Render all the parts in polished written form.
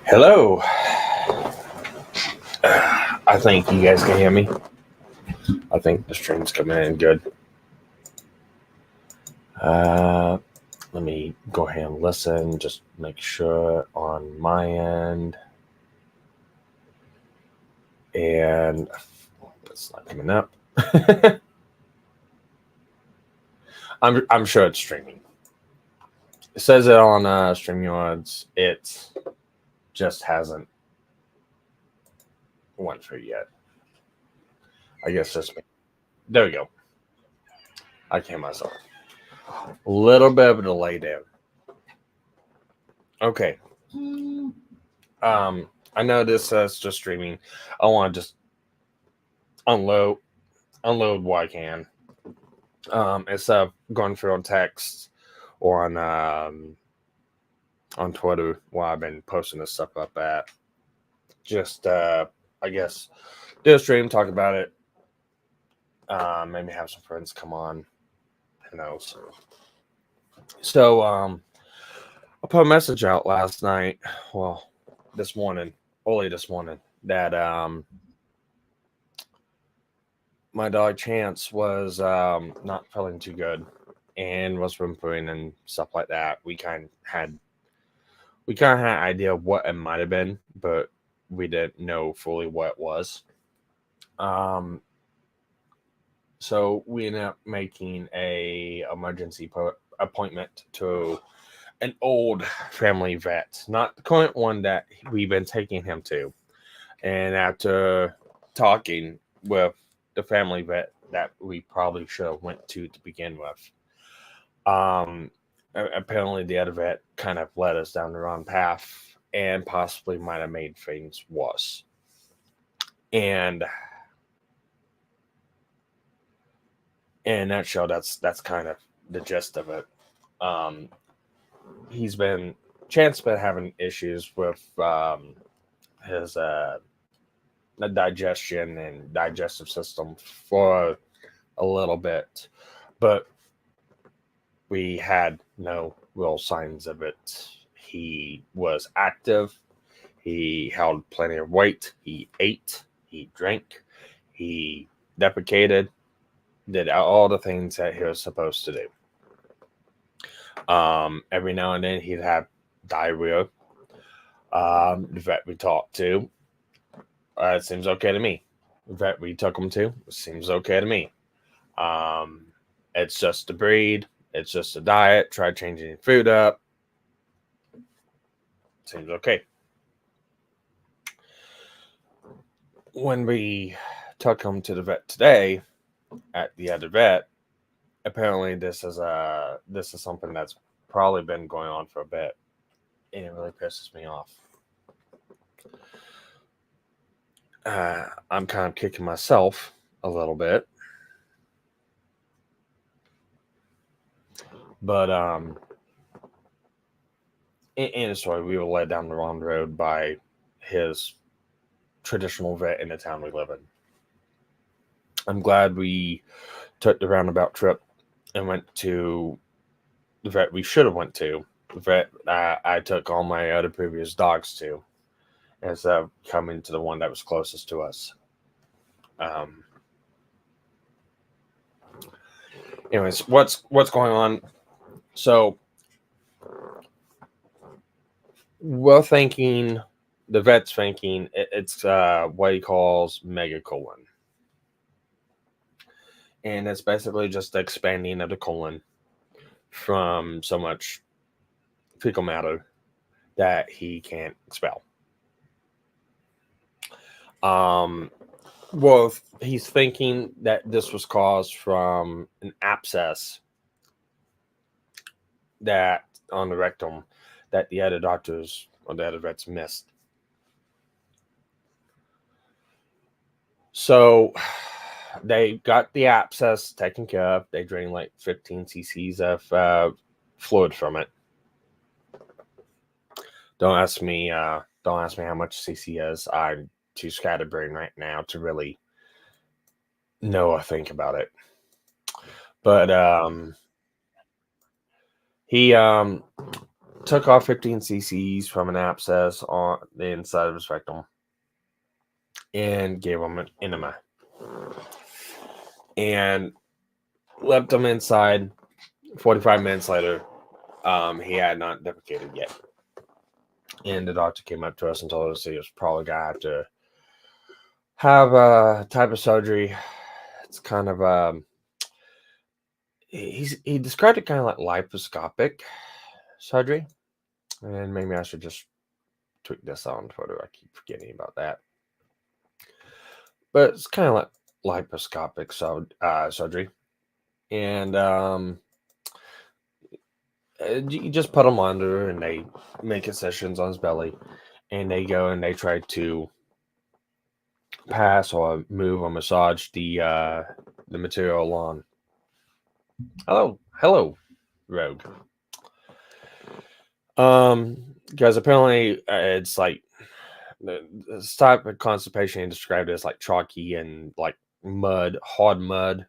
Hello. I think you guys can hear me. I think the stream's coming in good. Let me go ahead and listen. Just make sure on my end. And it's not coming up. I'm sure it's streaming. It says it on StreamYards. It just hasn't went through yet. I guess just me. There we go. I came myself. A little bit of a delay there. Okay. I know this says just streaming. I want to just unload what I can. Instead of going through on text or on Twitter where I've been posting this stuff up at. Just I guess do a stream, talk about it. Maybe have some friends come on. Who knows? So I put a message out last night. Well, early this morning, that my dog Chance was not feeling too good and was whimpering and stuff like that. We kind of had an idea of what it might have been, but we didn't know fully what it was. So we ended up making a emergency appointment to an old family vet, not the current one that we've been taking him to. And after talking with the family vet that we probably should have went to begin with, apparently the other vet kind of led us down the wrong path and possibly might have made things worse. And in a nutshell, that's kind of the gist of it. Chance been having issues with his digestion and digestive system for a little bit, but we had no real signs of it. He was active. He held plenty of weight. He ate. He drank. He defecated. Did all the things that he was supposed to do. Every now and then he'd have diarrhea. The vet we talked to, it seems okay to me. The vet we took him to, it seems okay to me. It's just a breed. It's just a diet. Try changing food up. Seems okay. When we took him to the vet today, at the other vet, apparently this is something that's probably been going on for a bit, and it really pisses me off. I'm kind of kicking myself a little bit, but in a story, we were led down the wrong road by his traditional vet in the town we live in. I'm glad we took the roundabout trip and went to the vet we should have went to. The vet I took all my other previous dogs to, instead of coming to the one that was closest to us. Anyways, what's going on? So we're thinking, the vet's thinking it's what he calls megacolon. And it's basically just the expanding of the colon from so much fecal matter that he can't expel. Well, he's thinking that this was caused from an abscess that on the rectum that the other doctors or the other vets missed. So they got the abscess taken care of. They drained like 15 cc's of fluid from it. Don't ask me how much cc is. I'm too scatterbrained right now to really know or think about it. But he took off 15 cc's from an abscess on the inside of his rectum and gave him an enema. And left him inside. 45 minutes later, he had not defecated yet. And the doctor came up to us and told us he was probably going to have to have a type of surgery. It's kind of he described it kind of like laparoscopic surgery, and maybe I should just tweak this on Twitter. I keep forgetting about that, but it's kind of like laparoscopic surgery, and you just put him under, and they make incisions on his belly, and they go and they try to pass or move or massage the material along. Hello, Rogue. Because apparently it's like the type of constipation he described as like chalky and like mud, hard mud.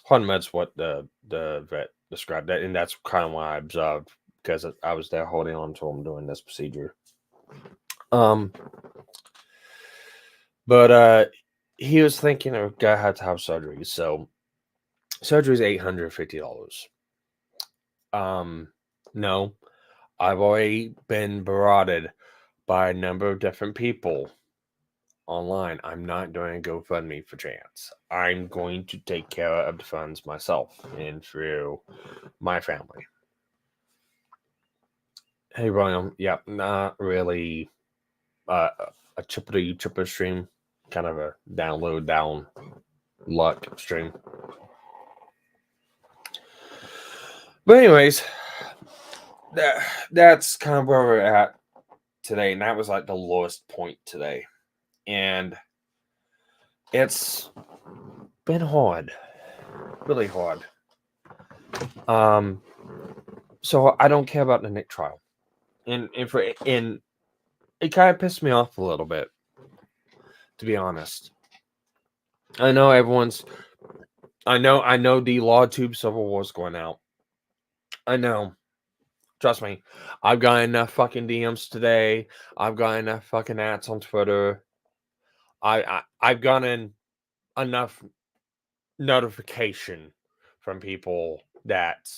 Hard mud's what the vet described that, and that's kind of why I observed because I was there holding on to him doing this procedure. But he was thinking a guy had to have surgery, so surgery is $850. No, I've already been barraged by a number of different people online. I'm not doing a GoFundMe for Chance. I'm going to take care of the funds myself and through my family. Hey, William. Yep, not really a chipper stream, kind of a down luck stream. But anyways, that's kind of where we're at today, and that was like the lowest point today, and it's been hard, really hard. So I don't care about the Nick trial, and it kind of pissed me off a little bit, to be honest. I know the Law Tube Civil War's going out. I know. Trust me. I've got enough fucking DMs today. I've got enough fucking ads on Twitter. I've gotten enough notification from people that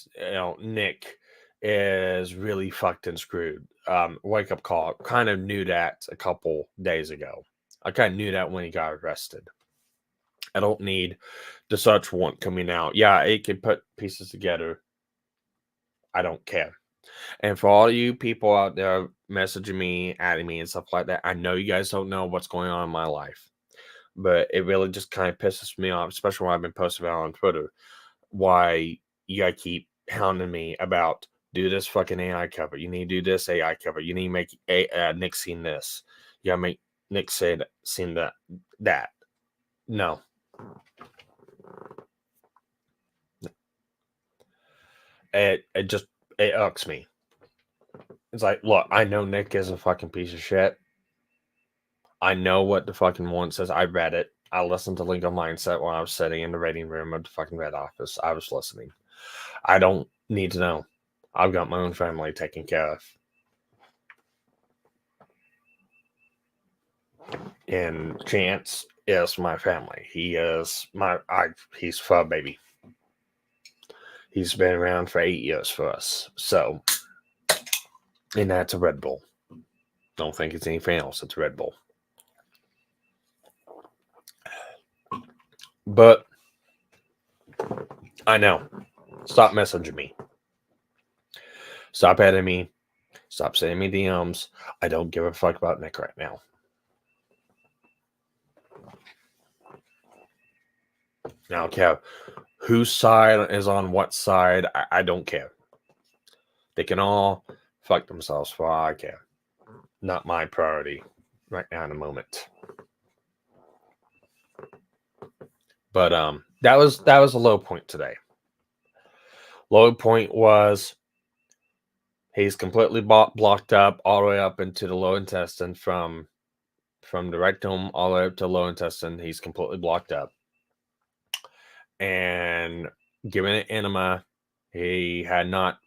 Nick is really fucked and screwed. Wake up call. Kind of knew that a couple days ago. I kind of knew that when he got arrested. I don't need the search warrant coming out. Yeah, it can put pieces together. I don't care. And for all you people out there messaging me, adding me, and stuff like that, I know you guys don't know what's going on in my life, but it really just kind of pisses me off, especially when I've been posting about on Twitter, why you gotta keep hounding me about do this fucking AI cover. You need to do this AI cover. You need to make Nick seen this. You gotta make Nick seen that. No. It irks me. It's like, look, I know Nick is a fucking piece of shit. I know what the fucking warrant says. I read it. I listened to Legal Mindset when I was sitting in the rating room of the fucking red office. I was listening. I don't need to know. I've got my own family taken care of. And Chance is my family. He is he's fur baby. He's been around for 8 years for us. So, and that's a Red Bull. Don't think it's anything else. It's a Red Bull. But I know. Stop messaging me. Stop adding me. Stop sending me DMs. I don't give a fuck about Nick right now. I don't care whose side is on what side. I don't care. They can all fuck themselves for all I care. Not my priority right now in the moment. But that was a low point today. Low point was he's completely blocked up all the way up into the lower intestine from the rectum all the way up to the lower intestine. He's completely blocked up. And given an enema He had not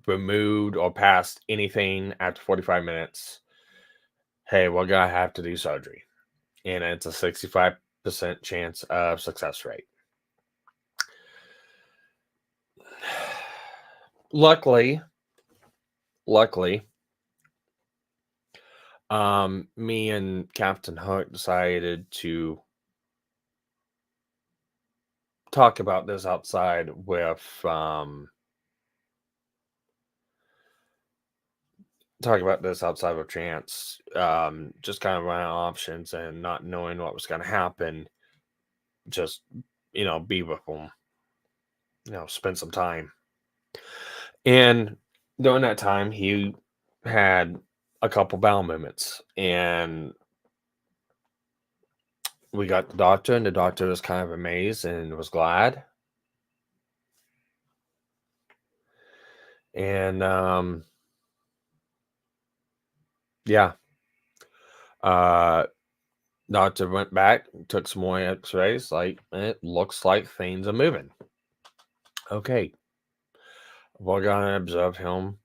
removed or passed anything after 45 minutes. Hey, we're going to have to do surgery. And it's a 65% chance of success rate. Luckily, me and Captain Hook decided to talk about this outside with Chance. Just kind of running options and not knowing what was going to happen. Just be with him. Spend some time. And during that time, he had a couple bowel movements, and we got the doctor, and the doctor was kind of amazed and was glad. And yeah, doctor went back, took some more X-rays. Like, it looks like things are moving. Okay, we're gonna observe him.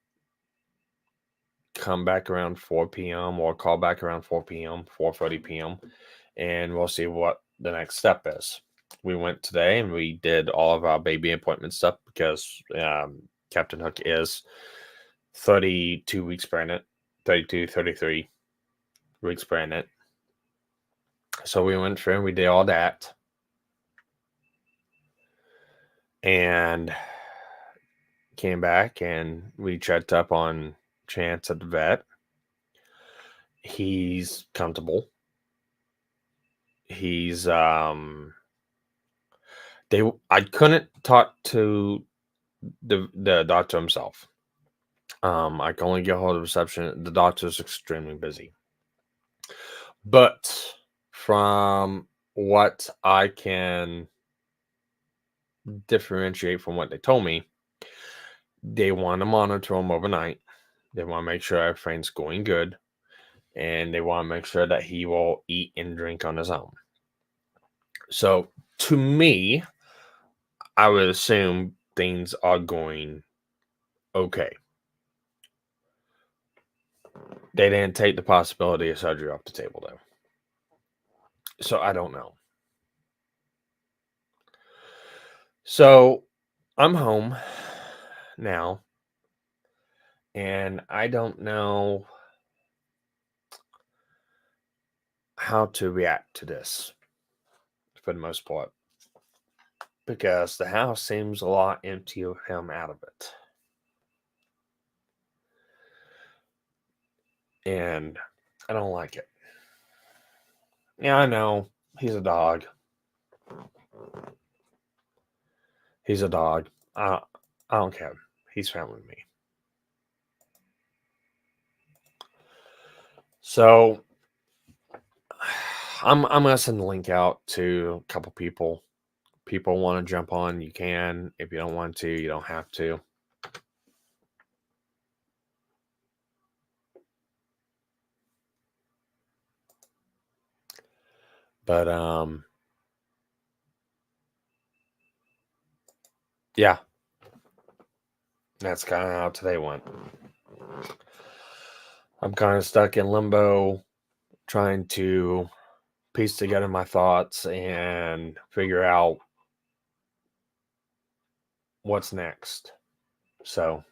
Come back around 4 p.m. or call back around 4 p.m., 4:30 p.m., and we'll see what the next step is. We went today and we did all of our baby appointment stuff because Captain Hook is 32 weeks pregnant, 32, 33 weeks pregnant. So we went through and we did all that. And came back and we checked up on Chance at the vet. He's comfortable. He's I couldn't talk to the doctor himself. I can only get hold of reception. The doctor's extremely busy. But from what I can differentiate from what they told me, they want to monitor him overnight. They want to make sure everything's going good. And they want to make sure that he will eat and drink on his own. So to me, I would assume things are going okay. They didn't take the possibility of surgery off the table, though. So I don't know. So I'm home now, and I don't know how to react to this for the most part, because the house seems a lot empty with him out of it. And I don't like it. Yeah, I know. He's a dog. He's a dog. I don't care. He's family with me. So I'm gonna send the link out to a couple people. People want to jump on, you can. If you don't want to, you don't have to. But yeah, that's kind of how today went. I'm kind of stuck in limbo, trying to piece together my thoughts and figure out what's next. So,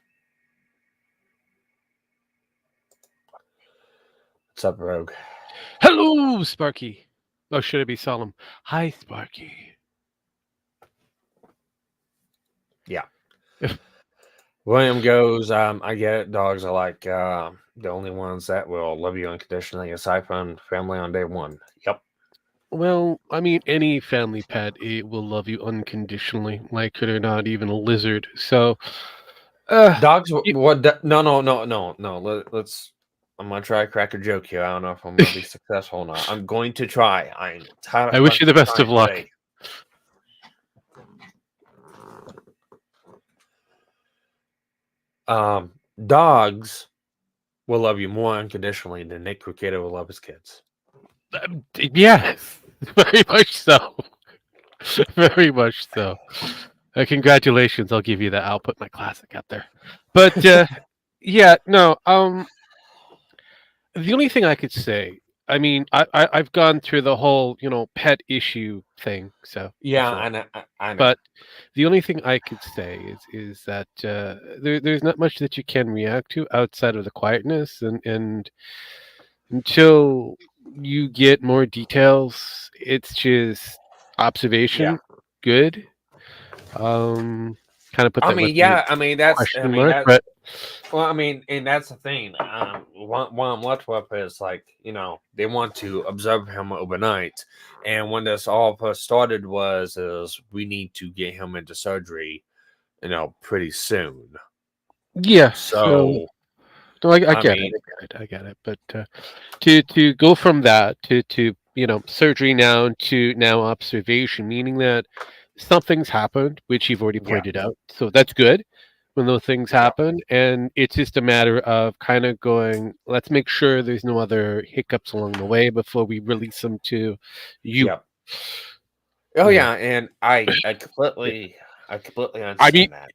what's up, Rogue? Hello, Sparky. Oh, should it be solemn? Hi, Sparky. Yeah. William goes, I get it. Dogs are like the only ones that will love you unconditionally, aside from family on day one. Yep. Well, I mean, any family pet, it will love you unconditionally, like it or not, even a lizard. So, Dogs, you- what? No. Let's. I'm gonna try to crack a joke here. I don't know if I'm gonna be successful or not. I'm going to try. I'm tired I of wish you the best of trying luck. today. Dogs will love you more unconditionally than Nick Cricketa will love his kids. Yes, very much so. Very much so. Congratulations, I'll give you that. I'll put my classic out there. But yeah, no. The only thing I could say, I mean, I've gone through the whole pet issue thing so Yeah, before, I know. I know. but the only thing I could say is that there's not much that you can react to outside of the quietness, and until you get more details, it's just Yeah. observation. Good. Um, Kind of put I that with mean, a yeah. I mean, that's. I question mean, mark, that's. but Well, I mean, and that's the thing. What I'm left with is like, they want to observe him overnight, and when this all first started is we need to get him into surgery, pretty soon. yeah. So So, no, I I get it. mean, I get it. But to go from that to surgery now to now observation, meaning that something's happened, which you've already yeah, pointed out. So that's good when those things yeah, happen, and it's just a matter of kind of going. Let's make sure there's no other hiccups along the way before we release them to you. yeah. Oh You know. yeah, and I completely I mean, understand that.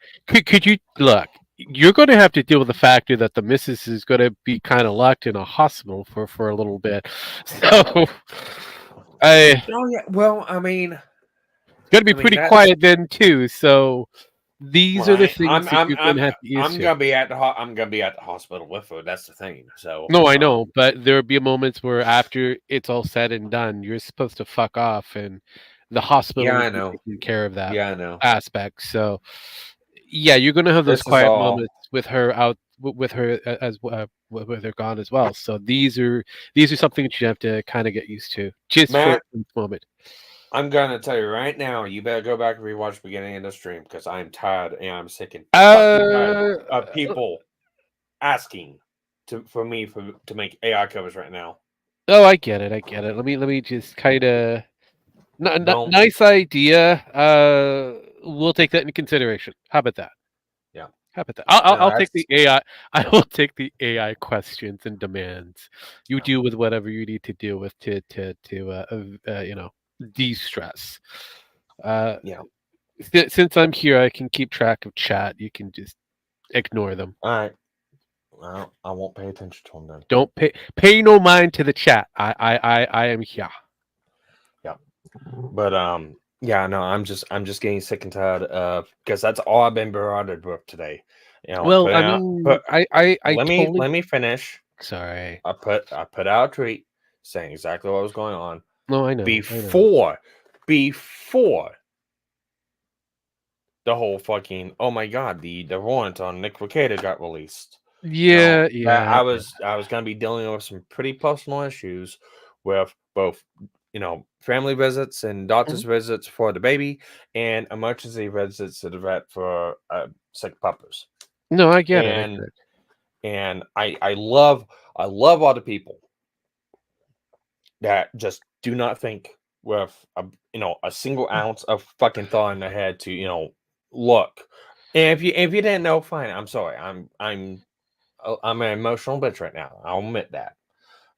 could you look? You're going to have to deal with the factor that the missus is going to be kind of locked in a hospital for a little bit. So I Oh yeah. Well, I mean, going to be pretty that's. quiet then too. So these Well, are the I, things that you're going to have to get used I'm to. gonna be I'm gonna be at the hospital with her. That's the thing. So, No, I know, but there'll be moments where after it's all said and done, you're supposed to fuck off, and the hospital yeah, will I be know. taking care of that Yeah, I know. aspect. So yeah, you're gonna have those This is quiet all. moments with her out with her with her gone as well. So these are something that you have to kind of get used to just for Matt, this moment. I'm gonna tell you right now, you better go back and rewatch the beginning of the stream because I'm tired and I'm sick and fucking tired Uh of people asking to make AI covers right now. oh, I get it. I get it. Let me just kind of Don't. nice idea. We'll take that into consideration. How about that? Yeah. How about that? No, I'll take the that's. AI. I will take the AI questions and demands. You No. deal with whatever you need to deal with to de-stress. Uh, Yeah. since I'm here, I can keep track of chat. You can just ignore them. All right. Well, I won't pay attention to them then. Don't pay no mind to the chat. I am here. Yeah. But yeah, no, I'm just getting sick and tired of because that's all I've been barraged with today. Well, Putting I out mean, put I let totally me finish. sorry. I put out a tweet saying exactly what was going on No, I know. I know. before the whole fucking oh my god, the warrant on Nick Recato got released. Yeah, That yeah. I was gonna be dealing with some pretty personal issues with both family visits and doctor's Mhm. visits for the baby and emergency visits to the vet for sick puppers. No, I get it. I And get it. I love all the people that just do not think with a single ounce of fucking thought in their head to look. And if you didn't know, fine. I'm sorry. I'm an emotional bitch right now. I'll admit that.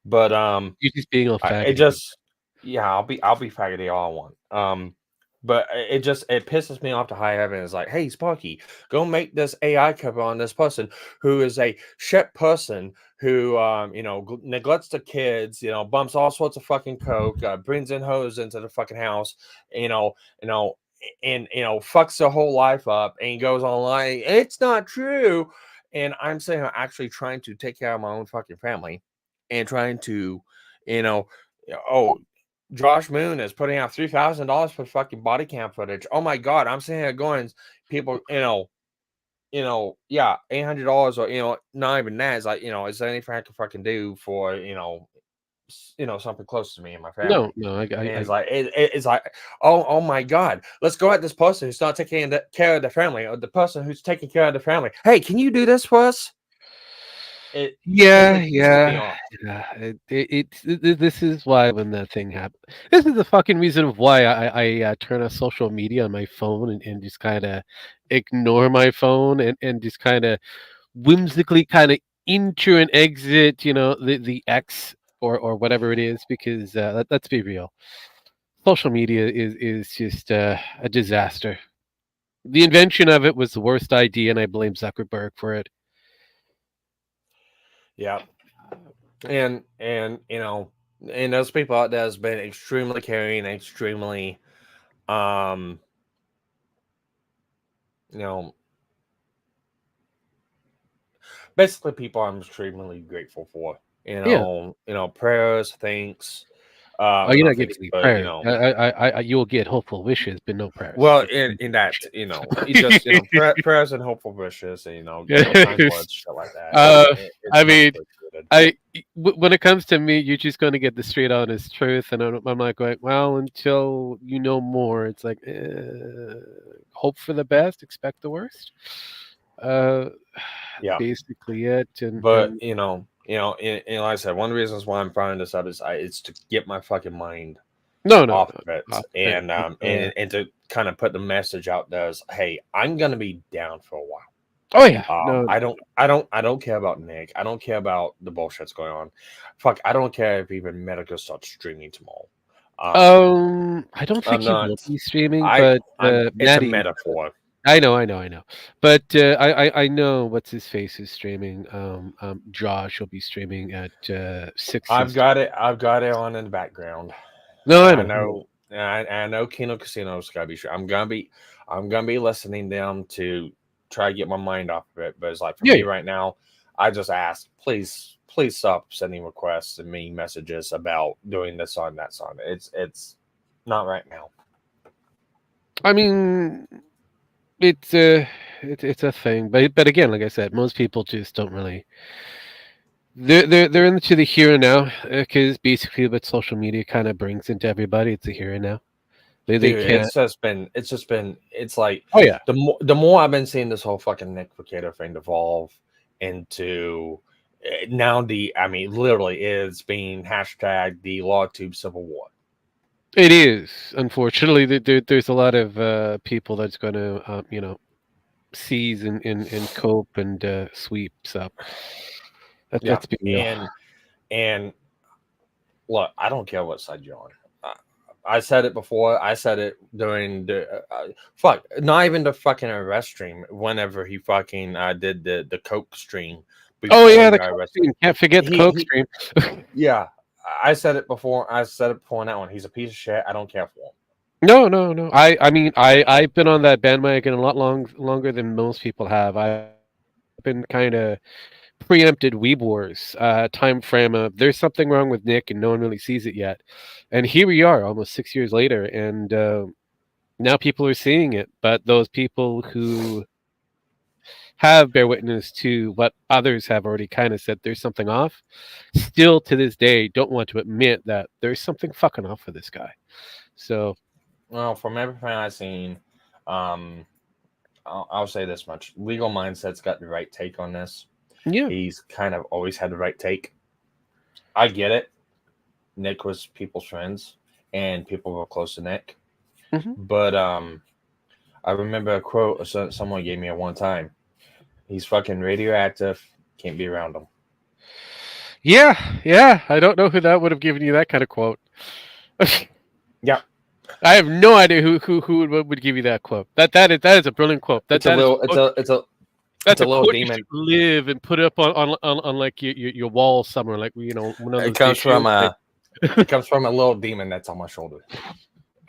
But You're just being all it faggoty. just yeah, I'll be faggoty all I want. But it pisses me off to high heaven. It's like, hey, Sparky, go make this AI cover on this person who is a shit person who neglects the kids, bumps all sorts of fucking coke, brings in hoes into the fucking house, you know, you know, and fucks their whole life up and goes online. It's not true. And I'm saying I'm actually trying to take care of my own fucking family and trying to, you know, oh, Josh Moon is putting out $3,000 for fucking body cam footage. Oh my god, I'm sitting here going, people, yeah, $800 or not even that. It's like, is there anything I can fucking do for something close to me and my No, family? no, And it's like it's like, oh my god, let's go at this person who's not taking care of the family, or the person who's taking care of the family. Hey, can you do this for us? yeah, It pisses me yeah, off. yeah. This is why when that thing happened. This is the fucking reason of why I turn off social media on my phone and just kind of ignore my phone and just kind of whimsically kind of enter and exit, the X or whatever it is, because let's be real, social media is just a disaster. The invention of it was the worst idea, and I blame Zuckerberg for it. Yeah, and and those people out there has been extremely caring, extremely, um, you know, basically people I'm extremely grateful for. Yeah. Prayers, thanks, Oh, you're not not giving thanks, me but prayers. You'll get hopeful wishes, but no prayers. well, Like, in that, it just prayers and hopeful wishes, and kind words, shit like that. uh, It's I much mean, appreciated. when it comes to me, you're just going to get the straight honest truth, and I'm not going. Well, until you know more, it's like hope for the best, expect the worst. Uh, Yeah, basically it, but and like I said, one of the reasons why I'm finding this out is it's to get my fucking mind no, no, off no, of it, off of it. and to kind of put the message out there as, hey, I'm gonna be down for a while. Oh yeah, no, I don't care about Nick. I don't care about the bullshit that's going on. Fuck, I don't care if even Metokur starts streaming tomorrow. I don't think I'm he will not. be streaming, but It's a Maddie. metaphor. I know. But I know what's his face is streaming. Josh will be streaming at 6 Eastern. I've got it on in the background, No, and I I know. know. I know Kino Casino's gotta be sure. I'm gonna be listening to them to try to get my mind off of it. But it's like for Yeah, me yeah. right now, I just ask, please stop sending requests and me messages about doing this on that song. It's not right now. I mean, it's a thing, but again, like I said, most people just don't really. They're into the here and now because basically what social media kind of brings into everybody, it's the here and now. They Dude, can't. it's like Oh yeah, the more I've been seeing this whole fucking Nick Vacator thing devolve into now I mean literally is being hashtag the LawTube Civil War. it is. Unfortunately, there's a lot of people that's going to seize and cope and sweep. So Yeah, let's be real. and look, I don't care what side you're on. I said it before. I said it during the fuck, not even the fucking arrest stream. Whenever he fucking did the coke stream Oh before yeah, he the got coke arrested. stream. Can't forget the coke He stream. yeah. I said it before. I said it before on that one. He's a piece of shit. I don't care for him. No, no, no. I mean, I've been on that bandwagon a lot longer than most people have. I've been kind of preempted Weeb Wars time frame of there's something wrong with Nick and no one really sees it yet, and here we are almost 6 years later, and now people are seeing it. But those people who have bear witness to what others have already kind of said there's something off, still to this day don't want to admit that there's something fucking off with this guy. So Well, from everything I've seen, um, I'll say this much: Legal Mindset's got the right take on this. yeah. He's kind of always had the right take. I get it. Nick was people's friends, and people were close to Nick. Hmm. But I remember a quote someone gave me at one time. He's fucking radioactive. Can't be around him. Yeah. I don't know who that would have given you that kind of quote. Yeah, I have no idea who would give you that quote. That is a brilliant quote. it's a little, it's That's a a little quote you demon. should live and put up on like your wall somewhere, like one of It those comes big from shields. it comes from a little demon that's on my shoulder.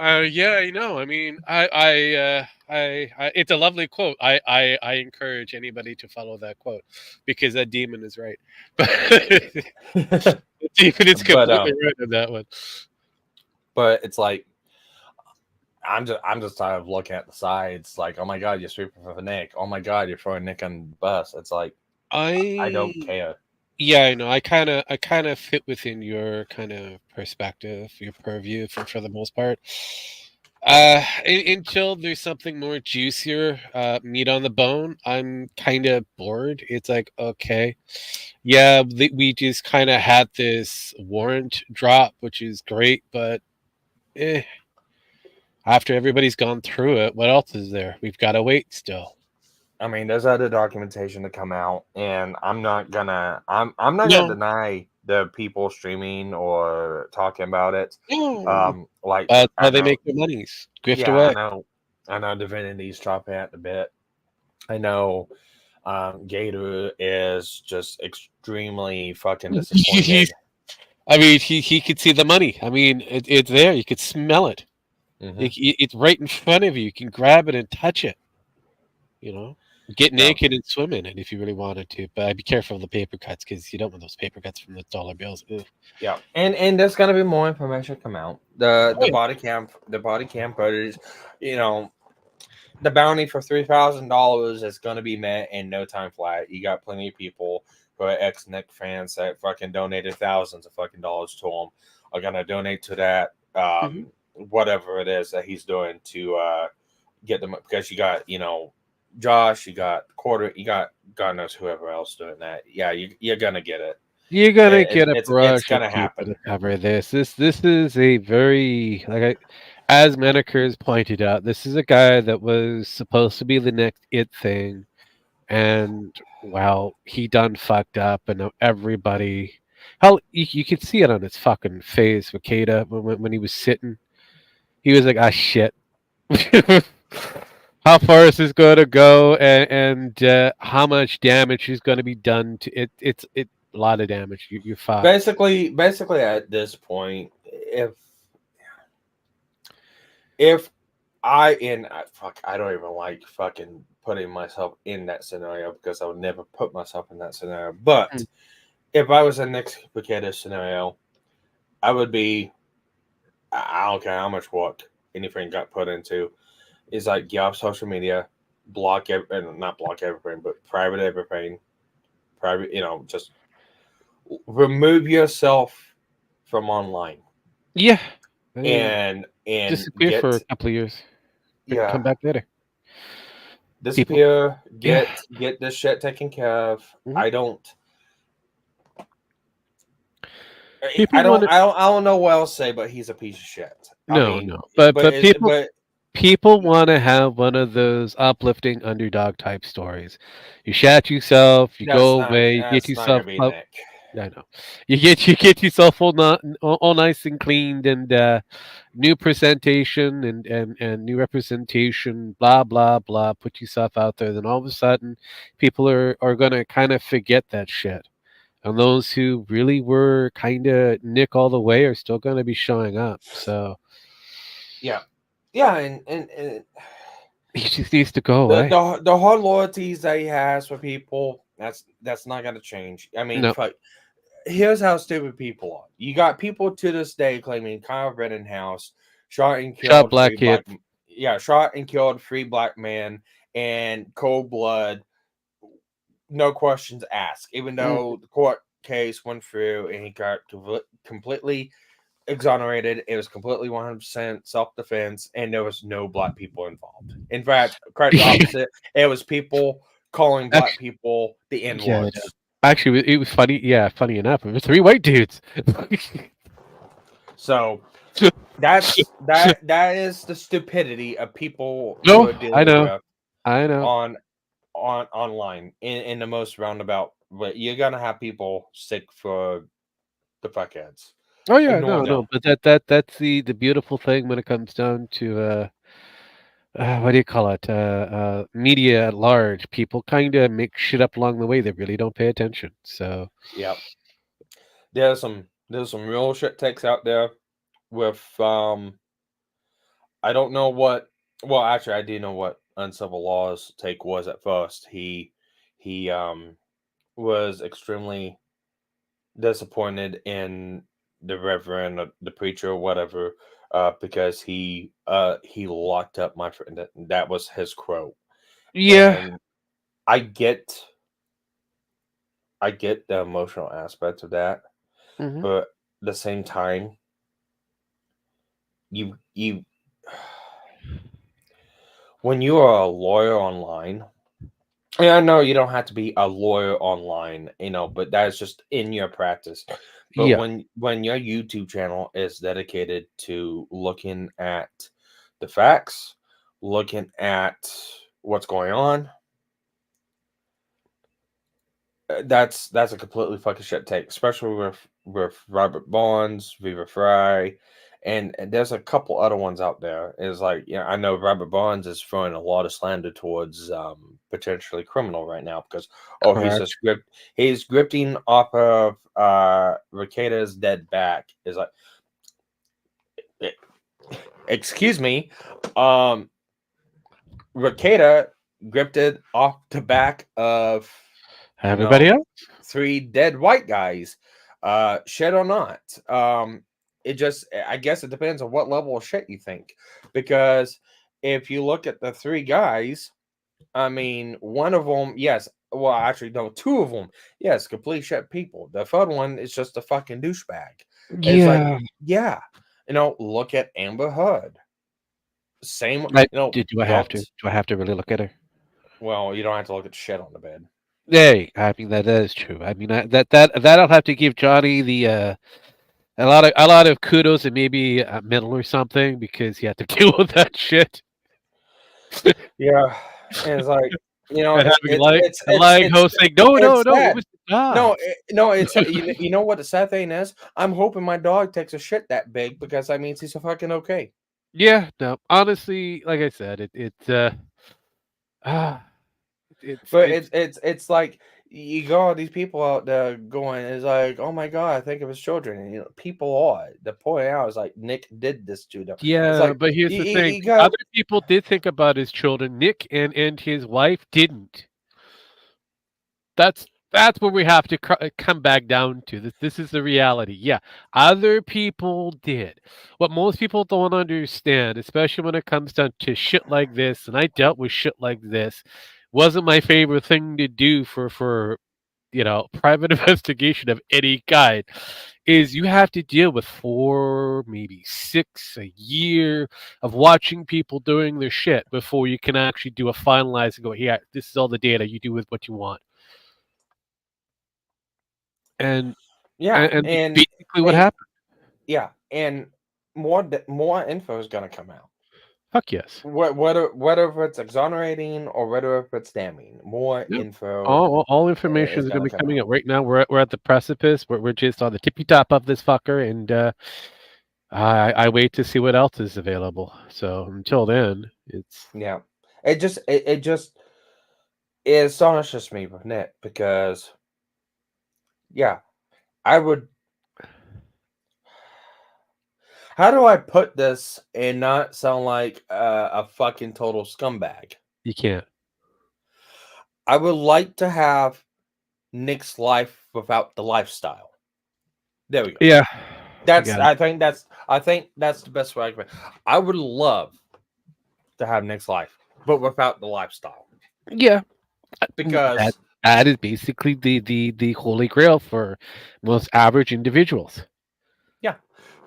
Yeah, I know. I mean, it's a lovely quote. I encourage anybody to follow that quote because that demon is right. But the demon is but completely right on that one. but it's like I'm just tired of looking at the sides. Like, oh my god, you're sweeping for Nick. Oh my god, you're throwing Nick on the bus. It's like I don't I care. Yeah, I know. I kind of fit within your kind of perspective, your purview for the most part. Until there's something more juicier, meat on the bone, I'm kind of bored. It's like, okay, yeah, we just kind of had this warrant drop, which is great, but eh, after everybody's gone through it, what else is there? We've got to wait still. I mean, there's other documentation to come out, and I'm not gonna No, deny the people streaming or talking about it. no. Like That's I how they know, make their monies. Grift yeah, I away. know, I know Divinity's chopping at the bit. I know Gator is just extremely fucking disappointed. I mean, he could see the money. I mean, it's there. You could smell it. Hmm. It's right in front of you. You can grab it and touch it. You know, get Yeah, naked and swim in it if you really wanted to. But I'd be careful of the paper cuts because you don't want those paper cuts from the dollar bills. Ugh. yeah, and there's gonna be more information come out. Oh yeah. The body cam footage, you know, the bounty for $3,000 is gonna be met in no time flat. You got plenty of people who are ex Nick fans that fucking donated thousands of fucking dollars to him are gonna donate to that Hmm. whatever it is that he's doing to get them, because you got, Josh, you got Quarter, you got God knows whoever else doing that. Yeah, you're gonna get it. You're gonna It, get a it's brush of gonna people to happen. cover this. This is a very as Metokur's pointed out. This is a guy that was supposed to be the next it thing, and well, he done fucked up, and now everybody. Hell, you could see it on his fucking face, Makeda, when he was sitting. He was like, "Ah, shit." How far is this going to go, and how much damage is going to be done to it? It's a lot of damage. You're fucked. Basically, at this point, if I don't even like fucking putting myself in that scenario because I would never put myself in that scenario. But Mm. if I was in Nick Paqueta's scenario, I would be. I don't care how much work anything got put into. Is like get off social media, not block everything, but private everything. Private, just remove yourself from online Yeah, I mean, and disappear for a couple of years, but yeah, come back later. People, disappear, yeah, get this shit taken care of. mhm. I don't People want to. I don't know what else to say, but he's a piece of shit. I No, mean, no, but but people want to have one of those uplifting underdog type stories. You shat yourself, you go away, you get that's not gonna yourself be up. Nick. I know. You get yourself all nice and cleaned and new presentation and new representation, blah blah blah. Put yourself out there. Then all of a sudden, people are gonna kind of forget that shit. And those who really were kind of Nick all the way are still gonna be showing up. So Yeah, yeah, and he just needs to go the away. the hard loyalties that he has for people, that's not gonna change. I mean, No, fuck. Here's how stupid people are. You got people to this day claiming Kyle Rittenhouse shot and shot killed black kids. shot and killed three black men in cold blood, no questions asked. Even Mm. though the court case went through and he got completely exonerated, it was completely 100% self defense, and there was no black people involved. In fact, quite the opposite. It was people calling black Actually, people the N yeah, I know. words. Actually, it was funny. Yeah, funny enough, it was three white dudes. So that is the stupidity of people who No, are I dealing know, with I know. on online in the most roundabout. But you're gonna have people sick for the fuckheads. Oh yeah, Ignore no, no. them. But that's the beautiful thing when it comes down to what do you call it? Media at large. People kind of make shit up along the way. They really don't pay attention. So Yep. There's some real shit takes out there with I don't know what. Well, actually, I do know what Uncivil Law's take was at first. He was extremely disappointed in the reverend, the preacher, or whatever, because he locked up my friend. That was his quote, yeah. and I get I get the emotional aspect of that, Hmm. but at the same time, you when you are a lawyer online. Yeah, I know you don't have to be a lawyer online, but that's just in your practice. But Yeah. when your YouTube channel is dedicated to looking at the facts, looking at what's going on, that's a completely fucking shit take, especially with Robert Bonds, Viva Fry, and there's a couple other ones out there. Is like, I know Robert Barnes is throwing a lot of slander towards potentially criminal right now because Correct. he's grifting off of Rekida's dead back. Is like, eh, excuse me, um, Rekida grifted off the back of Everybody else? three dead white guys. Shit or not. It just, I guess it depends on what level of shit you think. Because if you look at the three guys, I mean, one of them, yes, well, actually, no, two of them, yes, complete shit people. The third one is just a fucking douchebag. It's like, Yeah. yeah, look at Amber Heard. Same, Do I have to? Do I have to really look at her? well, you don't have to look at shit on the bed. Hey, I mean that is true. I mean that I'll have to give Johnny the a lot of kudos and maybe a medal or something because he had to deal with that shit. Yeah, and it's like, And having a lying host saying, "No, no, it's no, it sad. was the dog." No, it's you know what the sad thing is? I'm hoping my dog takes a shit that big because that means he's a fucking okay. Yeah, no, honestly, like I said, ah, But it's it's like you got all these people out there going, it's like, oh my god, I think of his children, and people are. The point out is like Nick did this to them. It's yeah, like but here's the thing: you got other people did think about his children. Nick and his wife didn't. That's where we have to come back down to. This is the reality. Yeah, other people did. What most people don't understand, especially when it comes down to shit like this, and I dealt with shit like this, wasn't my favorite thing to do for private investigation of any kind, is you have to deal with 4, maybe 6 a year of watching people doing their shit before you can actually do a finalize and go, "Yeah, this is all the data. You do with what you want." And yeah, and that's and basically what and happened. yeah, and more info is gonna come out. Fuck yes. Whether it's exonerating or whether if it's damning, more Yep. info All information is is gonna gonna be come coming out. out. Right now, we're at the precipice. We're just on the tippy top of this fucker, and, I wait to see what else is available. So, until then, it's Yeah, it just it astonishes me with Nick because yeah, I would. How do I put this and not sound like a fucking total scumbag? you can't. I would like to have Nick's life without the lifestyle. There we go. Yeah. I got it. I think that's the best way I can. I would love to have Nick's life, but without the lifestyle. Yeah. That Because that is basically the holy grail for most average individuals. yeah,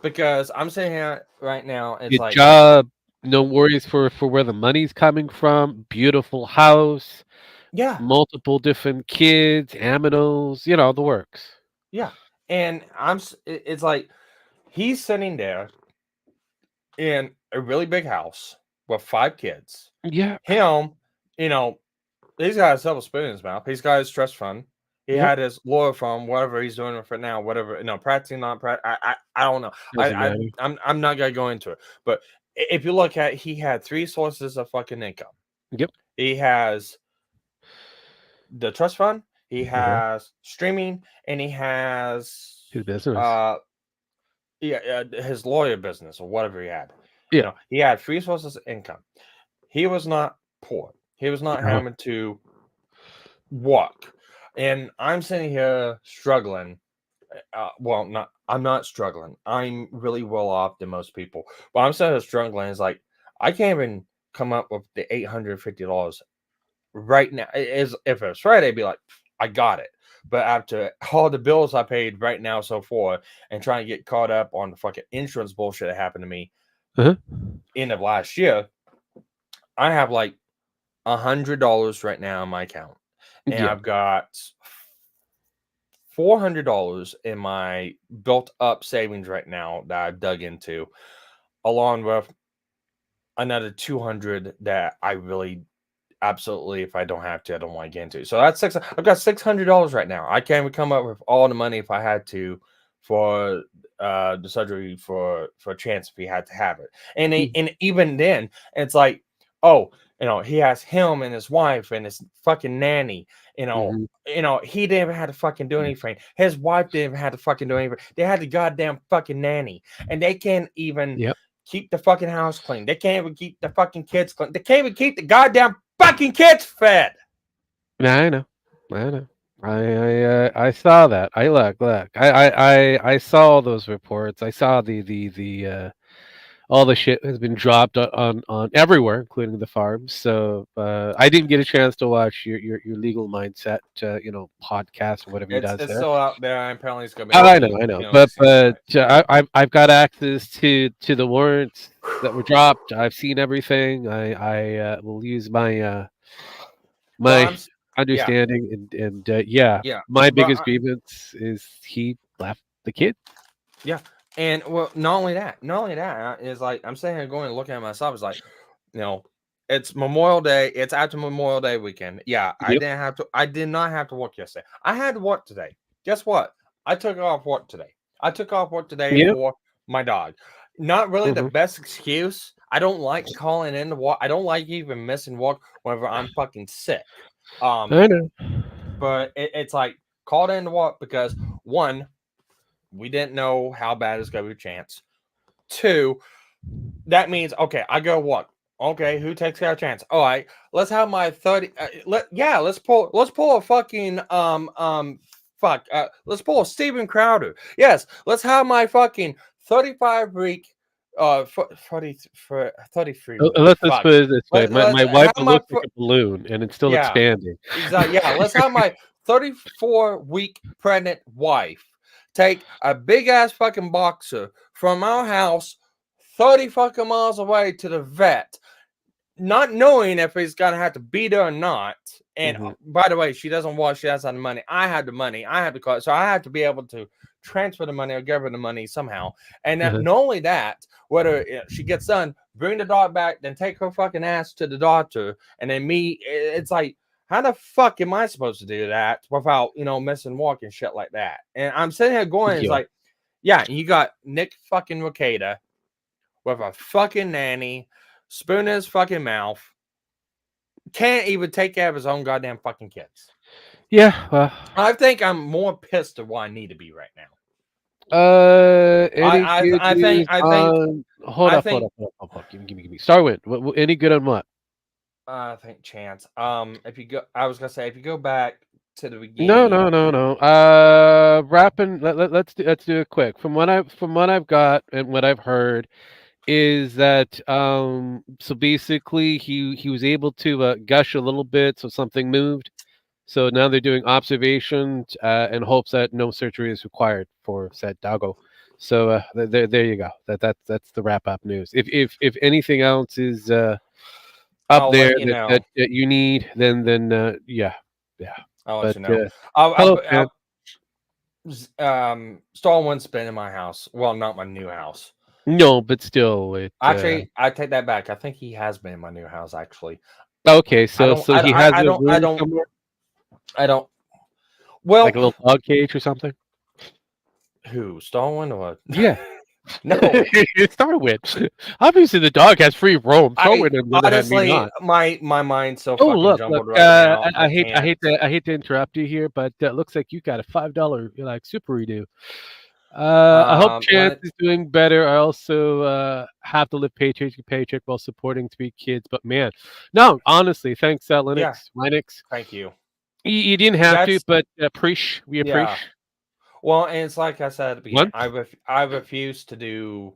because I'm sitting here right now, it's Good like, job, no worries for where the money's coming from, beautiful house, yeah, multiple different kids, aminos, the works. yeah. And it's like he's sitting there in a really big house with 5 kids. Yeah. Him, you know, he's got a silver spoon in his mouth. He's got his trust fund. He Yep. had his lawyer fund, whatever he's doing for now, whatever, practicing, not practicing. I don't know. Doesn't matter. I'm not gonna go into it. But if you look at, he had 3 sources of fucking income. Yep. He has the trust fund, he Uh-huh. has streaming, and he has His business. uh his lawyer business or whatever he had. Yeah. He had 3 sources of income. He was not poor. He was not Uh-huh. having to walk. And I'm sitting here struggling. Well, not I'm not struggling. I'm really well off than most people. But I'm sitting here struggling. It's like I can't even come up with the $850 right now. Is if it was Friday, I'd be like, I got it. But after all the bills I paid right now so far, and trying to get caught up on the fucking insurance bullshit that happened to me Uh-huh. end of last year, I have like $100 right now in my account, and Yeah. I've got $400 in my built-up savings right now that I've dug into, along with another 200 that I really absolutely, if I don't have to, I don't want to get into. So that's six. I've got $600 right now. I can't even come up with all the money if I had to for the surgery for a chance if he had to have it. And Mm. and even then, it's like, oh, he has him and his wife and his fucking nanny. Mhm. He didn't even have to fucking do anything. His wife didn't even have to fucking do anything. They had the goddamn fucking nanny, and they can't even Yep. keep the fucking house clean. They can't even keep the fucking kids clean. They can't even keep the goddamn fucking kids fed. Yeah, I know. I know. I saw that. I look. I saw those reports. I saw the all the shit has been dropped on everywhere, including the farms. So I didn't get a chance to watch your legal mindset, podcast or whatever he does It's there. still out there, and apparently it's gonna be I know, released, I know, as soon as but next week. I've got access to the warrants that were dropped. I've seen everything. I will use Well, my yeah, understanding and yeah, yeah, my but biggest grievance is he left the kid. yeah, and well, not only that is like I'm sitting here going and looking at myself. It's like, you know, it's Memorial Day. It's after Memorial Day weekend. Yeah, Yep. I did not have to work yesterday. I had to work today. Guess what? I took off work today. I took off work today Yep. for my dog. Not really the Hmm. best excuse. I don't like calling in to work. I don't like even missing work whenever I'm fucking sick. I know. But it's like called in to work because one, we didn't know how bad it's going to be. Chance. Two, that means okay. I go what? Okay, who takes care of Chance? All right, let's have my 30. Let's pull a fucking let's pull a Steven Crowder. Yes, let's have my fucking 35 week 33 week. Let's Fuck. put it this way: Let's my wife have my looks like a balloon, and it's still yeah. expanding. Exactly. Yeah, let's have my 34-week pregnant wife take a big ass fucking boxer from our house 30 fucking miles away to the vet, not knowing if he's gonna have to beat her or not. And Hmm. by the way, she doesn't watch. She has the money. I had the money. I had the car, so I had to be able to transfer the money or give her the money somehow. And Uh-huh. not only that, whether she gets done, bring the dog back, then take her fucking ass to the doctor, and then me. It's like, how the fuck am I supposed to do that without missing walk and shit like that? And I'm sitting here going, it's Yeah. like, yeah, you got Nick fucking Ricada with a fucking nanny, spoon in his fucking mouth, can't even take care of his own goddamn fucking kids. Yeah. Well. I think I'm more pissed at where I need to be right now. Any good I think news I think on? Hold I up. Hold think up. Hold up. Hold up. Give me. Start with any good on what? I think Chance. If you go, I was gonna say if you go back to the No, beginning. no, no, no. Wrapping. Let's do it quick. From what I've got and what I've heard is that so basically he was able to gush a little bit, so something moved. So now they're doing observations in hopes that no surgery is required for said doggo. So there you go. That's the wrap up news. If anything else is up I'll there let you know. that you need, then yeah, yeah. I'll let But you know. I'll, hello, man. Starwind's been in my house. Well, not my new house. No, but still, it. Actually, I take that back. I think he has been in my new house. Actually, Okay, I so don't. so he has a I room don't. somewhere, I don't. like Well, a little dog cage or something. who Starwind or Yeah. no? Start with. Obviously, the dog has free roam. Start I with, on the other hand, me honestly, not. my mind's so Oh, fucking look. jumbled right now. I I can't. hate to interrupt you here, but looks like you got a $5 like super redo. I hope Chance Let is doing better. I also have to live paycheck to paycheck while supporting three kids. But man, no, honestly, thanks, yeah. Linux. Thank you. You didn't have to, That's but appreciate. We yeah. appreciate. Well, and it's like I said at the beginning. Once. I refuse to do.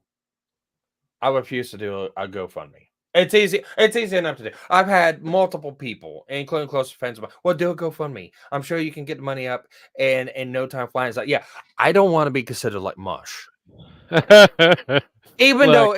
I refuse to do a GoFundMe. It's easy. It's easy enough to do. I've had multiple people, including close friends, of mine, well, do a GoFundMe. I'm sure you can get the money up and in no time flying. It's like, yeah, I don't want to be considered like mush. Look. Even though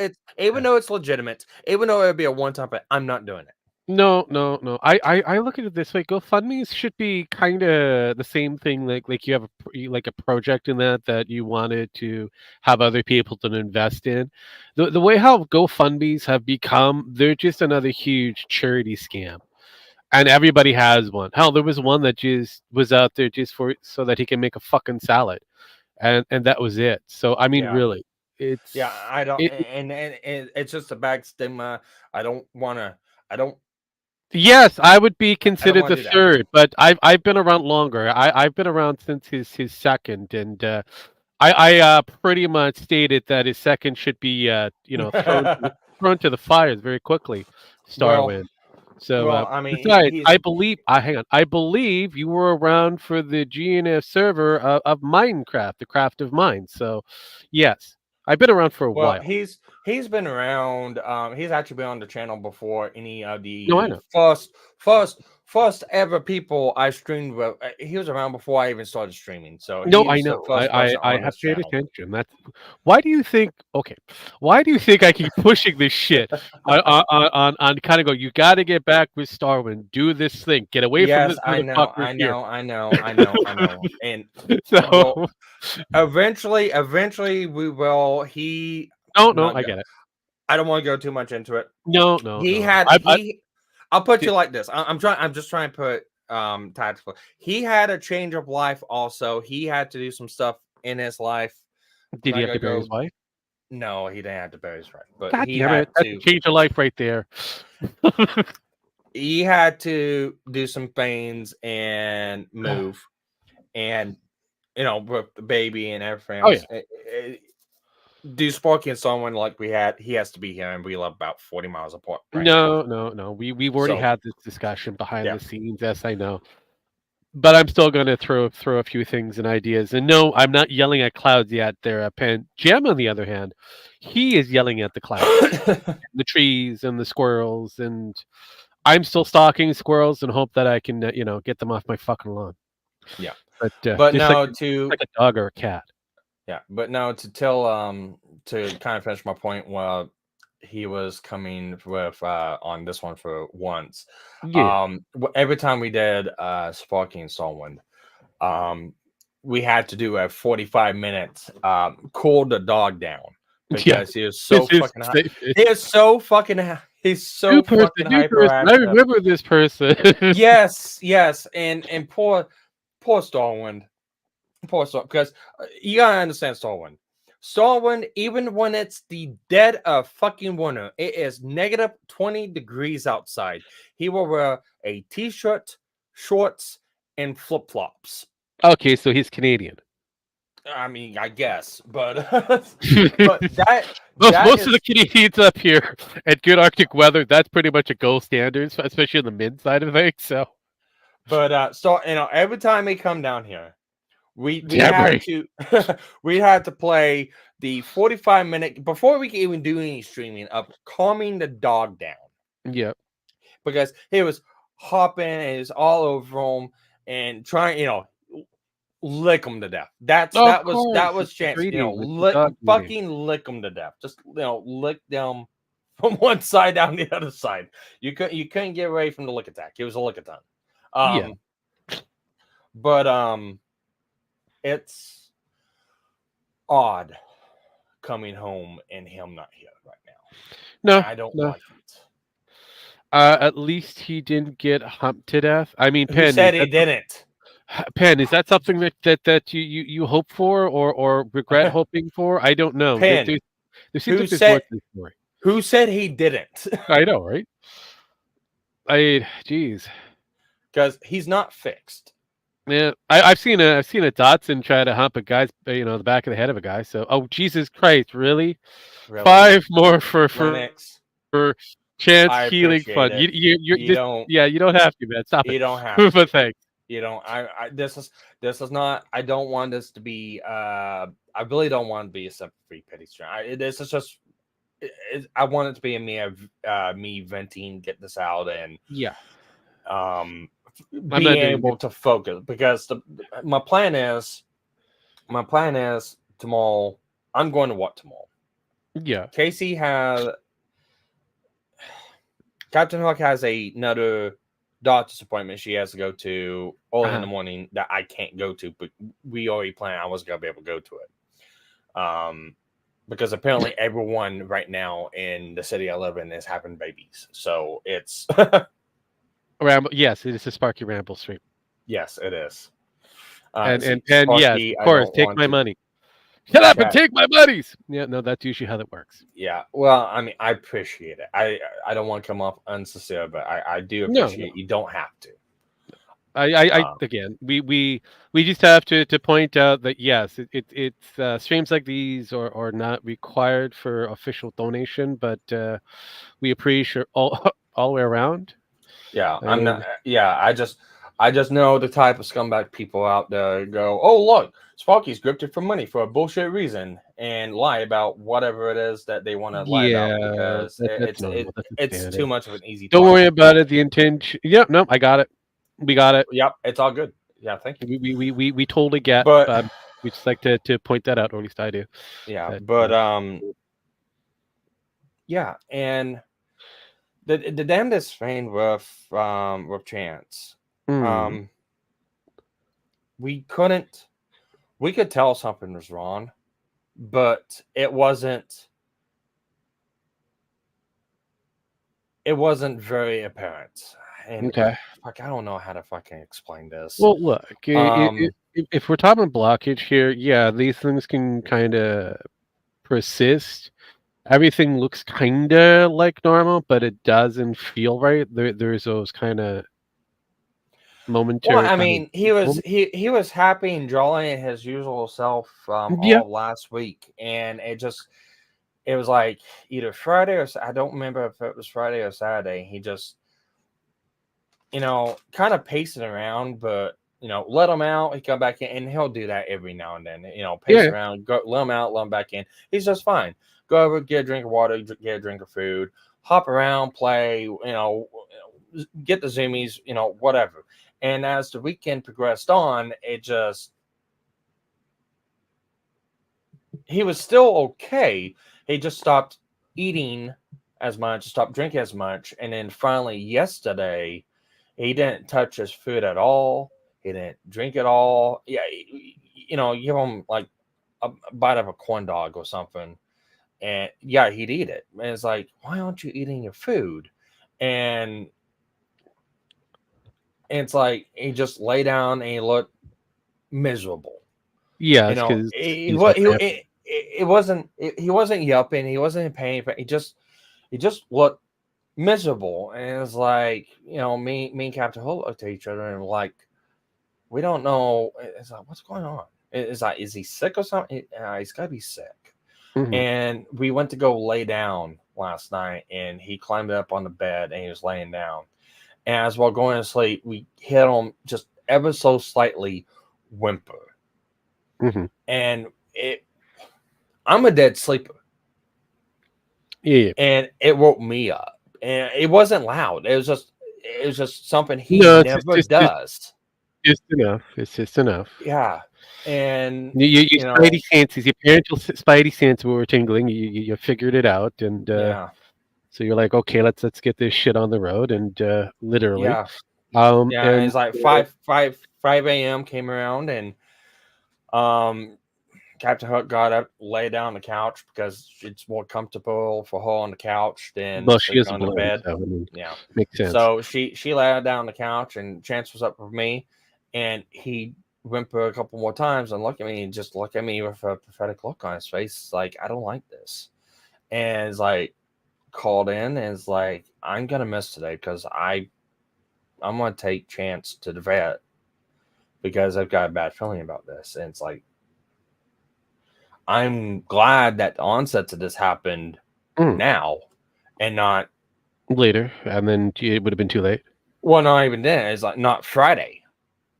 it's legitimate, even though it would be a one time, I'm not doing it. No, no, no. I look at it this way. GoFundMe's should be kind of the same thing. Like you have like a project in that you wanted to have other people to invest in. The way how GoFundMe's have become, they're just another huge charity scam, and everybody has one. Hell, there was one that just was out there just for so that he can make a fucking salad. and that was it. So I mean, Yeah. really, Yeah, it's I don't, it. and it's just a bad stigma. I don't want to. I don't. Yes, I would be I don't considered want the to do that. third, but I've been around longer. I've been around since his second, and I pretty much stated that his second should be thrown to the fires very quickly, well, Starwind. So well, I mean, besides, he's I believe I hang on. I believe you were around for the GNF server of Minecraft, the Craft of Mine. So yes, I've been around for a well, while. he's been around. He's actually been on the channel before any of No, I the know. first ever people I streamed with. He was around before I even started streaming, so No, he I was the know. first person I on have this paid channel. attention. That's why do you think? Okay, why do you think I keep pushing this shit on kind of go? You got to get back with Starwin. Do this thing. Get away from Yes, this I know, motherfucker I here. know, I know, I know, I know, and well, So eventually we will. no, I'm no, not. I get it. I don't want to go too much into it. No, no, He no, no. had he. I'll put Did, you like this. I'm trying. I'm just trying to put tactful. He had a change of life. Also, he had to do some stuff in his life. I'm did he not have gonna to bury his go. wife? No, he didn't have to bury his wife, but God damn it! That's a change of life right there. he had to do some things and move, and with the baby and everything Oh yeah. else. Do Sparky and someone like we had, he has to be here, and we live about 40 miles apart right now. No, no, no. We've already So had this discussion behind yeah, the scenes. Yes, I know. But I'm still going to throw a few things and ideas. And no, I'm not yelling at clouds yet. There, Pen Jam, on the other hand, he is yelling at the clouds, the trees, and the squirrels. And I'm still stalking squirrels and hope that I can, get them off my fucking lawn. yeah. But But just no, like a dog or a cat. to tell to kind of finish my point, while he was coming with on this one for once. Yeah, Every time we did Sparky and Solwind, we had to do a 45 minutes cool the dog down yeah. because he was so This is fucking high. He is so fucking he's new so person, fucking new person. I hyperactive. remember this person. Yes, and poor Starwind. Poor Star, because you gotta understand Starwind. Starwind, even when it's the dead of fucking winter, it is negative 20 degrees outside. He will wear a t-shirt, shorts, and flip-flops. Okay, so he's Canadian. I mean, I guess, but but that Most of the is. Canadians up here at good Arctic weather, that's pretty much a gold standard, especially on the mid side of things. So, But so every time we come down here, we damn have right. to we had to play the 45-minute before we can even do any streaming of calming the dog down Yeah. because he was hopping and he was all over him and trying, lick him to death. Oh, of That course, was it's chance, breeding. It's the lick, dog breeding. fucking lick them to death. Just lick them from one side down the other side. You couldn't get away from the lick attack. It was a lick-a-thon. Yeah. But it's odd coming home and him not here right now. No, I don't no. like it. At least he didn't get humped to death. I mean, Who said he didn't? Pen, is that something that you hope for or regret hoping for? I don't know. Pin. There seems Who like there's more said to the story. who said he didn't? I know, right? Geez. Because he's not fixed. Yeah, I've seen a Dotson try to hump a guy's the back of the head of a guy. So, oh Jesus Christ, really? Really. 5 more for Linux. for chance I healing appreciate fun. it. You You this, don't. yeah, you don't have to, man. Stop You it. don't have to. But thanks. You don't. This is not. I don't want this to be. I really don't want to be a separate pity stream. This is just. I want it to be me venting, get this out, and Yeah, I'm being not doing able to focus because my plan is tomorrow. I'm going to what tomorrow? yeah. Casey has Captain Hook has another doctor's appointment she has to go to early in the morning that I can't go to, but we already planned I was gonna be able to go to it. Because apparently everyone right now in the city I live in is having babies, so it's Ramble. Yes, it is a Sparky Ramble stream. yes, it is. And Sparky, yes, of course, take my money. Shut up and Chat. take my buddies. Yeah, no, that's usually how that works. Yeah. Well, I mean, I appreciate it. I don't want to come off unsincere, but I do No, no. appreciate you don't have to. I Um, again, we just have to point out that yes, it's streams like these are not required for official donation, but we appreciate all all the way around. yeah, I'm not. And Yeah, I just know the type of scumbag people out there go, oh look, Sparky's grifted for money for a bullshit reason and lie about whatever it is that they want to lie about yeah, because that's normal. That's a it's too standard. much of an easy Don't target. worry about it. The intention. Yep, no, I got it. We got it. Yep, it's all good. Yeah, thank you. We totally get. But We just like to point that out, or at least I do. yeah, That but yeah, and the damnedest thing with Chance, mm, we could tell something was wrong, but it wasn't very apparent. And okay. fuck, I don't know how to fucking explain this. Well, look, Um, if we're talking blockage here, yeah, these things can kind of persist. Everything looks kind of like normal, but it doesn't feel right. There's those kind of well, momentary I kind mean, of. he was happy and jolly and his usual self Yeah, all of last week, and it was like either Friday or I don't remember if it was Friday or Saturday. He just kind of pacing around, but let him out. He come back in, and he'll do that every now and then. Pace yeah, around, go let him out, let him back in. He's just fine. Go over, get a drink of water, get a drink of food, hop around, play. Get the zoomies, whatever. And as the weekend progressed on, he was still okay. He just stopped eating as much, stopped drinking as much, and then finally yesterday he didn't touch his food at all. He didn't drink at all. Yeah, give him like a bite of a corn dog or something, and yeah, he'd eat it. And it's like, why aren't you eating your food? And it's like he just lay down and he looked miserable. yeah. It's because He he's was been cramping. he wasn't yelping. He wasn't in pain. But he just looked miserable. And it's like me and Captain Holt looked at each other and like we don't know. It's like what's going on? It's like is he sick or something? He's got to be sick. Mhm. And we went to go lay down last night, and he climbed up on the bed and he was laying down. And as while going to sleep, we hit him just ever so slightly whimper. Mhm. And I'm a dead sleeper. Yeah. And it woke me up. And it wasn't loud. It was just something he No, it's never does. just enough. It's just enough. Yeah. And Your spidey senses, your parental spidey senses were tingling. You figured it out, and yeah. so you're like, okay, let's get this shit on the road, and literally, Yeah. Yeah. And and it's like 5 a.m. came around, and Captain Hook got up, lay down on the couch because it's more comfortable for her on the couch than well, she is sleeping on the blind, bed. so I mean, Yeah. makes sense. So she lay down on the couch, and Chance was up with me, and he whimpered a couple more times and looked at me and just looked at me with a pathetic look on his face, like I don't like this, and it's like called in and it's like I'm gonna miss today because I'm gonna take Chance to the vet because I've got a bad feeling about this, and it's like. I'm glad that the onset of this happened now and not Later, and then it would have been too late. well, not even then. It's like not Friday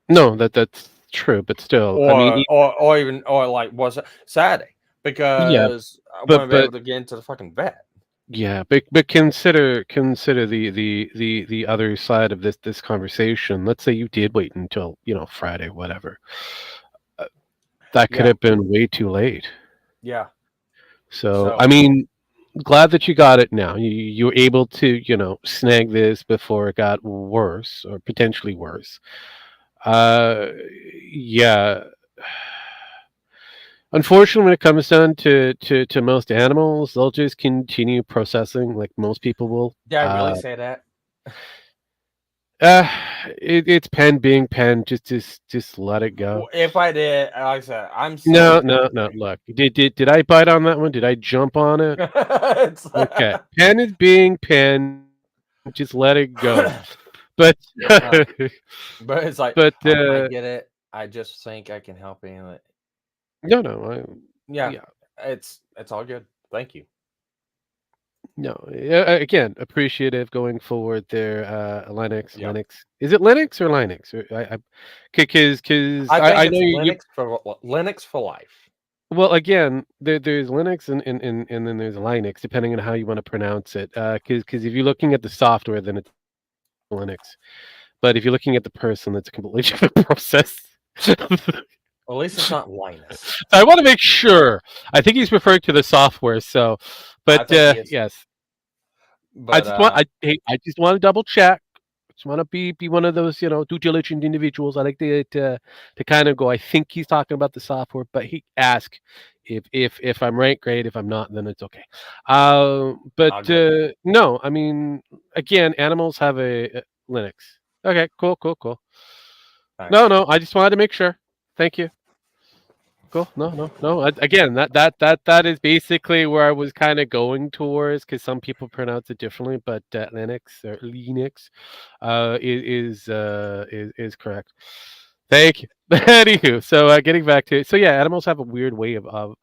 No, that's true, but still, I mean, or even or like was it Saturday yeah, because I wouldn't be but able to get into the fucking vet. yeah, but consider the other side of this conversation. Let's say you did wait until Friday, whatever. That could Yeah, have been way too late. yeah. So I So mean, glad that you got it now. You were able to snag this before it got worse or potentially worse. Uh, yeah. Unfortunately, when it comes down to most animals, they'll just continue processing like most people will. did I really say that? Uh, it's pen being pen. Just let it go. If I did, like I said, I'm so No, no, no. frustrated. Look, did I bite on that one? Did I jump on it? It's Okay, pen is being pen. Just let it go. But uh, but it's like but I get it. I just think I can help you. no, no. Yeah, Yeah, it's all good. Thank you. no. Again, appreciative going forward there. Yep. Linux. Is it Linux or Linux? Or because I think I know it's you. Linux for life. Well, again, there's Linux and then there's Linux, depending on how you want to pronounce it. Because if you're looking at the software, then it's Linux. But if you're looking at the person, it's a completely different process. So At least it's not Linus. I want to make sure. I think he's referring to the software. So, but I think he is. yes, But I just want to double check. Just want to be one of those due diligent individuals. I like to kind of go. I think he's talking about the software, but he ask if I'm right, great. If I'm not, then it's okay. But I'll go. no, I mean, again, animals have a Linux. Okay, cool, cool, cool. No, Thanks. no, I just wanted to make sure. Thank you. Cool. No, no, no. Again, that is basically where I was kind of going towards, because some people pronounce it differently, but Linux, is correct. Thank you. Anywho, so getting back to it, so yeah, animals have a weird way of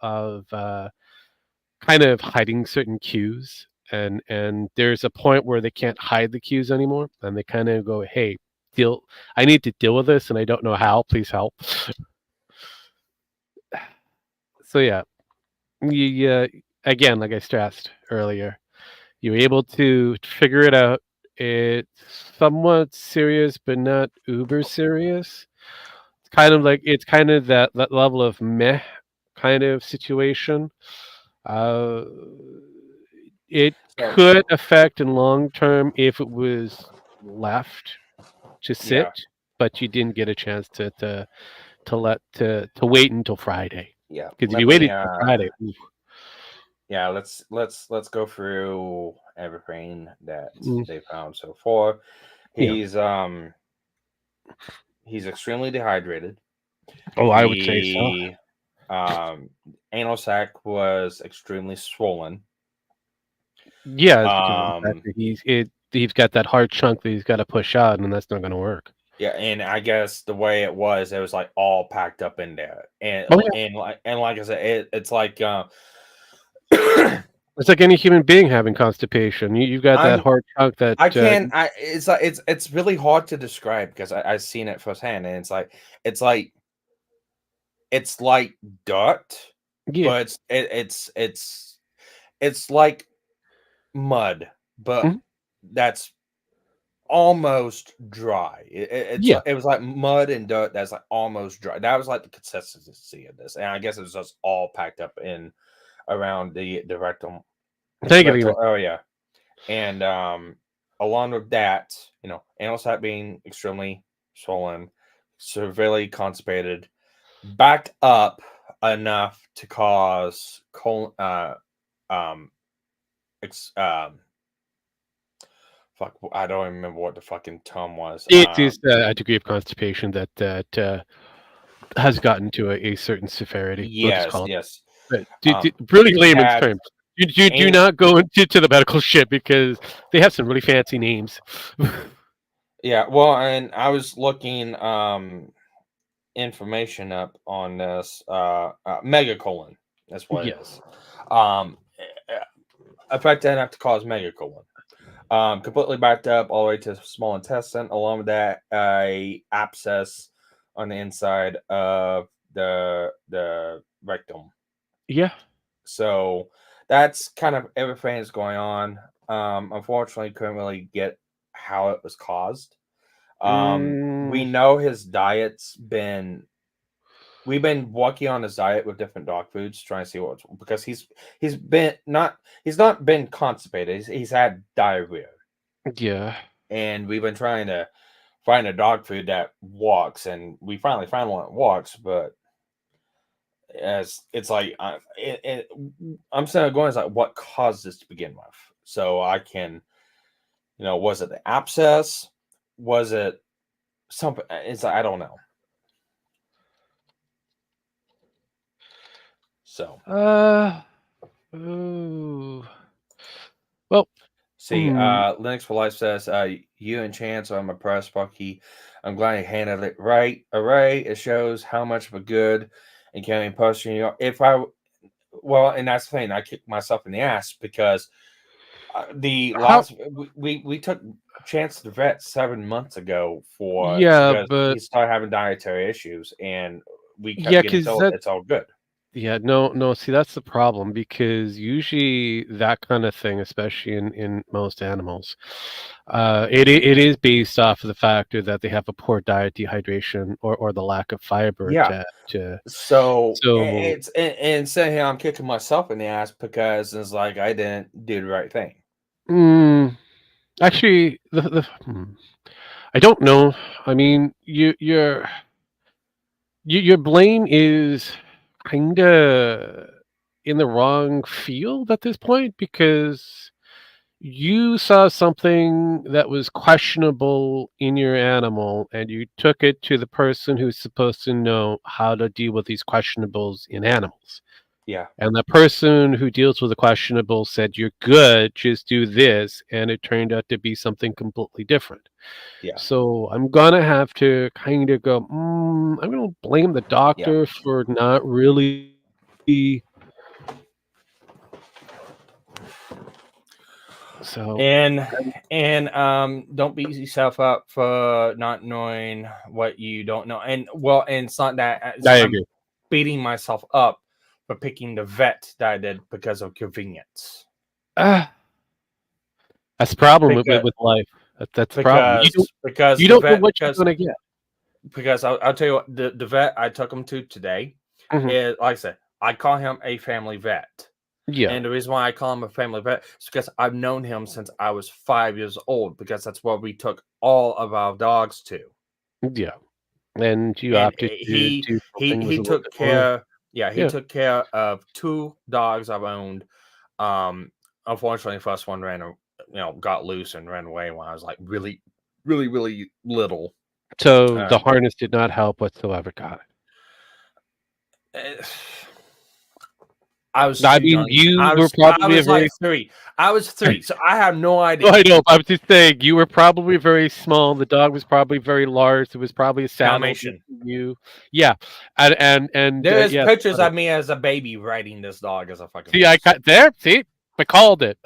kind of hiding certain cues, and there's a point where they can't hide the cues anymore, and they kind of go, "Hey, deal. I need to deal with this, and I don't know how. Please help." So yeah, you again, like I stressed earlier, you were able to figure it out. It's somewhat serious, but not uber serious. It's kind of that level of meh kind of situation. Uh, it So could affect in long term if it was left to sit, yeah, but you didn't get a chance to wait until Friday. yeah. Because if Let you me waited till Friday, oof, yeah, let's go through everything that mm, they found so far. yeah. He's um he's extremely dehydrated. Oh, I would say so. The anal sac was extremely swollen. Yeah, it's because of the fact Um that he's got that hard chunk that he's got to push out, and that's not going to work. yeah, and I guess the way it was like all packed up in there. Oh yeah, And like I said, it's like it's like any human being having constipation. You've got that I'm hard chunk that I can't. I It's like it's really hard to describe because I've seen it firsthand, and it's like it's like dirt, yeah. but it's like mud, but Mhm. that's almost dry. Yeah. It was like mud and dirt that's like almost dry. That was like the consistency of this, and I guess it was just all packed up in around the Thank you. rectal area. And along with that, anal sac being extremely swollen, severely constipated, backed up enough to cause um, ex- um, fuck, I don't even remember what the fucking term was. It is a degree of constipation that has gotten to a certain severity. We'll just Yes, call it. yes. But Um, really he layman's had terms. You do an not go into the medical shit because they have some really fancy names. yeah. Well, and I was looking information up on this megacolon. That's what Yeah. it is. Um, affected enough to cause megacolon. Completely backed up all the way to the small intestine. Along with that, a abscess on the inside of the rectum. Yeah. So that's kind of everything that's going on. Unfortunately, couldn't really get how it was caused. We Mm, know his diet's been. We've been working on his diet with different dog foods, trying to see what's because he's not been constipated. He's had diarrhea, yeah. and we've been trying to find a dog food that walks, and we finally found one that walks. But as it's like I'm still going, it's like what caused this to begin with, so I can, was it the abscess? was it something? It's I don't know. So Ooh. Well, see, Linux for Life says, you and Chance are impressed, Sparky. I'm glad you handled it right. Array, it shows how much of a good and caring person you are. If I well, and that's the thing, I kicked myself in the ass because the how? last we took Chance to the vet 7 months ago for Yeah, because but he started having dietary issues, and we kept yeah, getting because told that. it's all good. Yeah, no, no. See, that's the problem because usually that kind of thing, especially in most animals, it is based off of the factor that they have a poor diet, dehydration, or the lack of fiber Yeah. to. So So, and saying here I'm kicking myself in the ass because it's like I didn't do the right thing. mm, actually, I don't know. I mean, your blame is kind of in the wrong field at this point because you saw something that was questionable in your animal and you took it to the person who's supposed to know how to deal with these questionables in animals. Yeah, And the person who deals with the questionable said, "You're good, just do this." And it turned out to be something completely different. yeah, So I'm gonna have to kind of go, I'm gonna blame the yeah. doctor for not really. So And don't beat yourself up for not knowing what you don't know. And well, and it's not that I I'm agree. beating myself up for picking the vet that I did because of convenience. Ah, that's the problem Because with life. That's the problem. because You the don't know vet what you're gonna get. because I'll tell you what the vet I took him to today Mhm. is like I said, I call him a family vet. Yeah, And the reason why I call him a family vet is because I've known him since I was 5 years old, because that's where we took all of our dogs to. yeah, and you And opted to do something was he a little took bit more. care, yeah, he Yeah. took care of two dogs I've owned. Um, Unfortunately, the first one got loose and ran away when I was like really, really, really little. So the Um, harness did not help whatsoever, got it. eh, I was I too mean, young. you were I probably a was like very 3. I was 3, so I have no No, idea. I know, I was just saying, you were probably very small, the dog was probably very large, there was probably a saddle Dalmatian. between you. Yeah, and, There is yeah, pictures funny. of me as a baby riding this dog as a fucking See, I horse. got there. See, I called it,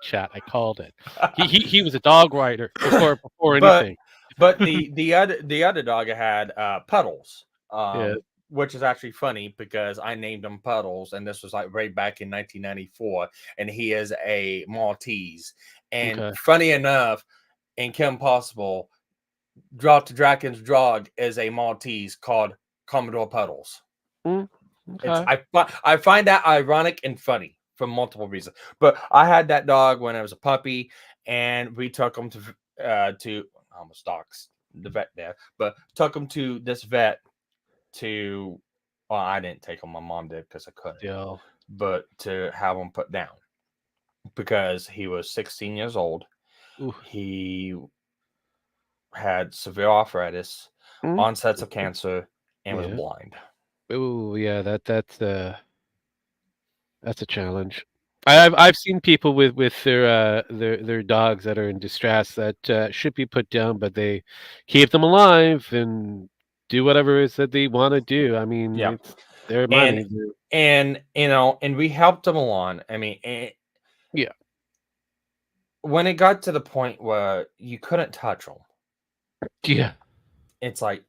chat. I called it. He was a dog rider before but anything. but the other dog I had Puddles, Yeah. which is actually funny because I named him Puddles, and this was like right back in 1994, and he is a Maltese. And Okay. funny enough, in Kim Possible, Drop to Draken's dog is a Maltese called Commodore Puddles. Mm, It's okay. I find that ironic and funny for multiple reasons. But I had that dog when I was a puppy, and we took him to almost dogs the vet there, but took him to this vet to. Well, I didn't take him. My mom did because I couldn't. Still. But to have him put down because he was 16 years old. Ooh. He had severe arthritis, Mm, onsets of cancer, and was yeah. blind. Ooh, yeah. That's a challenge. Yeah, I've seen people with their dogs that are in distress that should be put down, but they keep them alive and do whatever it is that they want to do. I mean, yeah. it's their and money. and we helped him along. I mean, Yeah, when it got to the point where you couldn't touch him, yeah, it's like,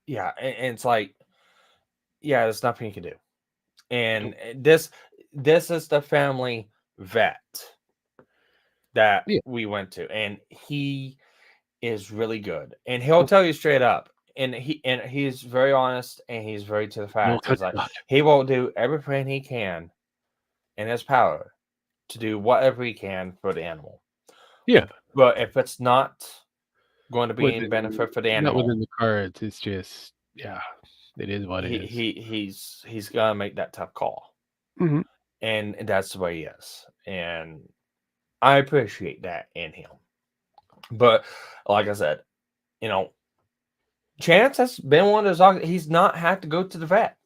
yeah, and it's like, yeah, there's nothing you can do. And this is the family vet that yeah. we went to, and he is really good, and he'll tell you straight up. And he's very honest, and he's very to the No facts. It's country like doctor. he will do everything he can in his power to do whatever he can for the animal. Yeah, But if it's not going to be in within benefit for the not animal, within the cards. It's just yeah, it is what it he is. he he's gonna make that tough call, Mhm. and that's the way he is, and I appreciate that in him. But like I said, you know, Chance has been one of those dogs. He's not had to go to the vet.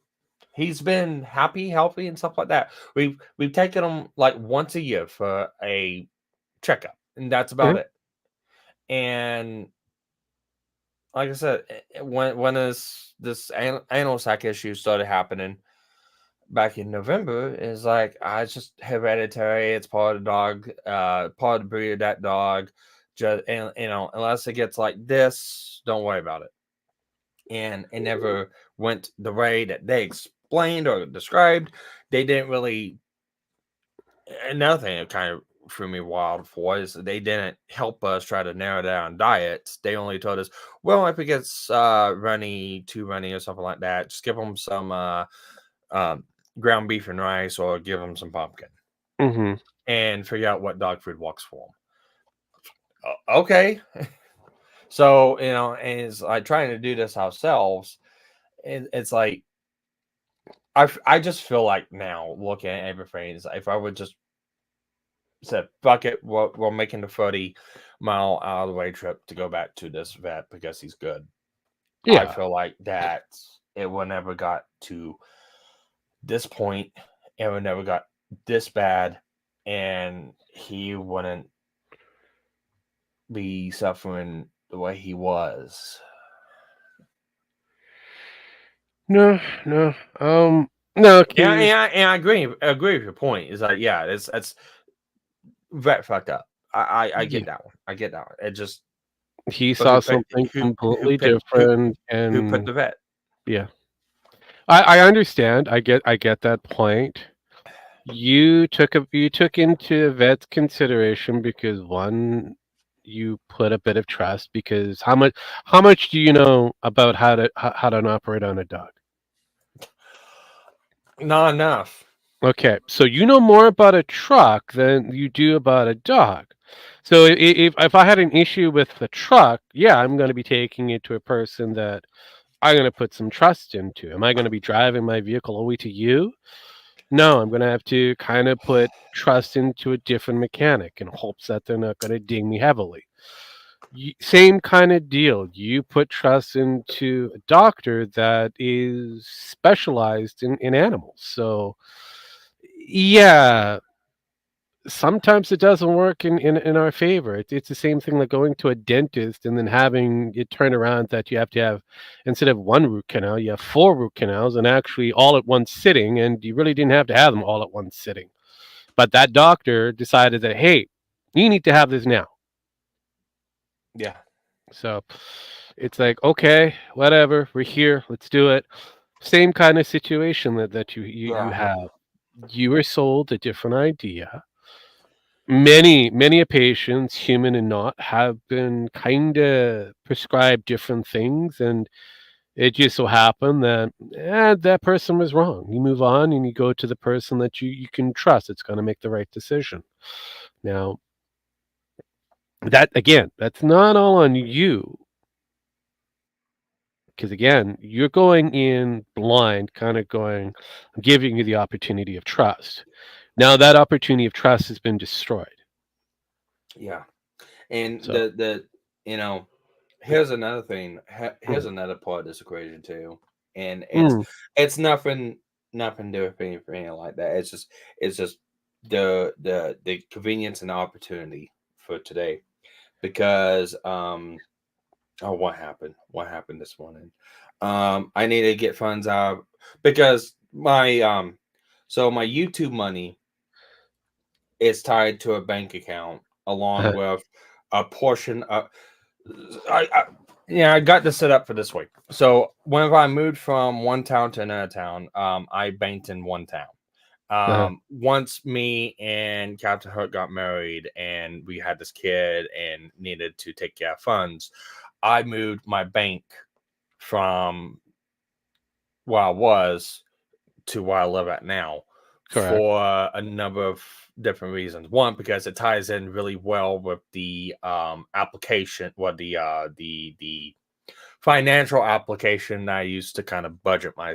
He's been happy, healthy, and stuff like that. We've taken him like once a year for a checkup, and that's about Mhm. it. And like I said, when this anal sac issue started happening back in November, is like it's just hereditary. It's part of the dog, part of the breed of that dog. Just and unless it gets like this, don't worry about it. And it never went the way that they explained or described. They didn't really. Another thing that kind of threw me wild for is they didn't help us try to narrow down diets. They only told us, well, if it gets runny, too runny, or something like that, just give them some um, ground beef and rice, or give them some pumpkin, Mhm. and figure out what dog food works for them. Okay, so and it's like trying to do this ourselves. It's like I just feel like now looking at everything, is if I would just said, fuck it, we're making the 30-mile out of the way trip to go back to this vet because he's good. I Yeah. feel like that it would never got to this point, it would never got this bad, and he wouldn't be suffering the way he was. No, no. No, because And I agree with your point. Is like, yeah, it's vet fucked up. I yeah, get that one. I get that one. It just, he but saw something completely different, who put and the vet? yeah, I understand. I get that point. You took into vet's consideration because one, you put a bit of trust because how much do you know about how to operate on a dog? Not enough. Okay, so you know more about a truck than you do about a dog. So if I had an issue with the truck, yeah, I'm going to be taking it to a person that I'm going to put some trust into. Am I going to be driving my vehicle all the way to you? No, I'm going to have to kind of put trust into a different mechanic in hopes that they're not going to ding me heavily. Same kind of deal. You put trust into a doctor that is specialized in animals. So, yeah, sometimes it doesn't work in our favor. It's the same thing like going to a dentist and then having it turn around that you have to have, instead of one root canal, you have four root canals and actually all at one sitting, and you really didn't have to have them all at one sitting. But that doctor decided that, hey, you need to have this now. Yeah. So it's like, okay, whatever, we're here, let's do it. Same kind of situation that you Yeah. have. You were sold a different idea. Many a patients, human and not, have been kinda prescribed different things, and it just so happened that, that person was wrong. You move on and you go to the person that you can trust, it's gonna make the right decision. Now, that again, that's not all on you, because again, you're going in blind, kinda going, "I'm giving you the opportunity of trust." Now that opportunity of trust has been destroyed. Yeah. And So the here's another thing. Here's mm, another part of this equation too. And mm, it's nothing to do with anything like that. It's just the convenience and the opportunity for today. Because oh, what happened? What happened this morning? I need to get funds out because my YouTube money is tied to a bank account along with a portion of I yeah, I got this set up for this week. So whenever I moved from one town to another town, I banked in one town. uh-huh, Once me and Captain Hook got married and we had this kid and needed to take care of funds, I moved my bank from where I was to where I live at now correct. for a number of different reasons. One, because it ties in really well with the application, what the financial application I use to kind of budget my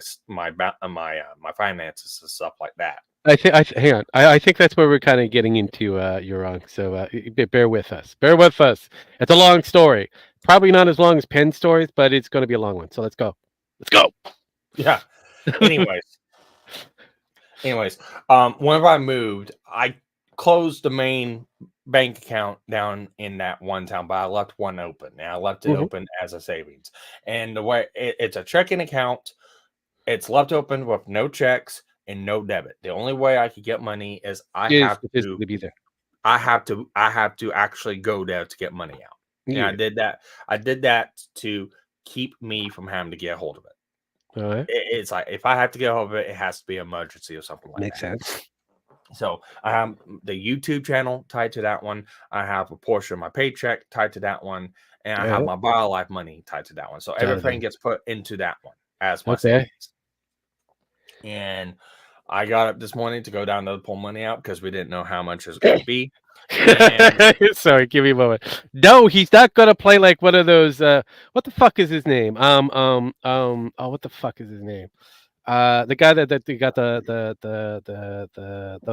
finances and stuff like that. Hang on. I think that's where we're kind of getting into. You're wrong. So bear with us. Bear with us. It's a long story. Probably not as long as Penn stories, but it's going to be a long one. So let's go. Let's go. Yeah. Anyways, whenever I moved, I closed the main bank account down in that one town, but I left one open, and I left it open as a savings. And the way it's a checking account, it's left open with no checks and no debit. The only way I could get money is Is to physically be there. I have to actually go there to get money out. And Yeah. I did that. I did that to keep me from having to get a hold of it. All right. It's like if I have to get a hold of it, it has to be an emergency or something like Makes that. sense. So I have the YouTube channel tied to that one. I have a portion of my paycheck tied to that one, and I have my BioLife money tied to that one. So everything gets put into that one as my savings. And I got up this morning to go down to pull money out because we didn't know how much it was going to be. Sorry, give me a moment. No, he's not gonna play like one of those. What the fuck is his name? Oh, what the fuck is his name? The guy that got the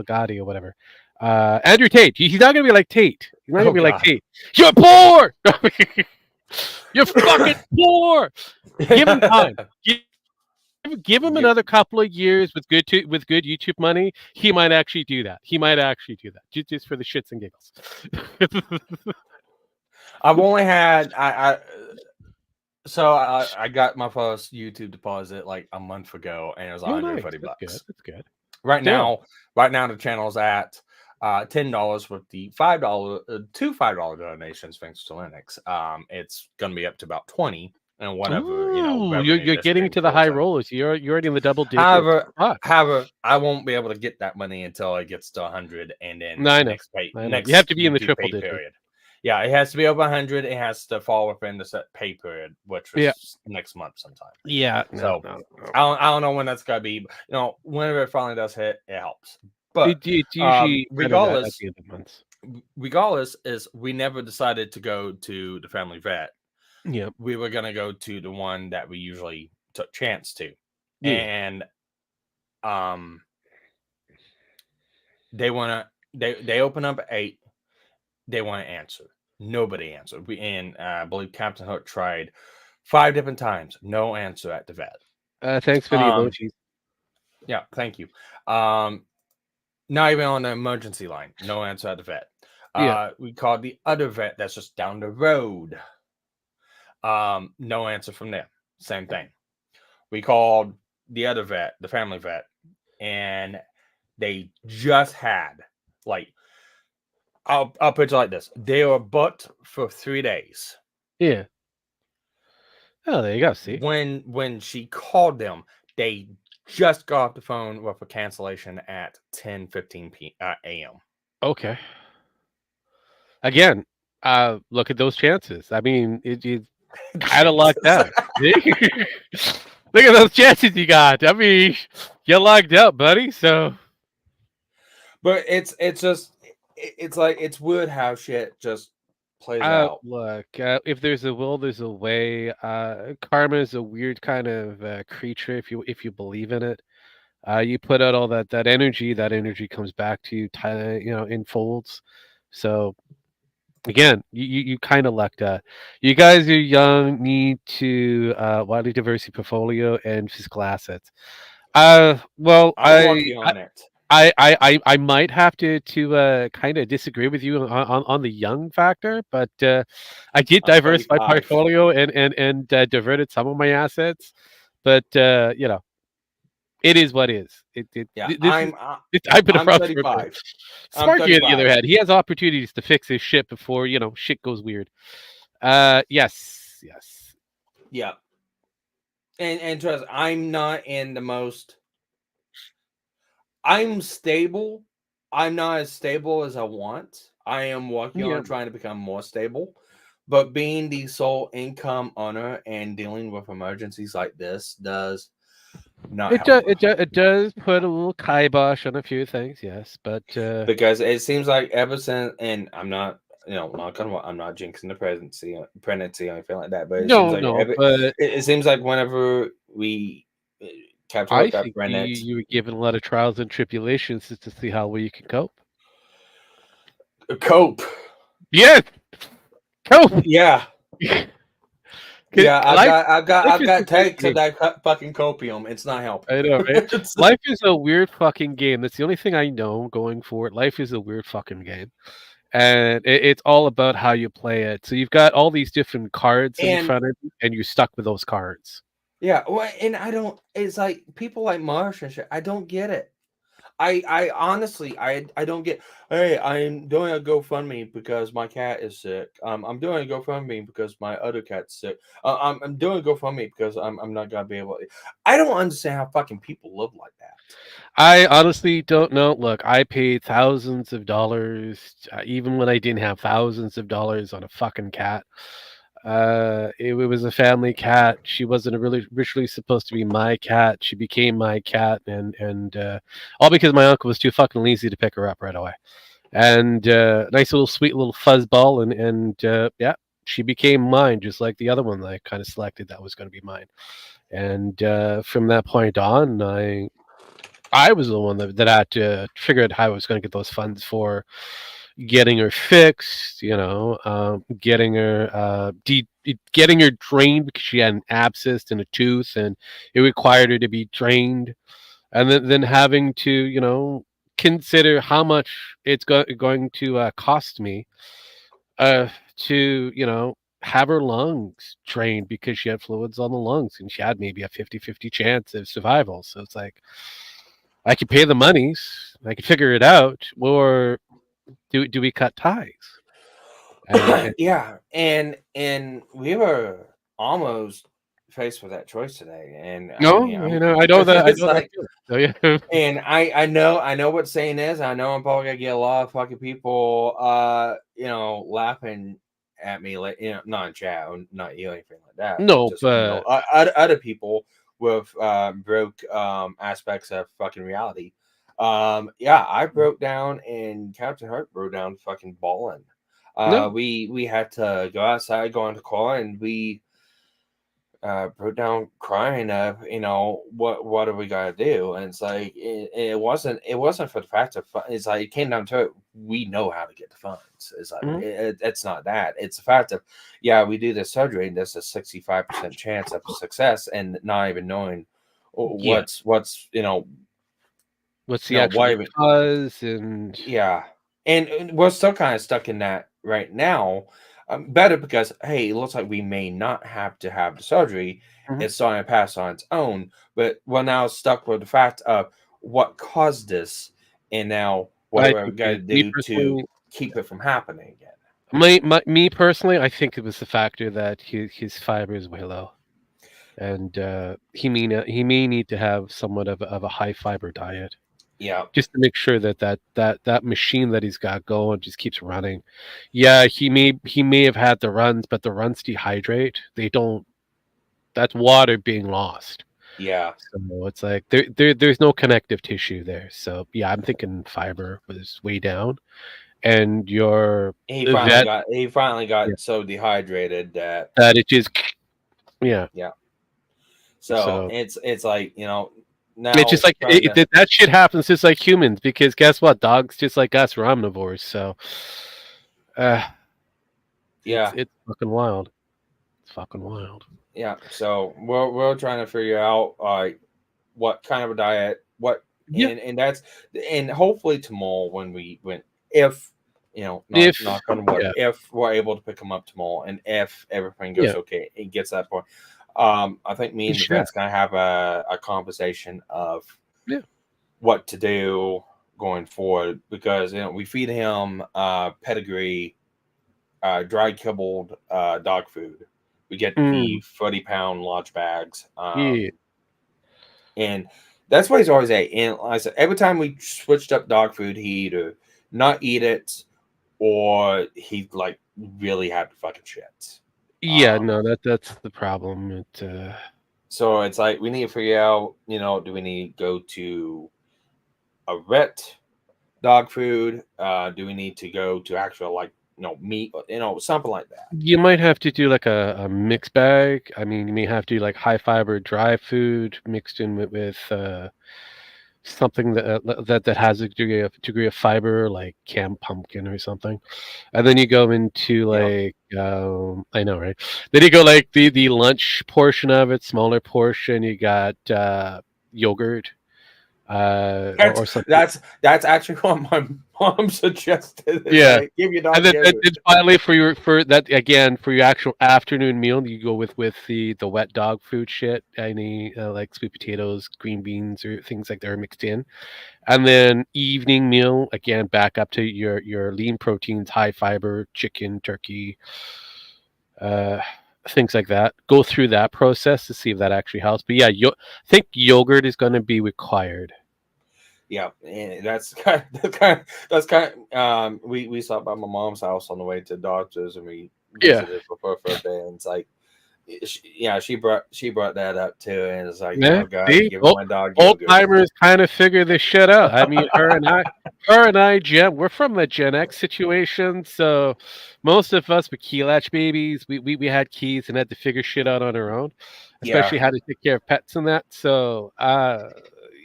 Gotti or whatever. Andrew Tate. He's not gonna be like Tate. He's not gonna be like Tate. You're poor. You're fucking poor. Give him time. Give him another couple of years with good YouTube money. He might actually do that. Just for the shits and giggles. I've only had I got my first YouTube deposit like a month ago, and it was $140. That's good. Right now the channel's at $10 with the $5 donations thanks to Linux. It's gonna be up to about 20. And whatever, you're getting to the high rollers. You're already in the double digits. However, I won't be able to get that money until it gets to 100, and then next you have to be in the triple digit period. Yeah, it has to be over 100. It has to fall within the set pay period, which is next month sometime. Yeah. So I don't know when that's gonna be. Whenever it finally does hit, it helps. But it's usually regardless, at the end of months. Regardless, is we never decided to go to the family vet. Yeah, we were gonna go to the one that we usually took chance to, and they open up at 8. They want to answer. Nobody answered. I believe Captain Hook tried 5 different times. No answer at the vet. Thanks for the emojis. Yeah, thank you. Not even on the emergency line. No answer at the vet. We called the other vet that's just down the road. No answer from them. Same thing. We called the other vet, the family vet, and they just had I'll put it like this. They were booked for 3 days. Yeah. Oh, there you go. See, when she called them, they just got off the phone with a cancellation at 10:15 a.m. Okay. Again, look at those chances. I mean, it kind of lucked out. Look at those chances you got. I mean, you're locked up, buddy. So, but it's weird how shit just plays out. Look, if there's a will, there's a way. Karma is a weird kind of creature. If you believe in it, you put out all that energy. That energy comes back to you, in folds. So. Again, you kind of lucked out. You guys are young, need to widely diversify portfolio and physical assets. Well, I might have to kind of disagree with you on the young factor, but I did diversify my portfolio and diverted some of my assets, but it is what is. I've been around 35. Sparky, on the other hand, he has opportunities to fix his shit before shit goes weird. Yes. Yeah. And trust, I'm not in the most. I'm stable. I'm not as stable as I want. I am working on trying to become more stable. But being the sole income owner and dealing with emergencies like this does not help. It does put a little kibosh on a few things, yes, but because it seems like ever since, and I'm not, I'm not jinxing the pregnancy or anything like that, but it seems like whenever we Captain I Hook, I've think ran it. you were given a lot of trials and tribulations just to see how well you can cope. Cope. Yes, cope. Yeah. 'Cause Yeah, life life I've is a got weird takes of game. that fucking copium. It's not helping. I know, right? It's- Life is a weird fucking game. That's the only thing I know going forward. Life is a weird fucking game. And it's all about how you play it. So you've got all these different cards in and front of you, and you're stuck with those cards. yeah, well, and I don't. It's like people like Marsh and shit. I don't get it. I honestly, I don't get. Hey, I'm doing a GoFundMe because my cat is sick. I'm doing a GoFundMe because my other cat's sick. I'm doing a GoFundMe because I'm not gonna be able. I don't understand how fucking people live like that. I honestly don't know. Look, I paid thousands of dollars, even when I didn't have thousands of dollars on a fucking cat. It was a family cat. She wasn't really originally supposed to be my cat. She became my cat, and all because my uncle was too fucking lazy to pick her up right away. And nice little sweet little fuzzball, and yeah, she became mine, just like the other one that I kind of selected that was going to be mine. And from that point on, I was the one that had to figure out how I was going to get those funds for getting her fixed, getting her drained because she had an abscess in a tooth and it required her to be drained, and then having to consider how much it's going to cost me to have her lungs drained because she had fluids on the lungs and she had maybe a 50-50 chance of survival. So it's like I could pay the monies, I could figure it out, or do we cut ties? And Yeah, and we were almost faced with that choice today, and I no, mean, I'm I know that it's like, feeling. So yeah. and I know what saying is. I know I'm probably gonna get a lot of fucking people, laughing at me, like, not in chat, or not you, anything like that, but No, just but other people with broke aspects of fucking reality. Yeah, I broke down, and Captain Hart broke down, fucking balling. no. We had to go outside, go into car, and we broke down crying of, what are we gonna do? And it's like it wasn't for the fact of it's like it came down to it. We know how to get the funds. It's like Mhm. it's not that. It's the fact of, yeah, we do this surgery and there's a 65% chance of success, and not even knowing Yeah. what's What's the no actual why. cause and Yeah, and we're still kind of stuck in that right now. Better because, hey, it looks like we may not have to have the surgery. Mhm. It's starting to pass on its own, but we're now stuck with the fact of what caused this, and now what I are we think going to me do to personally, keep it from happening again? me personally, I think it was the factor that his fiber is way low, and he may need to have somewhat of a high fiber diet, Yeah, just to make sure that machine that he's got going just keeps running. Yeah, he may have had the runs, but the runs dehydrate. They don't. That's water being lost. yeah. So it's like there's no connective tissue there. So yeah, I'm thinking fiber was way down, and your vet, He finally yeah, got so dehydrated that, that it just yeah. yeah. So So it's like, it's just now like trying to, that shit happens just like humans because guess what? Dogs just like us are omnivores. So uh, it's yeah. it's fucking wild. It's fucking wild. Yeah, so we're trying to figure out what kind of a diet, what, Yeah. and that's, and hopefully tomorrow when we went, if, If knock on wood, yeah if we're able to pick them up tomorrow, and if everything goes yeah okay, it gets to that point. I think me you and the should vet's gonna have a conversation of yeah. what to do going forward, because we feed him pedigree, dry kibbled dog food. We get the Mm, 30-pound large bags. yeah. And that's why he's always at. And like I said, every time we switched up dog food, he'd either not eat it, or he like really had to fucking shit. Yeah, Um, no, that's the problem. so it's like we need to figure out, do we need to go to a vet dog food? Do we need to go to actual like meat, something like that. You might have to do like a mixed bag. I mean, you may have to do like high fiber dry food mixed in with something that has a degree of fiber, like canned pumpkin or something. And then you go into Yeah, like I know, right? Then you go like the lunch portion of it, smaller portion. You got yogurt, that's or something. that's actually what my mom suggested. Is Yeah. like give your And dog then yogurt. finally for that again for your actual afternoon meal, you go with the wet dog food shit, any like sweet potatoes, green beans, or things like that are mixed in. And then evening meal again, back up to your lean proteins, high fiber, chicken, turkey, uh, things like that. Go through that process to see if that actually helps. But yeah, I think yogurt is going to be required. Yeah, and that's kind of we stopped by my mom's house on the way to the doctors, and we Yeah. visited with her for a bit. And it's like, she brought that up too, and it's like, Yeah, God, see, giving my dog old yogurt. timers kind of figure this shit out. I mean, her and I, we're from the Gen X situation, so most of us were key latch babies. We had keys and had to figure shit out on our own, Yeah, especially how to take care of pets and that. So,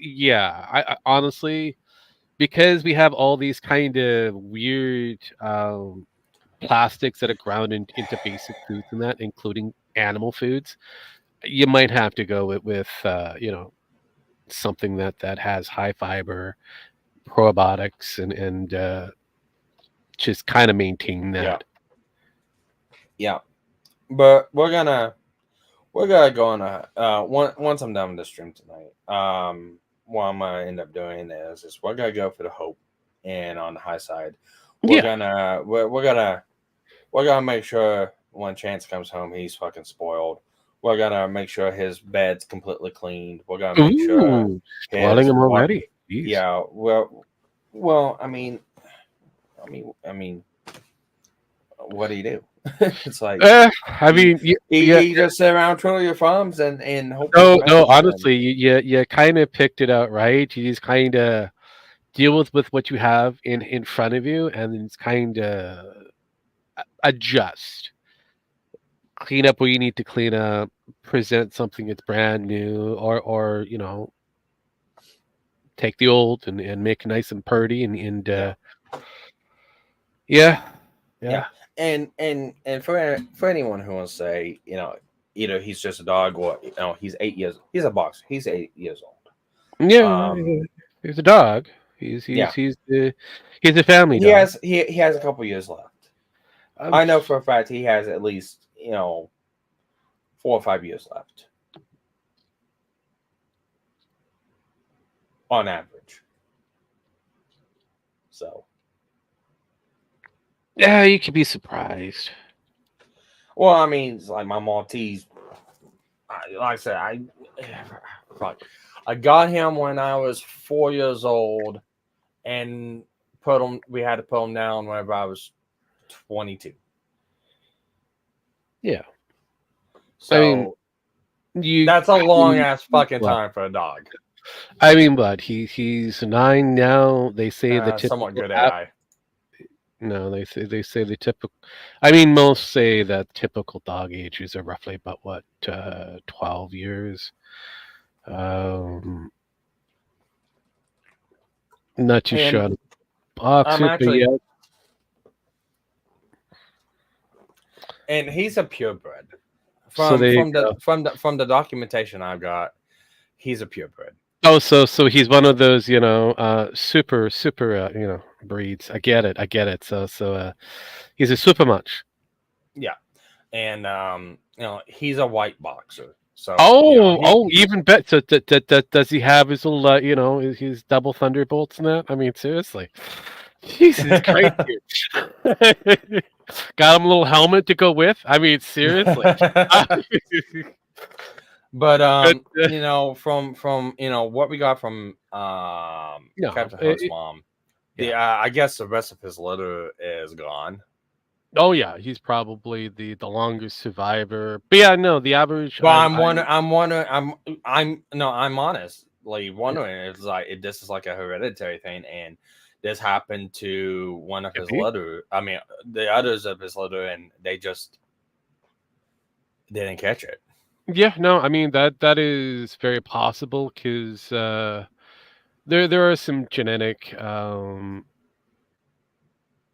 yeah, I honestly, because we have all these kind of weird plastics that are ground into basic foods and that, including animal foods, you might have to go with something that has high fiber, probiotics, and just kind of maintain yeah, that. yeah. But we're gonna go on a once I'm done with the stream tonight. What I'm gonna end up doing is we're gonna go for the hope, and on the high side, we're Yeah. gonna we're gonna make sure when Chance comes home, he's fucking spoiled. We're gonna make sure his bed's completely cleaned. We're gonna make sure Ooh, spoiling his them water. already. Jeez. Yeah, well, I mean, what do you do? It's like I you, mean, you, yeah, you just sit around, twiddle your thumbs, and hope for the no, no. best. And Honestly, you kind of picked it out right. You just kind of deal with what you have in front of you, and then it's kind of adjust, clean up where you need to clean up, present something that's brand new, or take the old and make it nice and purty and yeah, yeah, yeah, yeah. and for anyone who wants to say, either he's just a dog or he's a boxer. He's 8 years Yeah, old. yeah, he's a dog. He's Yeah, he's he's the he's a family he dog. has he has a couple years left. Um, I know for a fact he has at least 4 or 5 years left on average. So, yeah, you could be surprised. well, I mean, it's like my Maltese. Like I said, fuck. I got him when I was 4 years old, and put him. We had to put him down whenever I was 22. Yeah, I mean, So you. that's a I long mean, ass fucking well, time for a dog. but he's 9 now. They say the Somewhat typical good AI. no, they say the typical. I mean, most say that typical dog ages are roughly about what 12 years. Um, not too sure And on the I'm boxer, but actually, yeah. and he's a purebred. So From there you from the go. from the from the documentation I've got, he's a purebred. Oh, so he's one of those, super, breeds. I get it. So he's a super much. Yeah, and he's a white boxer. So Even better. So does he have his little, his double thunderbolts and that? I mean, seriously, Jesus Christ, dude. Got him a little helmet to go with. I mean, seriously. but But, from what we got from no, Captain Hook's mom, yeah. I guess the rest of his litter is gone. Oh yeah, he's probably the longest survivor. But yeah, no, the average. But I I'm wondering, I'm no, I'm honestly yeah. wondering if this is like a hereditary thing, and this happened to one of Could his be. litter. I mean, the others of his litter, and they just didn't catch it. Yeah, no, I mean that is very possible because there are some genetic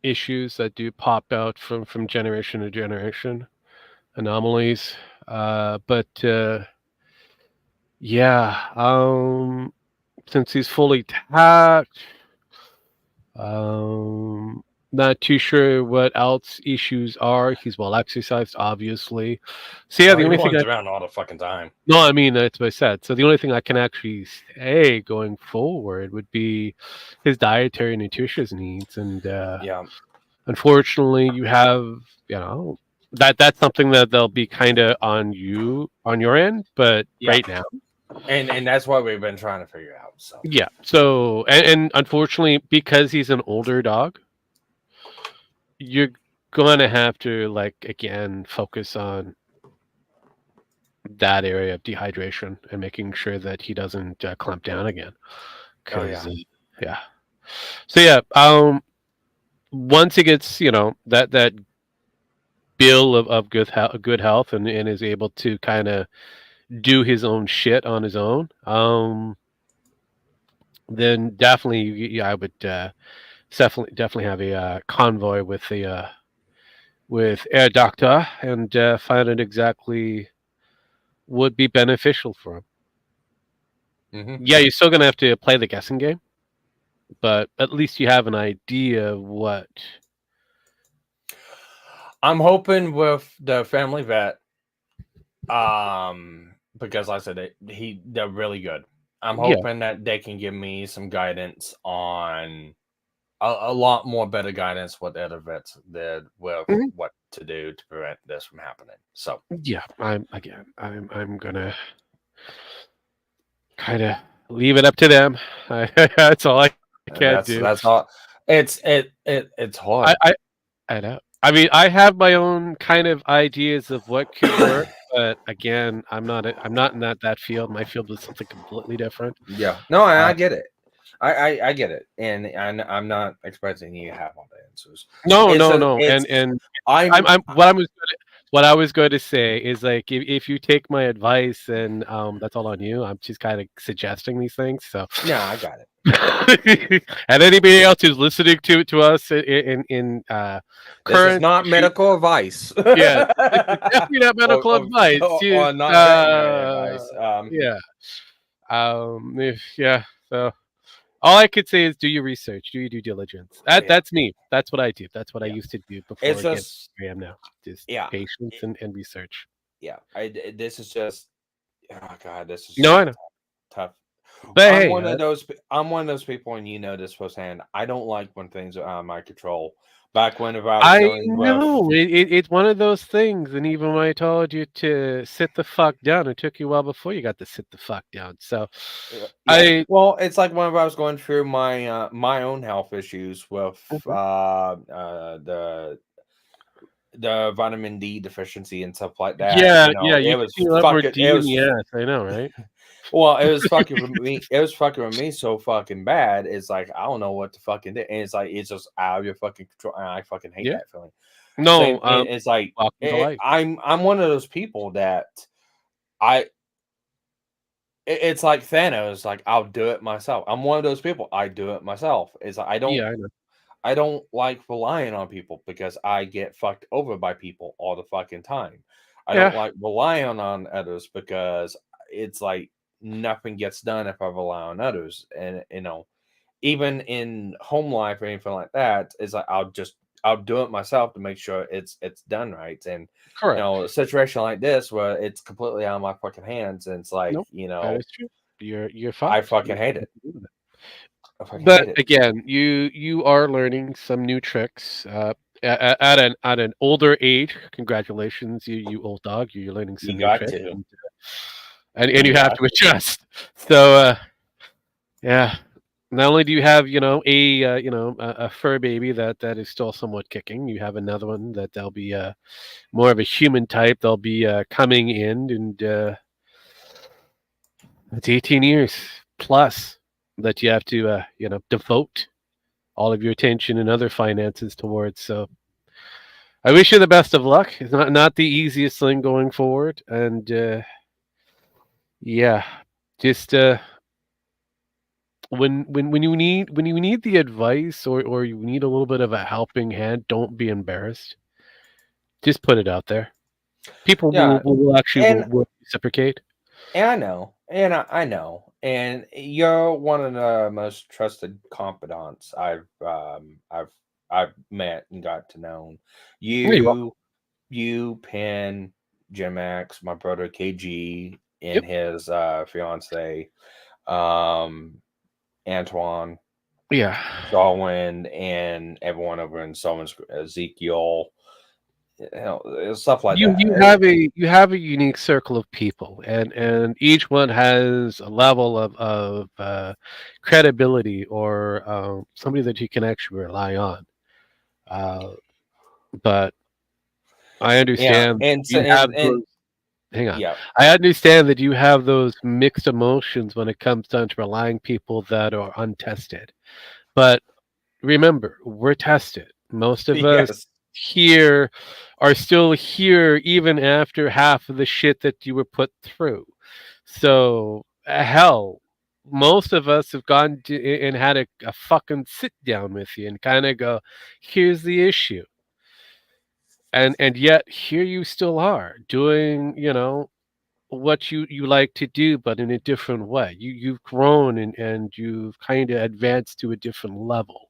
issues that do pop out from generation to generation, anomalies. But yeah, since he's fully tacked, um, not too sure what else issues are. He's well exercised, obviously. So yeah, Oh, the he only thing runs around all the fucking time. no, I mean that's what I said. So the only thing I can actually say going forward would be his dietary and nutritious needs, and Yeah, unfortunately, you have that's something that they'll be kind of on your end, but yeah, right now, and that's what we've been trying to figure out. So yeah. So and unfortunately, because he's an older dog, you're gonna have to like again focus on that area of dehydration and making sure that he doesn't clamp down again. oh yeah, Because yeah. So yeah, once he gets that bill of good health and is able to kind of do his own shit on his own, then definitely yeah, I would definitely have a convoy with air doctor and find out exactly would be beneficial for him. Yeah, you're still gonna have to play the guessing game, but at least you have an idea of what. I'm hoping with the family vet, because like I said they're really good. I'm Yeah. hoping that they can give me some guidance on a lot more better guidance what the other vets did with Mhm. what to do to prevent this from happening. So Yeah, I'm gonna kind of leave it up to them. That's all I can do. that's all. It's I, hard. I I know. I mean, I have my own kind of ideas of what could work, but again, I'm not in that field. My field was something completely different. Yeah, no, I Uh, get it. I get it, and I'm not expecting you to have all the answers. no, It's no, a no, it's and I'm I'm what I was going to say is like if you take my advice, then that's all on you. I'm just kind of suggesting these things. So, no, I got it. and anybody else who's listening to us in This is current not medical advice, yeah, it's definitely not medical advice. It's, or not veterinary advice. yeah, if yeah, so all I could say is do your research, do your due diligence. Yeah, That's me. That's what I do. That's what I yeah. used to do It's before getting just where I am now. Just yeah, patience it- and research. yeah. This is just oh god, this is No, I just know. tough. But hey, I'm one of those people, and you know this firsthand. I don't like when things are out of my control. Back whenever I was I dealing with know it's one of those things, and even when I told you to sit the fuck down, it took you a while before you got to sit the fuck down. So, yeah, I well, it's like whenever I was going through my my own health issues with Mhm. the vitamin D deficiency and stuff like that. Yeah, You yeah, know, you it could was see a lot more fucking. It D in was the ass. I know, right? well, it was fucking with me. It was fucking with me so fucking bad. It's like I don't know what to fucking do, and it's like it's just out of your fucking control. And I fucking hate Yeah. that feeling. No, Same. It's like welcome to life. I'm one of those people that I. It's like Thanos. Like I'll do it myself. I'm one of those people. I do it myself. It's like Yeah, I know. I don't like relying on people because I get fucked over by people all the fucking time. I don't Yeah, like relying on others because it's like nothing gets done if I rely on others. And you know, even in home life or anything like that, it's like I'll do it myself to make sure it's done right. And you know, correct. a situation like this where it's completely out of my fucking hands, and it's like, Nope, you that know, is true. You're I fucked. fucking You hate have it. to do with it. I fucking But hate it. again, you are learning some new tricks at an older age. Congratulations, you old dog. You're learning some You new got tricks, to. and You you have got to to. adjust. So yeah. Not only do you have a fur baby that is still somewhat kicking, you have another one that they'll be more of a human type. They'll be coming in, and it's 18 years plus that you have to devote all of your attention and other finances towards. So I wish you the best of luck. It's not the easiest thing going forward, and yeah, just when you need the advice or you need a little bit of a helping hand, don't be embarrassed. Just put it out there. People Yeah, will actually and will reciprocate. I know, and I know, and you're one of the most trusted confidants I've met and got to know. Yeah, you're welcome. You, Penn, Jim X, my brother KG, and Yep. his fiance, um, Antoine, Yeah. Darwin, and everyone over in Solomon's Ezekiel, stuff like You that. you have a unique circle of people, and each one has a level of credibility or somebody that you can actually rely on. Uh, but I Yeah, understand and so you have and those. Hang on, yeah, I understand that you have those mixed emotions when it comes down to relying people that are untested. But remember, we're tested. Most of us yes, here are still here even after half of the shit that you were put through. So, hell, most of us have gone and had a fucking sit down with you and kind of go, here's the issue. And yet here you still are doing, what you like to do, but in a different way. You've grown and you've kind of advanced to a different level,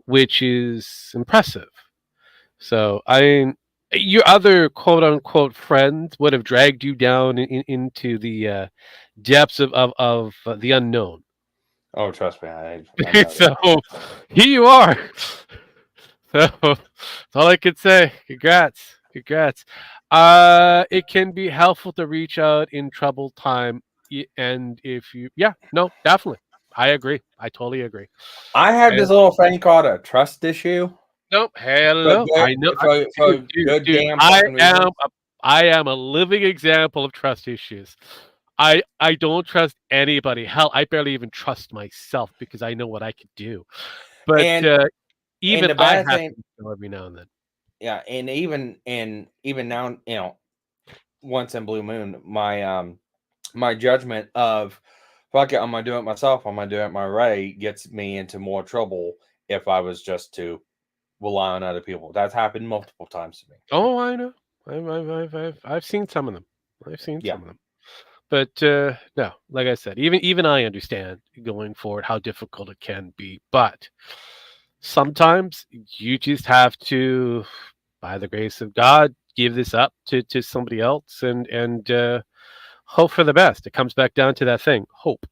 which is impressive. So your other quote unquote friends would have dragged you down into the depths of the unknown. oh, trust me, I know So that. here you are. So that's all I could say. Congrats. Congrats. It can be helpful to reach out in troubled time. And if you, yeah, no, definitely. I agree. I totally agree. I have And this little thing called a trust issue, no, but hello. good I know, for good dude. damn fucking reasons. I am a living example of trust issues. I don't trust anybody. Hell, I barely even trust myself because I know what I could do. But And even the I bad have thing, to fail every now and then. yeah, and even now, once in blue moon, my judgment of fuck it, I'm gonna do it myself. I'm gonna do it my way gets me into more trouble if I was just to rely on other people. That's happened multiple times to me. Oh, I know. I've seen some of them. I've seen Yeah, some of them. But no, like I said, even I understand going forward how difficult it can be. But sometimes you just have to, by the grace of God, give this up to somebody else and hope for the best. It comes back down to that thing, hope.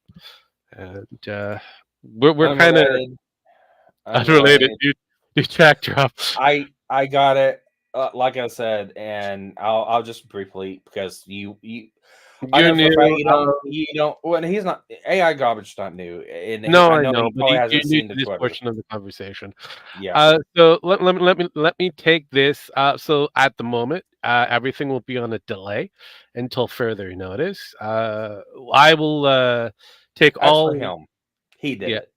And we're kind of unrelated, unrelated. unrelated. New track drop. I got it. Like I said, and I'll just briefly because you I You're know for a fact new. you don't when he's not AI garbage is not new, and No, I I know know, he but probably you're hasn't new seen to the this Twitter. portion of the conversation. Yeah, So let me take this. So at the moment, everything will be on a delay until further notice. I will take that's for all. him. He did Yeah, it.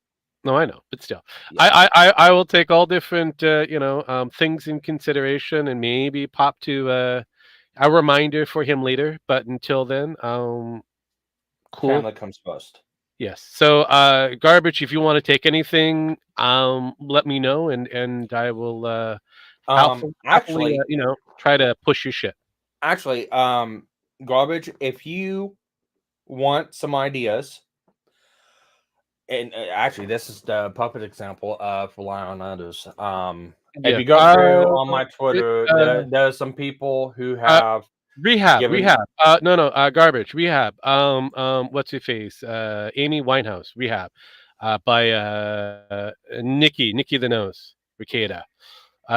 no, I know, but still, Yeah, I will take all different things in consideration and maybe pop to a reminder for him later. But until then, cool. family comes first. Yes. So, garbage. If you want to take anything, let me know, and I will happily, Actually, try to push your shit. actually, garbage. If you want some ideas, and actually, this is the puppet example of rely on others. If Yeah. you go through on my Re- Twitter, uh, there's some people who uh, have given. rehab. No, no. Garbage. Rehab. What's your face? Amy Winehouse. Rehab. By Nikki the Nose. Ricada.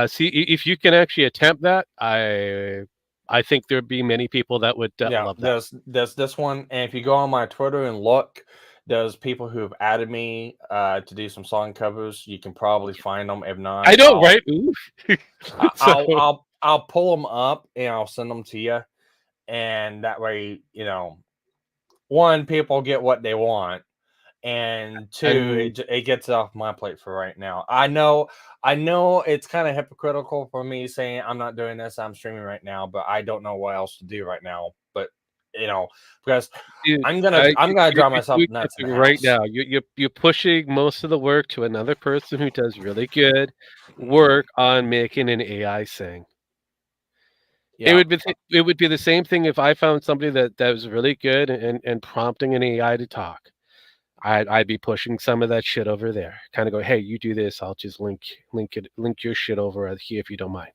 See, if you can actually attempt that, I think there'd be many people that would Yeah, love that. there's this one, and if you go on my Twitter and look, there's people who have added me to do some song covers. You can probably find them. If I not, know, right? Ooh. So I'll pull them up and I'll send them to you, and that way, one, people get what they want, and two, And it gets it off my plate for right now. I know it's kind of hypocritical for me saying I'm not doing this. I'm streaming right now, but I don't know what else to do right now. But because dude, I'm gonna drive you're myself doing nuts in something the right house. now. You're pushing most of the work to another person who does really good work on making an AI sing. Yeah, It would be the same thing if I found somebody that was really good and prompting an AI to talk. I'd be pushing some of that shit over there. Kind of go, hey, you do this. I'll just link your shit over here if you don't mind,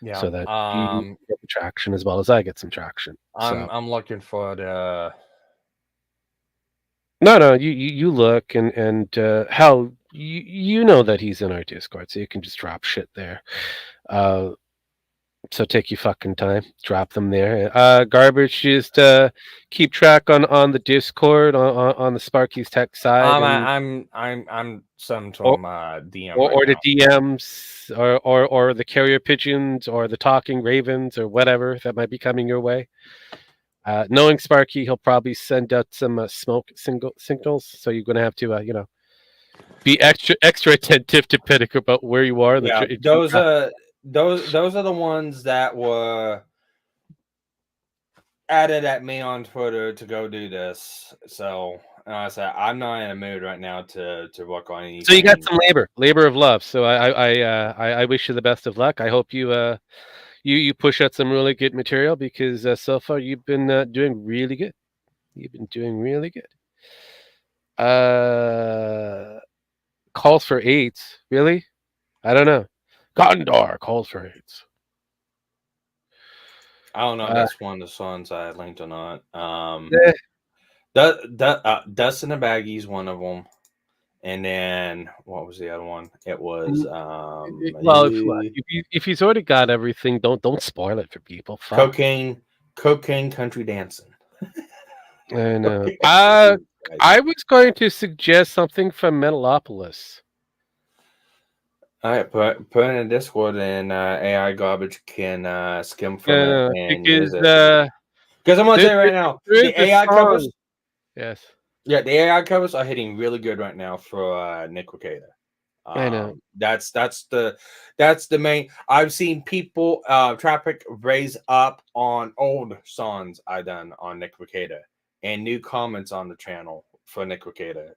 yeah. so that you get the traction as well as I get some traction. So I'm looking for the. no, you look and hell, you know that he's in our Discord, so you can just drop shit there. Uh, So take your fucking time, drop them there. Garbage, just keep track on the Discord on the Sparky's Tech side, and I'm sending to or him DM right or the now. DMs or the carrier pigeons or the talking ravens or whatever that might be coming your way. Knowing Sparky, he'll probably send out some smoke signals, so you're gonna have to be extra attentive depending about where you are in the Yeah, geographic. those are the ones that were added at me on Twitter to go do this. So I said I'm not in a mood right now to work on So you got anything. some labor of love. So I wish you the best of luck. I hope you push out some really good material because so far you've been doing really good. You've been doing really good. Uh, calls for AIDS, really? I don't know. Gondor calls for AIDS. I don't know if Uh, that's one of the songs I linked or not. eh, Dust in the Baggies, one of them. And then what was the other one? It was well, if he's already got everything, don't spoil it for people. Fuck. cocaine country dancing. I know. Jesus Christ. I was going to suggest something from Metalopolis. All right, put in a Discord and AI garbage can skim from it and use Because it. Because I'm gonna there, tell you there, right now, there is the a AI covers, song. Yes, yeah, the AI covers are hitting really good right now for Nick Ricada. I know. That's the main. I've seen people traffic raise up on old songs I done on Nick Ricada and new comments on the channel for Nick Ricada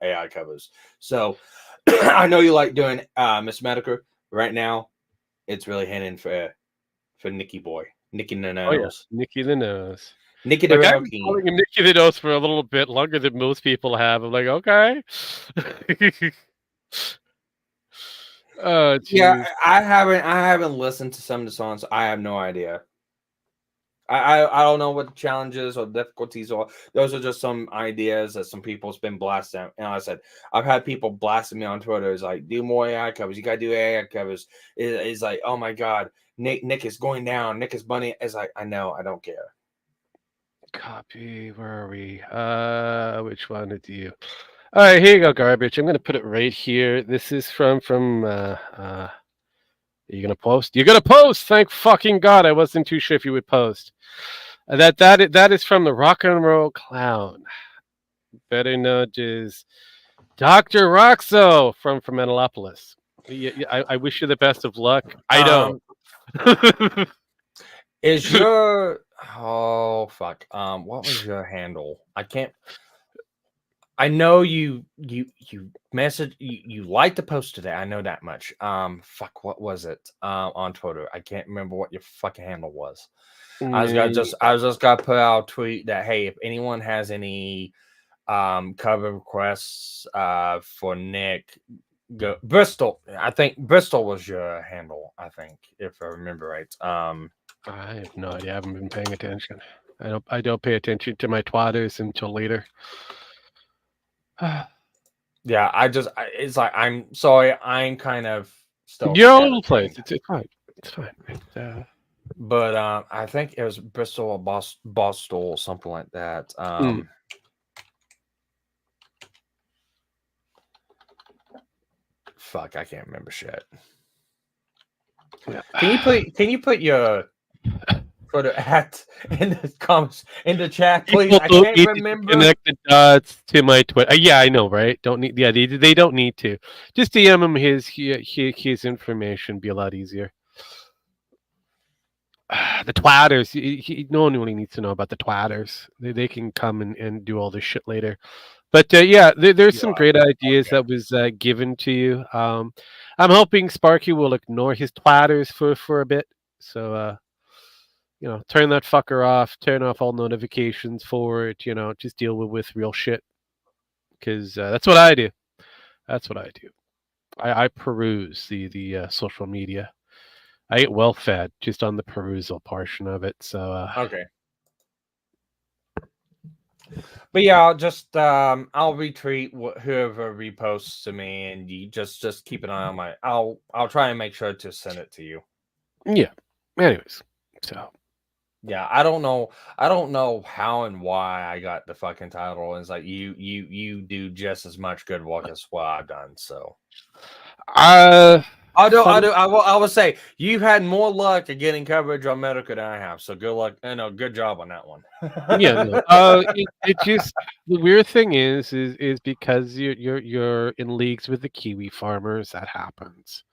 AI covers. So I know you like doing Miss Metokur right now. It's really hitting for Nicky Boy, Nicky the Oh yeah, Nose, Nicky the Nose. Nicky the Like I've Rail been King. calling him Nicky the Nose for a little bit longer than most people have. I'm like, okay. Oh Yeah, jeez. I haven't listened to some of the songs. I have no idea. I don't know what the challenges or difficulties are. Those are just some ideas that some people's been blasting. And like I said, I've had people blasting me on Twitter. It's like, do more AI covers. You gotta do AI covers. It's like, oh my god, Nick is going down. Nick is bunny. It's like, I know, I don't care. Copy. Where are we? Which one did you? All right, here you go, garbage. I'm gonna put it right here. This is from. Are you gonna post? You're gonna post. Thank fucking god! I wasn't too sure if you would post. That is from the Rock and Roll Clown, better known as Dr. Roxo from Metalopolis. I wish you the best of luck. I don't. Um, is your oh fuck what was your handle? I can't. I know you message you like to post today. I know that much. Fuck, what was it? On Twitter. I can't remember what your fucking handle was. I was just gonna put out a tweet that hey, if anyone has any cover requests for Nick, go Bristol. I think Bristol was your handle, I think, if I remember right. I have no idea. I haven't been paying attention. I don't pay attention to my twatters until later. Yeah, it's like I'm sorry, I'm kind of still Your little place. scatterbrained. It's fine. It's fine. But I think it was Bristol or Boston or something like that. Fuck, I can't remember shit. Yeah. Can you put your put it at in the comments in the chat, please. People I don't can't need to remember. connect the dots to my Twitter. Yeah, I know, right? Don't need. Yeah, they don't need to. Just DM him his information. Be a lot easier. The twatters. No one really needs to know about the twatters. They can come and do all this shit later. But yeah, there's some great ideas Okay. that was given to you. I'm hoping Sparky will ignore his twatters for a bit. So turn that fucker off. Turn off all notifications for it. Just deal with real shit. Because that's what I do. That's what I do. I peruse the social media. I get well fed just on the perusal portion of it. So Okay. But yeah, I'll retweet whoever reposts to me, and you just keep an eye on my. I'll try and make sure to send it to you. yeah. Anyways, so Yeah, I don't know how and why I got the fucking title. It's like you do just as much good work as what I've done. So uh, fun. I will say you've had more luck at getting coverage on Metokur than I have. So good luck, good job on that one. Yeah, no. It just the weird thing is because you're in leagues with the Kiwi farmers. That happens.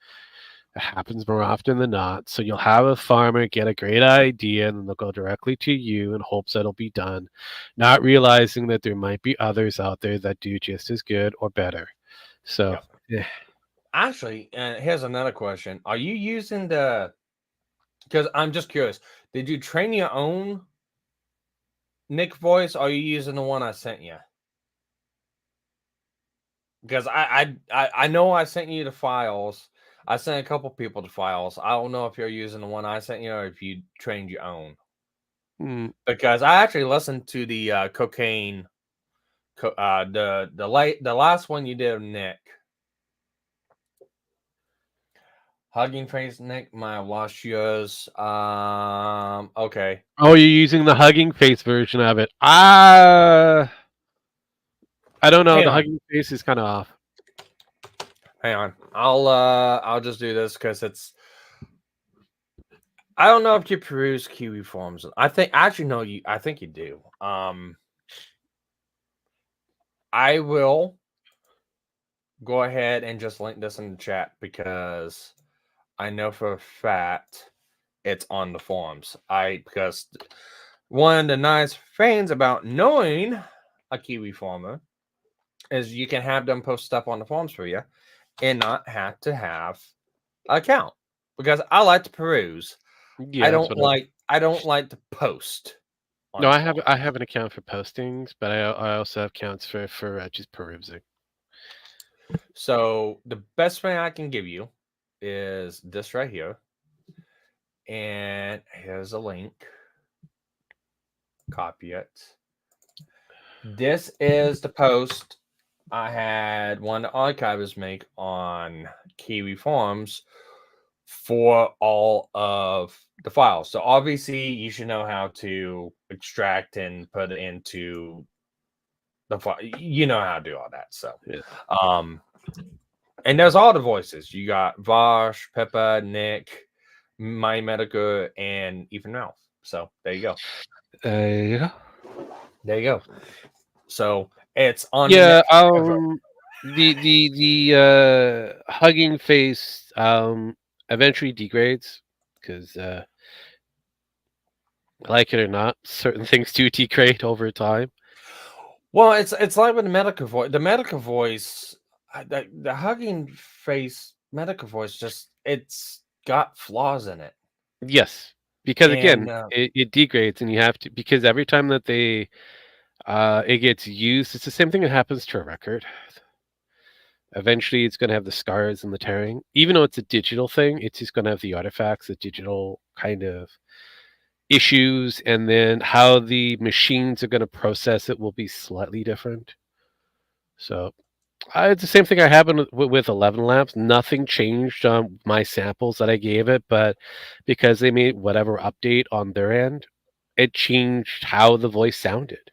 It happens more often than not. So you'll have a farmer get a great idea and then they'll go directly to you in hopes that it'll be done, not realizing that there might be others out there that do just as good or better. So, Yeah. Actually, here's another question: are you using the? Because I'm just curious. Did you train your own Nick voice? Or are you using the one I sent you? Because I know I sent you the files. I sent a couple people the files. I don't know if you're using the one I sent you or if you trained your own. Because I actually listened to the cocaine, the last one you did, Nick. Hugging face, Nick. My lost yours. Okay. oh, you're using the hugging face version of it. I don't know. Hang The on. hugging face is kind of off. Hang on. I'll just do this because it's. I don't know if you peruse Kiwi forms. I think actually no. I think you do. I will go ahead and just link this in the chat because I know for a fact it's on the forums. Because one of the nice things about knowing a Kiwi farmer is you can have them post stuff on the forums for you and not have to have an account. Because I like to peruse. Yeah, I don't like to post. No, I have an account for postings, but I also have accounts for just perusing. So the best thing I can give you is this right here. And here's a link. Copy it. This is the post I had one of the archivers make on Kiwi Forums for all of the files. So obviously you should know how to extract and put it into the file. You know how to do all that. So and there's all the voices. You got Vosh, Pippa, Nick, My Metokur, and even Ralph. So there you go. Yeah. There you go. So it's on. Yeah. The hugging face eventually degrades because like it or not, certain things do degrade over time. Well, it's like with the Metokur voice. The Metokur voice, the hugging face Metokur voice, just it's got flaws in it. Yes, because again, And it degrades, and you have to because every time that it gets used, it's the same thing that happens to a record. Eventually, it's going to have the scars and the tearing. Even though it's a digital thing, it's just going to have the artifacts, the digital kind of issues, and then how the machines are going to process it will be slightly different. So it's the same thing I happened with 11 Labs. Nothing changed on my samples that I gave it, but because they made whatever update on their end, it changed how the voice sounded.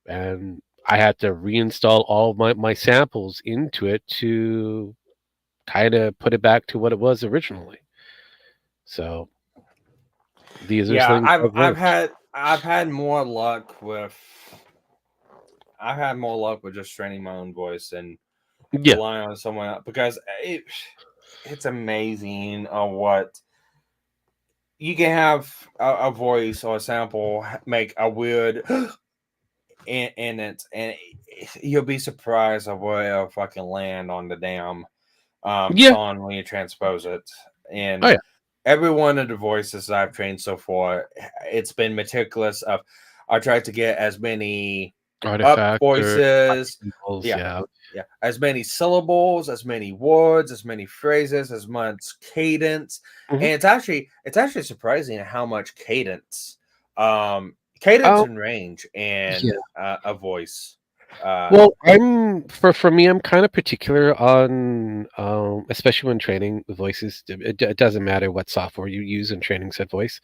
And I had to reinstall all my samples into it to kind of put it back to what it was originally. So These are Yeah, things I've learned. I've had more luck with just training my own voice and Yeah, relying on someone else because it's amazing what you can have a voice or a sample make a weird in it, and you'll be surprised of where it'll fucking land on the damn yeah, song when you transpose it. oh And yeah, every one of the voices I've trained so far, it's been meticulous. Of I tried to get as many up artifact or voices, symbols, yeah, yeah. yeah, as many syllables, as many words, as many phrases, as much cadence, Hmm. and it's actually surprising how much cadence Oh, and range and yeah. a voice. Uh, Well, for me, I'm kind of particular on, especially when training the voices. It doesn't matter what software you use in training said voice.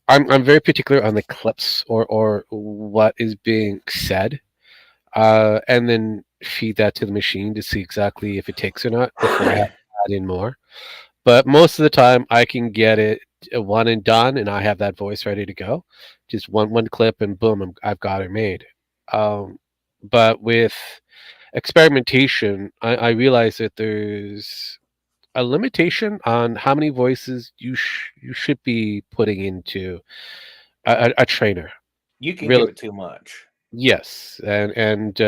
I'm very particular on the clips or what is being said, and then feed that to the machine to see exactly if it takes or not before I have to add in more. But most of the time, I can get it one and done, and I have that voice ready to go. Just one clip, and boom, I've got it made. Um, but with experimentation, I realize that there's a limitation on how many voices you should be putting into a trainer. you can Really, give it too much. yes, and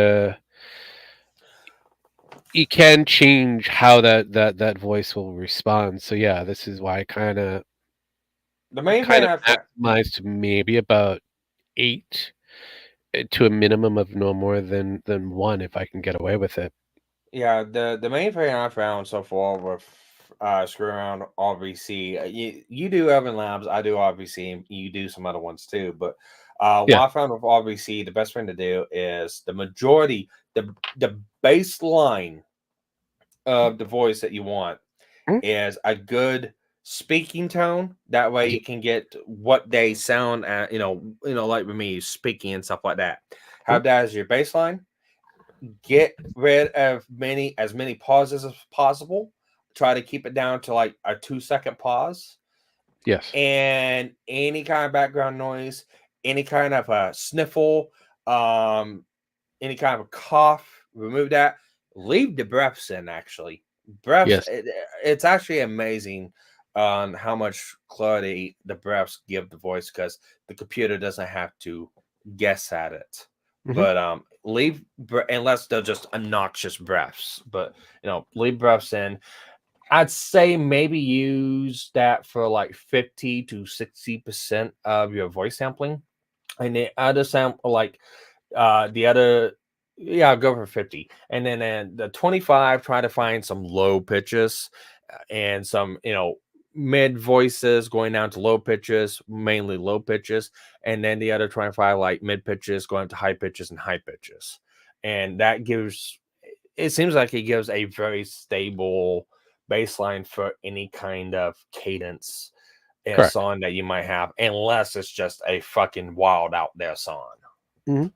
it can change how that voice will respond. So yeah, this is why I The main thing kind of I found, maximize to maybe about 8 to a minimum of no more than 1 if I can get away with it. yeah, the main thing I found so far with screw around RVC, you do Evan Labs, I do RVC, and you do some other ones too. But Yeah. what I found with RVC, the best thing to do is the baseline of the voice that you want Mhm. is a good speaking tone. That way Yeah. you can get what they sound at, like with me speaking and stuff like that. Mhm. Have that as your baseline. Get rid of as many pauses as possible. Try to keep it down to like a 2-second pause. Yes. And any kind of background noise, any kind of a sniffle, um, any kind of a cough, remove that. Leave the breaths in. Actually, Yes. it's actually amazing on how much clarity the breaths give the voice because the computer doesn't have to guess at it. Mhm. But unless they're just obnoxious breaths. But leave breaths in. I'd say maybe use that for like 50 to 60% of your voice sampling, and the other sample like the other, yeah, I'll go for 50. And then the 25, try to find some low pitches and some, mid voices going down to low pitches, mainly low pitches. And then the other 25, like mid pitches going to high pitches and high pitches. And it seems like it gives a very stable baseline for any kind of cadence in a Correct. song that you might have, unless it's just a fucking wild out there song. Mhm.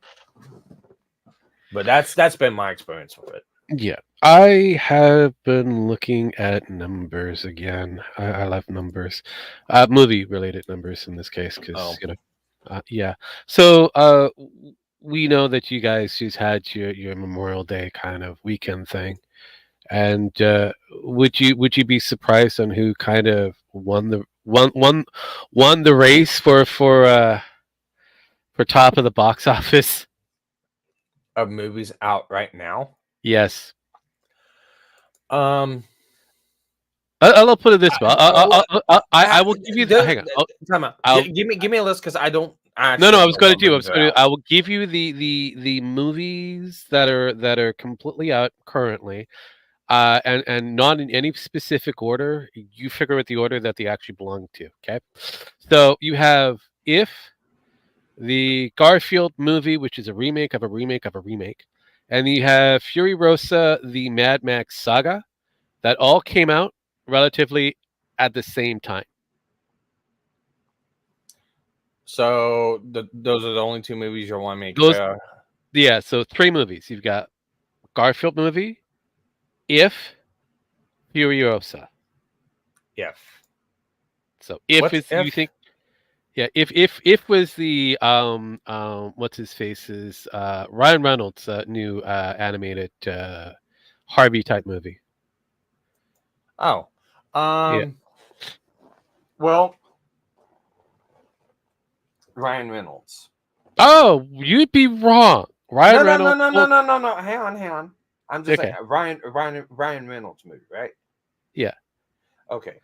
But that's been my experience with it. Yeah. I have been looking at numbers again. I love numbers. Movie related numbers in this case Oh, because yeah. So we know that you guys just had your Memorial Day kind of weekend thing. And would you be surprised on who kind of won the race for top of the box office? of movies out right now. Yes, Um, I'll put it this way. let- I will give you. Hang on. time out. I'll Give me a list because I no actually no. I don't was know going to what do. movies are out. I will give you the movies that are completely out currently, and not in any specific order. You figure out the order that they actually belong to. Okay, so you have If, the Garfield movie, which is a remake of a remake of a remake, and you have Fury Rosa, the Mad Max saga, that all came out relatively at the same time. So those are the only two movies you want me to Those, compare. yeah, so 3 movies. You've got Garfield movie, If, Fury Rosa. If So If what's is you if? think Yeah, if was the what's his face's Ryan Reynolds new animated Harvey type movie. Oh, Yeah. well, Ryan Reynolds. Oh, you'd be wrong. No, Ryan no, no, Reynolds. no, no, Well, no, no, no. Hang on, hang on. I'm just saying okay. Ryan Reynolds movie, right? Yeah. Okay.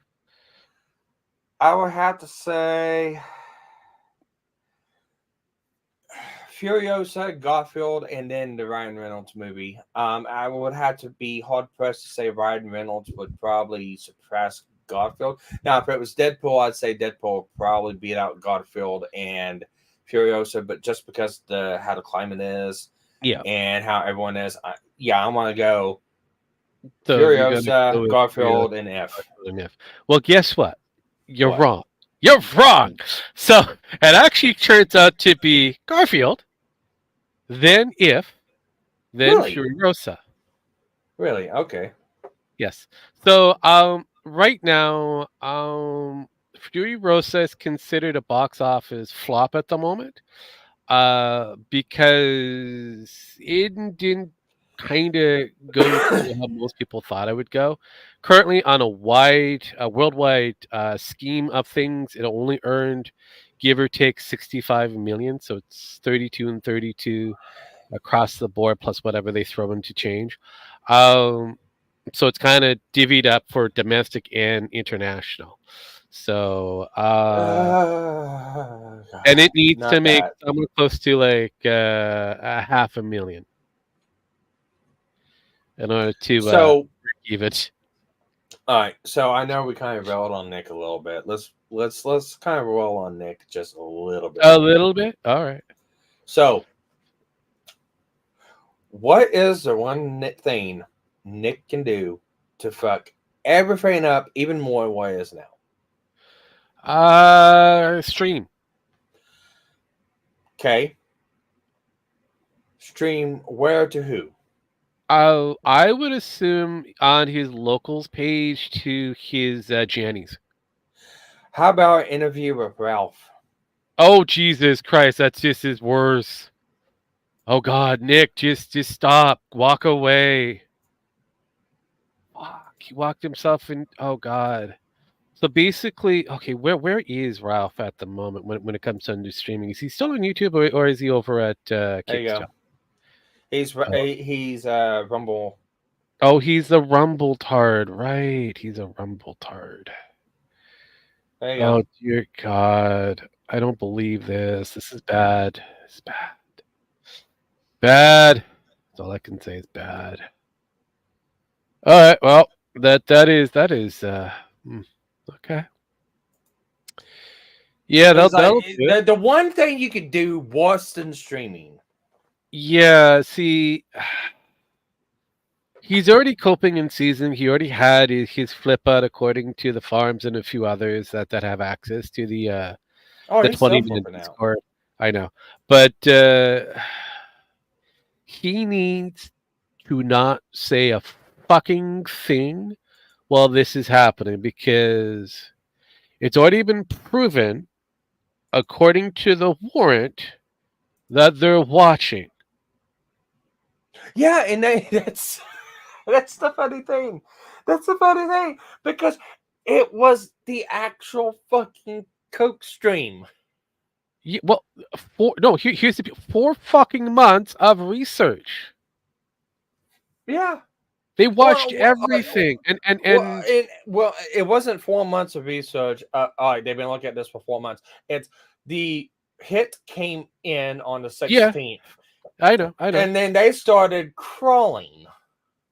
I would have to say Furiosa, Garfield, and then the Ryan Reynolds movie. I would have to be hard pressed to say Ryan Reynolds would probably suppress Garfield. Now, if it was Deadpool, I'd say Deadpool would probably beat out Garfield and Furiosa. But just because how the climate is Yeah. and how everyone is, I'm gonna go So you're gonna go Furiosa, with Garfield, and F. Garfield and F. Well, guess what? You're What? wrong. You're wrong. So it actually turns out to be Garfield, then If, then Really? Furiosa. Really? Okay. Yes. So right now Fury Rosa is considered a box office flop at the moment. Because it didn't kind of go to how most people thought it would go. Currently on a worldwide scheme of things, it only earned give or take 65 million, so it's 32 and 32 across the board plus whatever they throw into change. Um so it's kind of divvied up for domestic and international. So and it needs to Not make that. somewhere close to like a 500,000 in order to So, break even. all right. So I know we kind of rolled on Nick a little bit. Let's kind of roll on Nick just a little bit A more. little bit. All right. So, what is the thing Nick can do to fuck everything up even more than what it is now? Stream. Okay. Stream where to who? I would assume on his locals page to his Jannies. How about an interview with Ralph? Oh Jesus Christ, that's just his worse. Oh God, Nick, just stop. Walk away. Fuck. He walked himself in. Oh God. So basically, okay, where is Ralph at the moment when it comes to new streaming? Is he still on YouTube or is he over at There you go. Kickstarter? He's Rumble. Oh, he's a Rumble tard, right? He's a Rumble tard. There you Oh go. dear God, I don't believe this. This is bad. It's bad. Bad. That's all I can say is bad. All right, well that is okay. Yeah, It's like that'll do it. the one thing you could do worse than streaming. Yeah, see, he's already coping in season. He already had his flip out, according to the farms and a few others that have access to Oh, the he's still 20-minute flipping out. Discord. I know, but he needs to not say a fucking thing while this is happening because it's already been proven, according to the warrant, that they're watching. Yeah, and that's the funny thing. That's the funny thing because it was the actual fucking Coke stream. Yeah, well, here's the 4 fucking months of research. Yeah. They watched Well, everything, and it wasn't 4 months of research. All right, they've been looking at this for 4 months. It's the hit came in on the yeah, 16th, I know. and then they started crawling.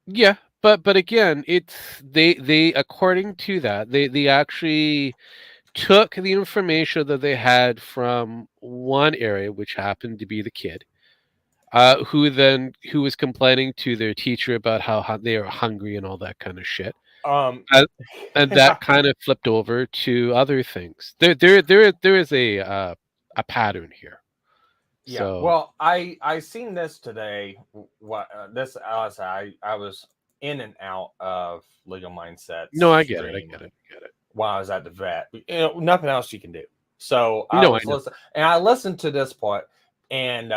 Yeah, but again, it's they according to that they actually took the information that they had from one area, which happened to be the kid, who was complaining to their teacher about how they are hungry and all that kind of shit. Um, And, and that kind of flipped over to other things. There is a pattern here. yeah. So Well, I seen this today. What this I was in and out of Legal Mindsets no, I get it. I stream get it. I get it. while I was at the vet. Nothing else you can do. So I was listening, and I listened to this part, and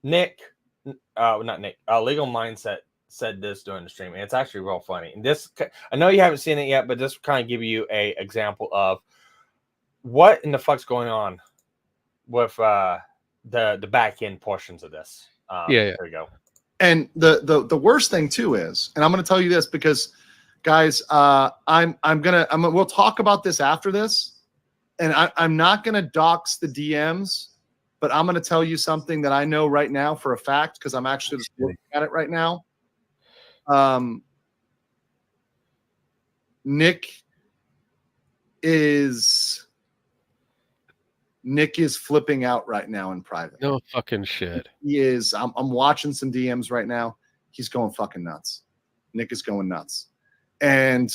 Nick, not Nick, Legal Mindset said this during the stream, and it's actually real funny. And this, I know you haven't seen it yet, but this will kind of give you a example of what in the fuck's going on with the back end portions of this. Here we go. And the worst thing too is, and I'm going to tell you this because, guys, we'll talk about this after this, and I'm not going to dox the DMs, but I'm going to tell you something that I know right now for a fact because I'm actually looking at it right now. Nick is flipping out right now in private. No fucking shit. He is. I'm watching some DMs right now. He's going fucking nuts. Nick is going nuts, and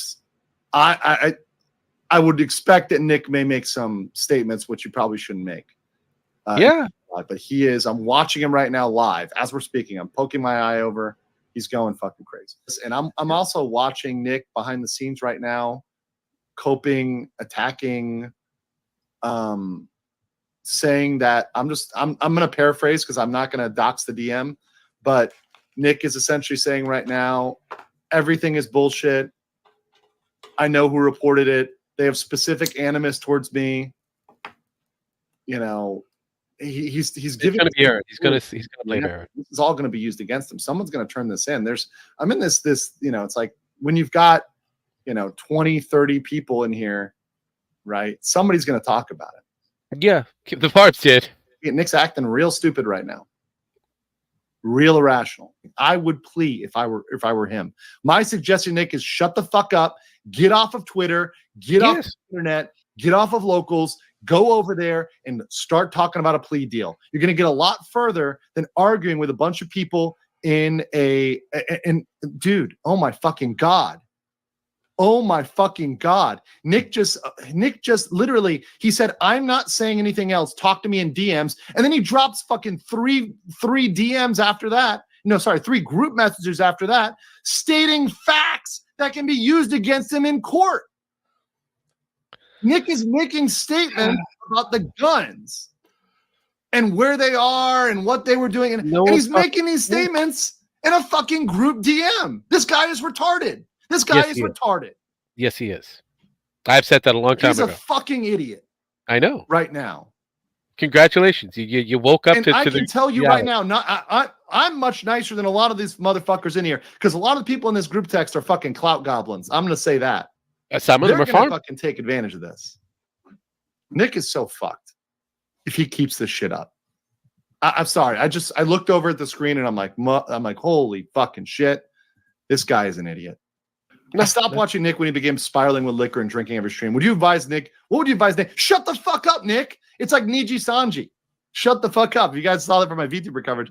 I would expect that Nick may make some statements which you probably shouldn't make. But he is. I'm watching him right now live as we're speaking. I'm poking my eye over. He's going fucking crazy, and I'm also watching Nick behind the scenes right now, coping, attacking, saying that I'm going to paraphrase because I'm not going to dox the DM, but Nick is essentially saying right now, everything is bullshit. I know who reported it. They have specific animus towards me. You know, he's giving. Going to be Aaron. He's going to blame Aaron. This is all going to be used against him. Someone's going to turn this in. I'm in this, you know, it's like when you've got, 20, 30 people in here, right? Somebody's going to talk about it. Yeah, the parts did. Nick's acting real stupid right now. Real irrational. I would plea if I were him. My suggestion, Nick, is shut the fuck up. Get off of Twitter. Get off the internet. Get off of locals. Go over there and start talking about a plea deal. You're going to get a lot further than arguing with a bunch of people in dude, oh my fucking God. Oh my fucking God. Nick just literally, he said, I'm not saying anything else. Talk to me in DMs. And then he drops fucking three DMs after that. No, sorry, 3 group messages after that, stating facts that can be used against him in court. Nick is making statements about the guns and where they are and what they were doing. And he's making these statements in a fucking group DM. This guy is retarded. This guy is retarded. Yes, he is. I've said that a long time ago. He's a fucking idiot. I know. Right now. Congratulations. You woke up to I can tell you right now, I'm much nicer than a lot of these motherfuckers in here because a lot of the people in this group text are fucking clout goblins. I'm going to say that. Some of them are going to fucking take advantage of this. Nick is so fucked if he keeps this shit up. I'm sorry. I looked over at the screen and I'm like, holy fucking shit. This guy is an idiot. I stopped watching Nick when he began spiraling with liquor and drinking every stream. Would you advise Nick? What would you advise Nick? Shut the fuck up, Nick. It's like Niji Sanji. Shut the fuck up. If you guys saw that from my VTuber coverage,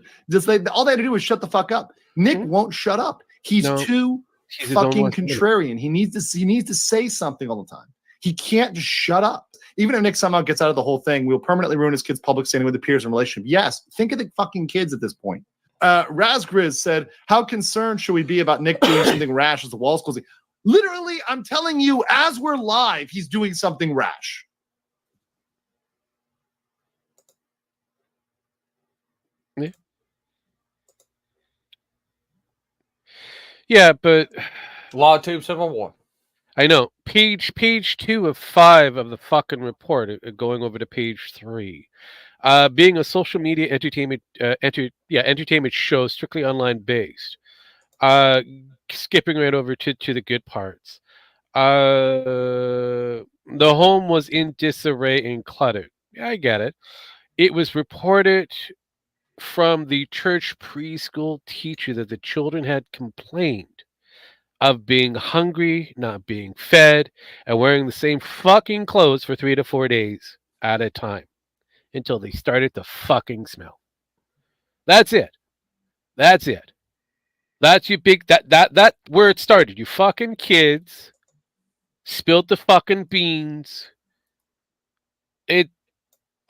all they had to do was shut the fuck up. Nick won't shut up. He's too fucking contrarian. He needs to say something all the time. He can't just shut up. Even if Nick somehow gets out of the whole thing, we'll permanently ruin his kid's public standing with the peers and relationship. Yes, think of the fucking kids at this point. Razgriz said, how concerned should we be about Nick doing something rash as the wall's closing? Literally, I'm telling you, as we're live, he's doing something rash. Yeah, but Law Tube Civil War. I know. Page 2 of 5 of the fucking report, going over to page 3. Being a social media entertainment show strictly online based. Skipping right over to the good parts. The home was in disarray and cluttered. Yeah, I get it. It was reported from the church preschool teacher that the children had complained of being hungry, not being fed, and wearing the same fucking clothes for 3 to 4 days at a time until they started to fucking smell. That's it. That's your big that where it started. You fucking kids spilled the fucking beans.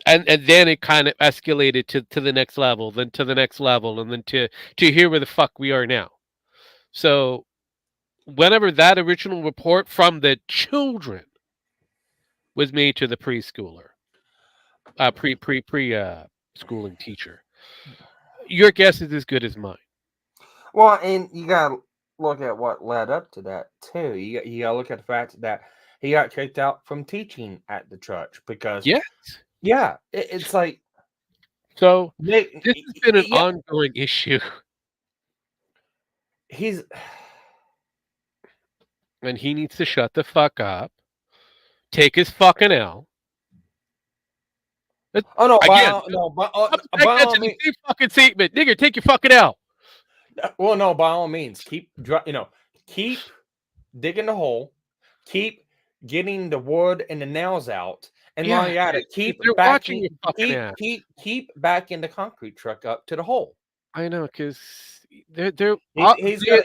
And then it kind of escalated to the next level, then to the next level, and then to here where the fuck we are now. So whenever that original report from the children was made to the preschooler, schooling teacher. Your guess is as good as mine. Well, and you gotta look at what led up to that too. You gotta look at the fact that he got kicked out from teaching at the church because Yes. it's like So Nick. this has been an Yeah, ongoing issue, he's and he needs to shut the fuck up, take his fucking L. oh no, Again, but back by all to the means, same fucking statement. Nigger, take your fucking L. well, no, by all means, keep digging the hole, keep getting the wood and the nails out, and while Yeah, you're at it, keep they're watching backing, your fucking ass. keep backing the concrete truck up to the hole. I know, because they're He's they're got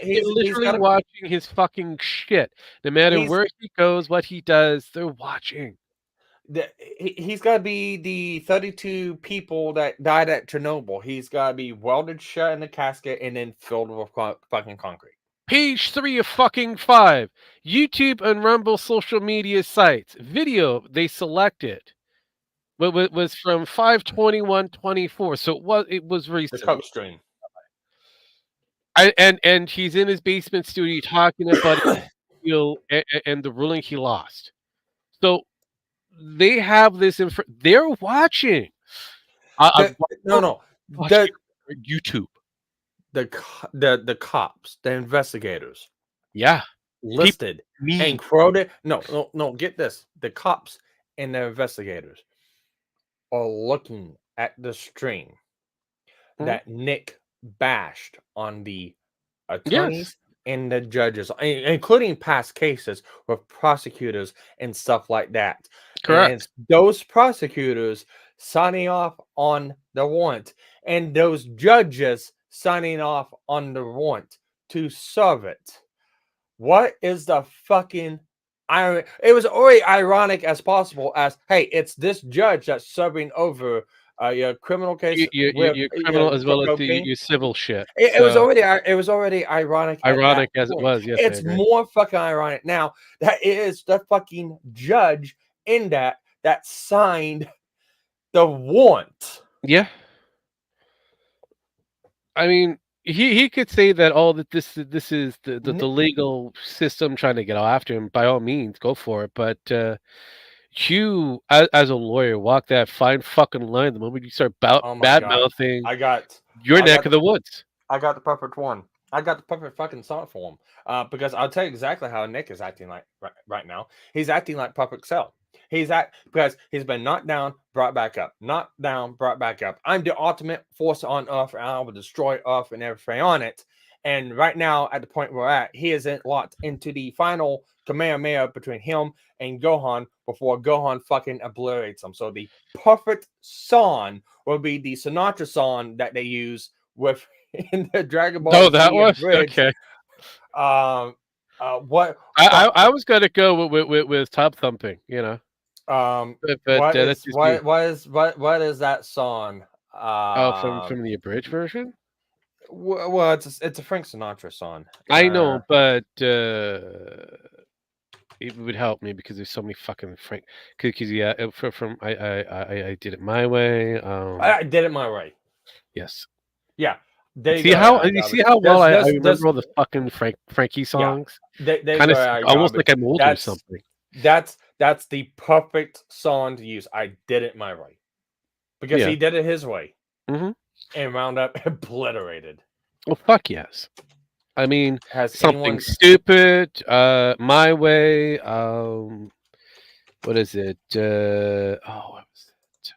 he's literally got watching his fucking shit. No matter he's where he goes, what he does, they're watching. he's got to be the 32 people that died at Chernobyl. He's got to be welded shut in a casket and then filled with fucking concrete. Page 3 of fucking 5. YouTube and Rumble social media sites. Video they selected was from 5/21/24. So it was The recent. coke stream. And he's in his basement studio talking about and the ruling he lost. So they have this they're watching. No, Watching YouTube. the cops, the investigators, Yeah, listed me. and quoted. No. Get this: the cops and the investigators are looking at the stream that Nick bashed on the attorneys and the judges, including past cases with prosecutors and stuff like that. Correct. And those prosecutors signing off on the warrant and those judges signing off on the warrant to serve it. What is the fucking irony? It was already ironic as possible as, hey, it's this judge that's serving over your criminal case Your criminal as well as your civil shit. It was already ironic. Ironic as it was, yes. It's more fucking ironic now that it is the fucking judge in that signed the warrant. Yeah. I mean, he could say that that this is the legal system trying to get after him. By all means, go for it. But you, as a lawyer, walk that fine fucking line the moment you start bad mouthing. I got your neck of the woods. I got the perfect one. I got the perfect fucking song for him. Because I'll tell you exactly how Nick is acting like right now. He's acting like Perfect Cell. Because he's been knocked down, brought back up, knocked down, brought back up. I'm the ultimate force on Earth, and I will destroy Earth and everything on it. And right now, at the point we're at, he isn't locked into the final Kamehameha between him and Gohan before Gohan fucking obliterates him. So the perfect song will be the Sinatra song that they use with in the Dragon Ball. Oh, that was bridge. Okay. What I was gonna go with Top Thumping, you know. What is that song? From the abridged version? Well, it's a Frank Sinatra song. I know, but it would help me because there's so many fucking Frank. Because from I did it my way. I did it my way. Yes. Yeah. You see how well I remember all the fucking Frankie songs? Yeah. Kind of almost like I'm old or something. That's the perfect song to use. I did it my way because he did it his way, and wound up obliterated. Well, fuck yes. I mean, something stupid. My way. What is it? What was it?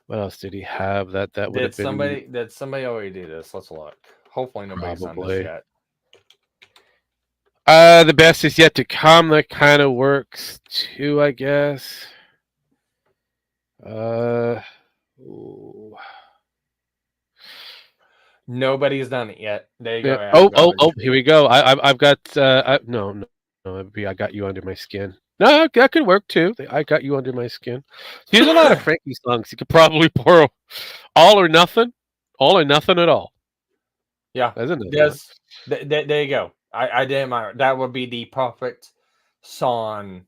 What else did he have? That would have been. Did somebody already do this? Let's look. Hopefully nobody's done this yet. The best is yet to come. That kind of works too, I guess. Nobody's done it yet. There you go. Here we go. I've got no. I got you under my skin. No, that could work too. I got you under my skin. There's a lot of Frankie songs you could probably borrow. All or nothing at all. Yeah, isn't it? Yes. There you go. I did my. That would be the perfect song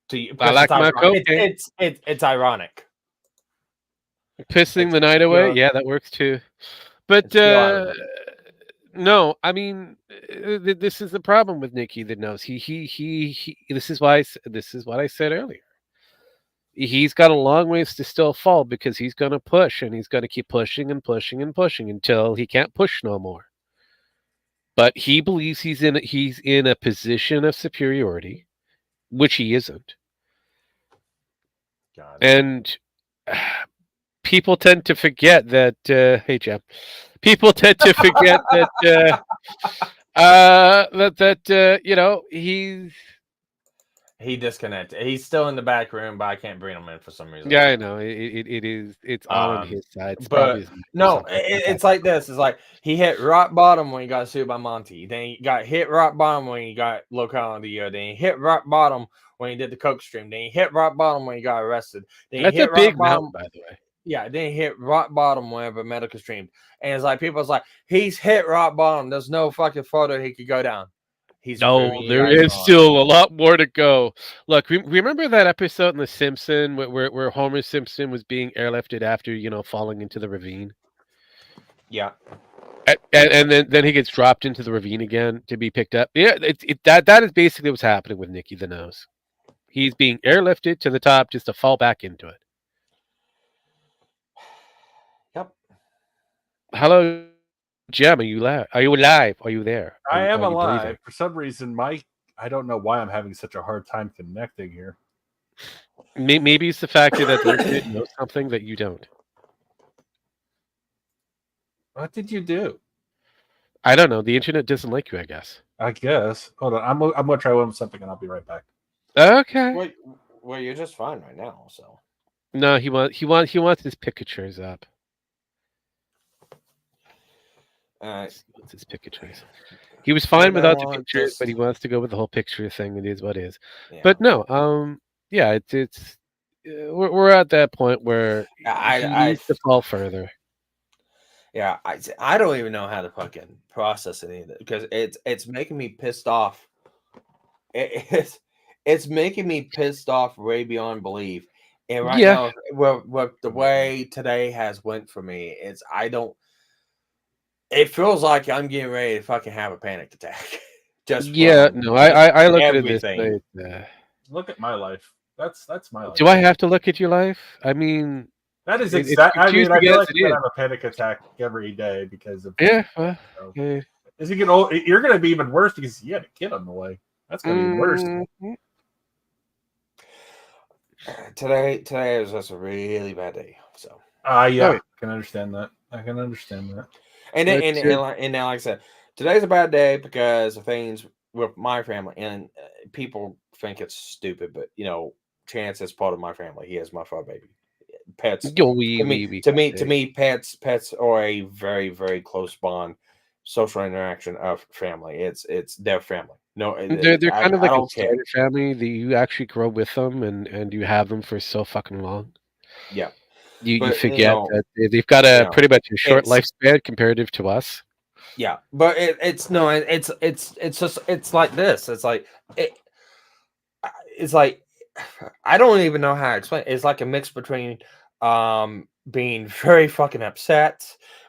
To you, I because like my cocaine. it's ironic. Pissing the night away. Yeah, that works too. But It's pure irony. no, I mean, this is the problem with Nikki that knows. He this is why this is what I said earlier. He's got a long ways to still fall because he's going to push and he's going to keep pushing and pushing and pushing until he can't push no more. But he believes he's in a position of superiority, which he isn't. God. And people tend to forget that. Hey, Jim. People tend to forget that. You know, He disconnected. He's still in the back room, but I can't bring him in for some reason. Yeah, I know. It's all on his side. It's But probably no, it's like this. It's like he hit rock bottom when he got sued by Monty. Then he got hit rock bottom when he got local of the year. Then he hit rock bottom when he did the coke stream. Then he hit rock bottom when he got arrested. Then he That's hit a big rock bottom, mountain, by the way. Yeah, then he hit rock bottom whenever Metokur streamed. And it's like people's like, he's hit rock bottom. There's no fucking photo he could go down. He's No, there is still a lot more to go. Look, remember that episode in The Simpsons where Homer Simpson was being airlifted after, you know, falling into the ravine? Yeah. And then he gets dropped into the ravine again to be picked up. Yeah, that is basically what's happening with Nicky the Nose. He's being airlifted to the top just to fall back into it. Yep. Hello, Jem. Are you alive? Are you alive? Are you there? I am alive. For some reason, I don't know why I'm having such a hard time connecting here. Maybe it's the fact that the internet knows something that you don't. What did you do? I don't know. The internet doesn't like you, I guess. I guess. Hold on. I'm gonna try something and I'll be right back. Okay. Well, you're just fine right now. So. No, he wants his pictures up. He wants his pictures. He was fine without the pictures, but he wants to go with the whole picture thing. It is what it is. Yeah. But no, yeah, it's we're at that point where he needs to fall further. Yeah, I don't even know how to fucking process it either because it's making me pissed off. It's making me pissed off way beyond belief. And right now, with the way today has went for me, it feels like I'm getting ready to fucking have a panic attack. I look at it this way. Look at my life. That's my life. Do I have to look at your life? I mean, that is exactly. I mean, I feel like I have a panic attack every day because of Well, as you get old, you're going to be even worse because you had a kid on the way. That's going to be worse. Today was just a really bad day. So. I can understand that. And now, like I said, today's a bad day because of things with my family, and people think it's stupid, but you know, Chance is part of my family. He is my fur baby. Pets. To me, pets are a very, very close bond, social interaction of family. It's their family. No, they're kind of like a starter family that you actually grow with them, and you have them for so fucking long. Yeah. You forget that they've got a pretty much a short lifespan comparative to us. Yeah, but it's like this. It's like I don't even know how to explain it. It's like a mix between being very fucking upset,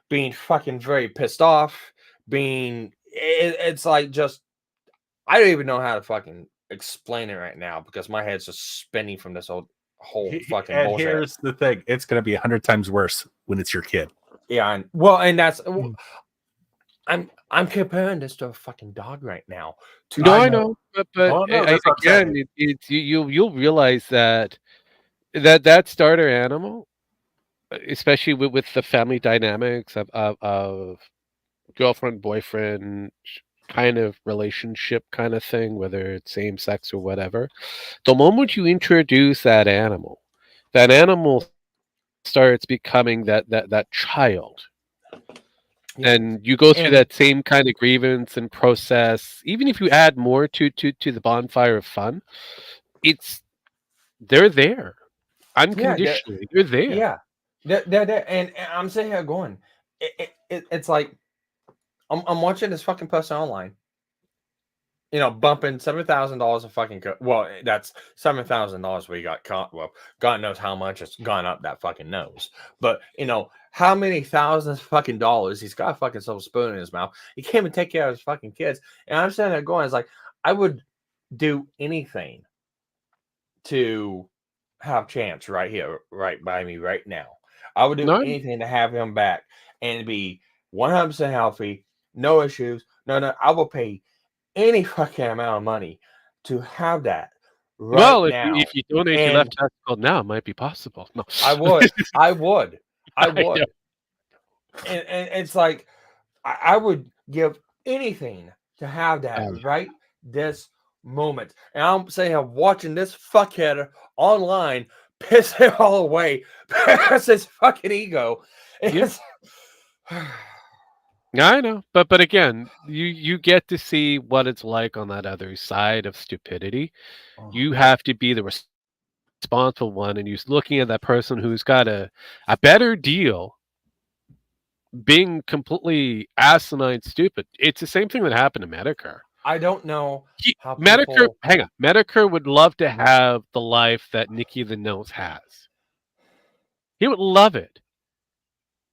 being fucking very pissed off, it's like just I don't even know how to fucking explain it right now because my head's just spinning from this whole fucking and bullshit. Here's the thing: it's going to be 100 times worse when it's your kid. Yeah, and that's I'm comparing this to a fucking dog right now. I know, but again, you'll realize that starter animal, especially with the family dynamics of girlfriend boyfriend kind of relationship kind of thing, whether it's same sex or whatever. The moment you introduce that animal starts becoming that child. Yeah. And you go through that same kind of grievance and process. Even if you add more to the bonfire of fun, they're there unconditionally. They're there. Yeah, they're and I'm sitting here going, it's like I'm watching this fucking person online, bumping $7,000 a fucking well, that's $7,000 we got caught. Well, God knows how much it's gone up that fucking nose. But how many thousands of fucking dollars he's got a fucking silver spoon in his mouth. He can't even take care of his fucking kids. And I'm sitting there going, it's like, I would do anything to have Chance right here, right by me right now. I would do anything to have him back and be 100% healthy, no issues. No, I will pay any fucking amount of money to have that right now. If you donate your left testicle now, it might be possible. No, I would. And it's like I would give anything to have that right this moment. And I'm saying I'm watching this fuckhead online piss it all away because his fucking ego. It's Yeah, I know, but again, you get to see what it's like on that other side of stupidity. You have to be the responsible one, and you're looking at that person who's got a better deal, being completely asinine stupid. It's the same thing that happened to Metokur. I don't know how Metokur. Hang on, Metokur would love to have the life that Nicky the Nose has. He would love it.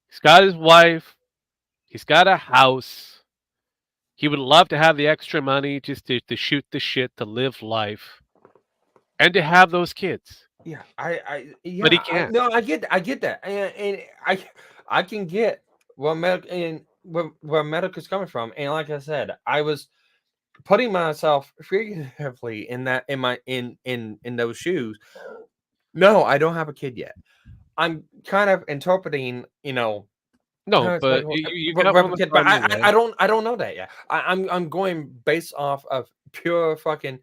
He's got his wife. He's got a house. He would love to have the extra money just to shoot the shit, to live life, and to have those kids. Yeah, yeah, but he can't. I get that, and I can get where Metokur's coming from, and like I said, I was putting myself figuratively in those shoes. No, I don't have a kid yet. I'm kind of interpreting, No, but you got one kid, but I don't know that yet. I'm going based off of pure fucking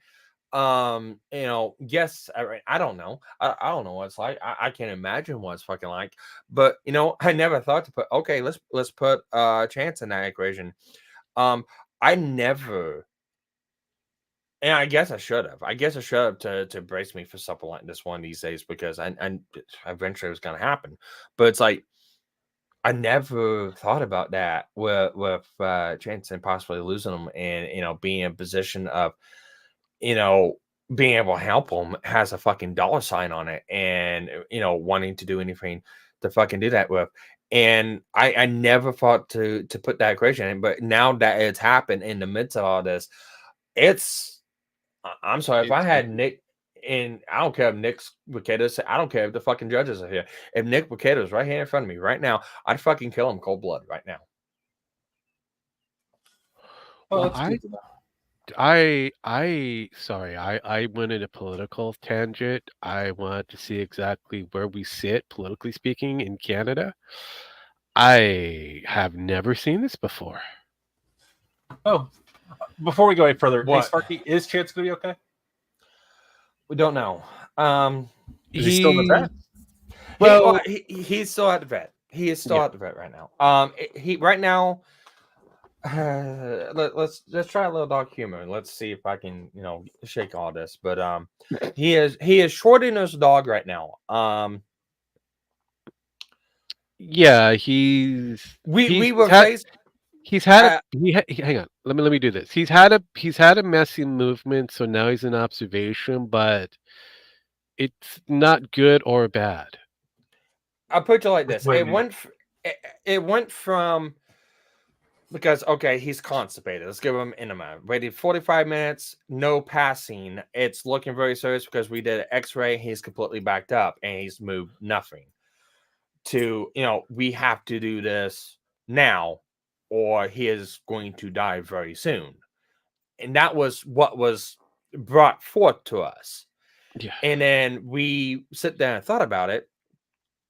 yes. I don't know. I don't know what it's like. I can't imagine what it's fucking like. But I never thought to put let's put Chance in that equation. I never. And I guess I should have. To brace me for something like this one of these days, because I eventually it was going to happen. But it's like I never thought about that with Chance and possibly losing them, and being in a position of being able to help them has a fucking dollar sign on it, and wanting to do anything to fucking do that with. And I never thought to put that equation in, but now that it's happened in the midst of all this, I'm sorry, if I had Nick, and I don't care if Nick's Wickeda, I don't care if the fucking judges are here. If Nick Wickeda is right here in front of me right now, I'd fucking kill him cold blood right now. Well, I went in a political tangent. I want to see exactly where we sit, politically speaking, in Canada. I have never seen this before. Oh, before we go any further, What? Hey, Sparky, is Chance going to be okay? We don't know. Is he still in the vet? Well, he's still at the vet. He is still at the vet right now. He right now. Let's try a little dog humor. Let's see if I can, shake all this. But he is shorting his dog right now. Yeah, hang on. Let me do this. He's had a messy movement, so now he's in observation, but it's not good or bad. I'll put it like this. It went from, because he's constipated. Let's give him enema. Waited 45 minutes, no passing. It's looking very serious because we did an X-ray. He's completely backed up and he's moved nothing. To we have to do this now, or he is going to die very soon. And that was what was brought forth to us. Yeah. And then we sit there and thought about it.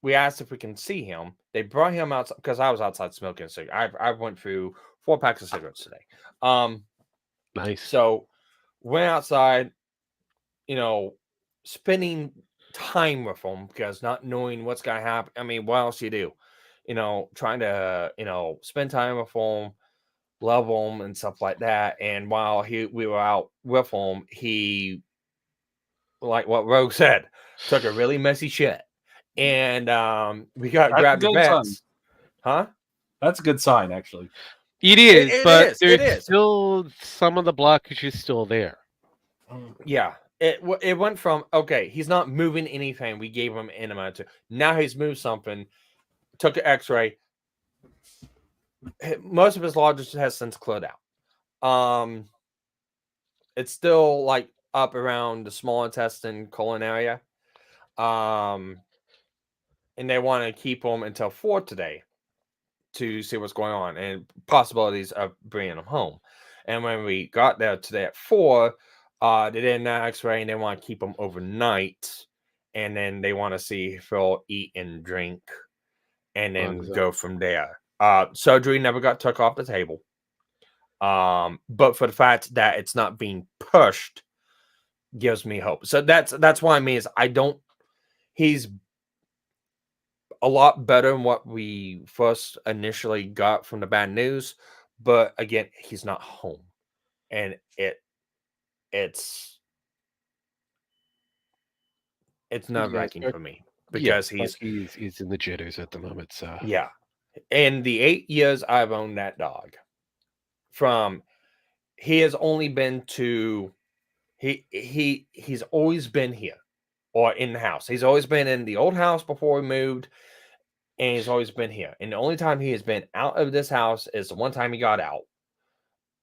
We asked if we can see him. They brought him outside because I was outside smoking a cigarette. I went through 4 packs of cigarettes today. Nice. So went outside, spending time with him because not knowing what's going to happen. I mean, what else you do? Trying to, spend time with him, love him and stuff like that. And while we were out with him, he, like what Rogue said, took a really messy shit. And we got grabbed the vets. Huh? That's a good sign, actually. It is, It but is. It there's is. still some of the blockage is still there. Yeah. It went from, okay, he's not moving anything. We gave him enema to now he's moved something, took an x-ray. Most of his large intestines cleared out. It's still like up around the small intestine colon area. And they want to keep him until 4 today to see what's going on and possibilities of bringing him home. And when we got there today at 4, they did an x-ray and they want to keep him overnight. And then they want to see if he'll eat and drink and then go from there. Surgery never got took off the table. But for the fact that it's not being pushed gives me hope. So that's why I mean is he's a lot better than what we first initially got from the bad news, but again, he's not home, and it's nerve-wracking for me because he's in the jitters at the moment. So yeah, in the 8 years I've owned that dog, he has only been to he's always been here or in the house. He's always been in the old house before we moved. And he's always been here. And the only time he has been out of this house is the one time he got out.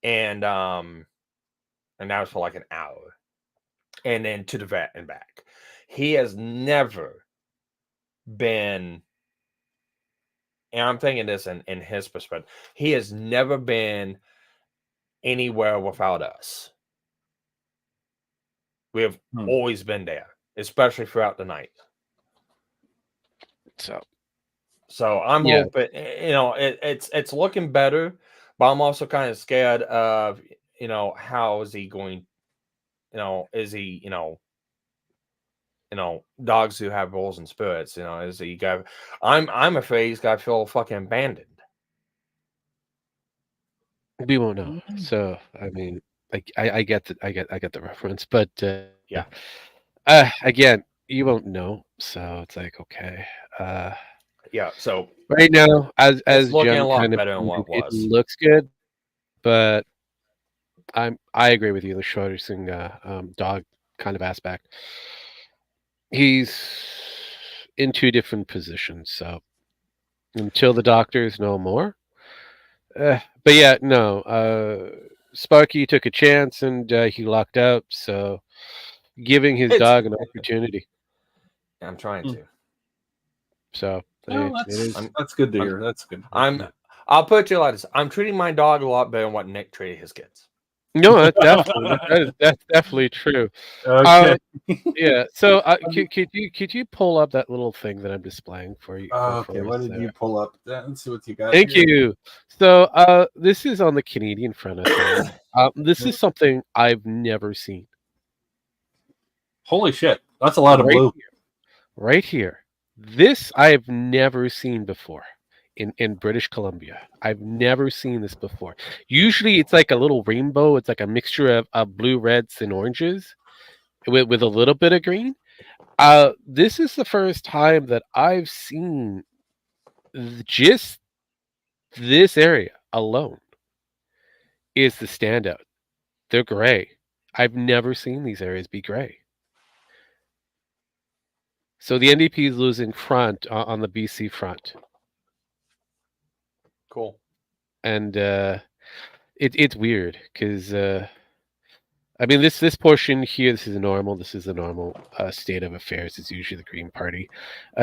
And that was for like an hour. And then to the vet and back. He has never been, and I'm thinking this in his perspective, he has never been anywhere without us. We have always been there, especially throughout the night. So I'm hoping, it's looking better, but I'm also kind of scared of, how is he going, is he, dogs who have roles and spirits, is he I'm afraid he's got to feel fucking abandoned. We won't know. So I mean, like I get the reference, but yeah. Again, you won't know. So it's like, okay. Yeah, so right now, as looking Jen a lot kind of better than what it was. looks good, but I agree with you. The shortest dog kind of aspect. He's in 2 different positions. So until the doctors know more, but yeah, no. Sparky took a chance and he locked out. So giving his dog an opportunity. I'm trying to. So that's good to hear. That's good. I'll put you like this. I'm treating my dog a lot better than what Nick treated his kids. No, that's definitely true. Okay. Yeah. So could you pull up that little thing that I'm displaying for you? Okay. What did you pull up? Let's see what you got. Thank you. So this is on the Canadian front of things. This is something I've never seen. Holy shit! That's a lot of blue. Right here. This I've never seen before in British Columbia. I've never seen this before. Usually it's like a little rainbow. It's like a mixture of blue, reds, and oranges with a little bit of green. This is the first time that I've seen just this area alone is the standout. They're gray. I've never seen these areas be gray. So the NDP is losing front on the BC front. Cool. And it's weird because I mean this portion here, this is normal. This is the normal state of affairs. It's usually the Green Party.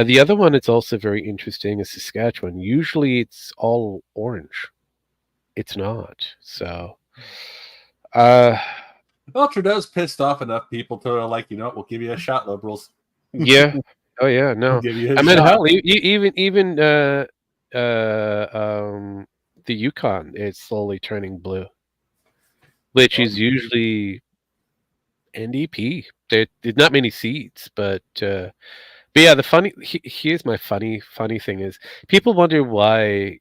The other one, it's also very interesting, is Saskatchewan. Usually it's all orange. It's not. So well, Trudeau's pissed off enough people to like, we'll give you a shot, Liberals. Yeah. Oh yeah. No. I mean, hell, even the Yukon is slowly turning blue, which is usually NDP. There's not many seats, but yeah, here's my funny thing is people wonder why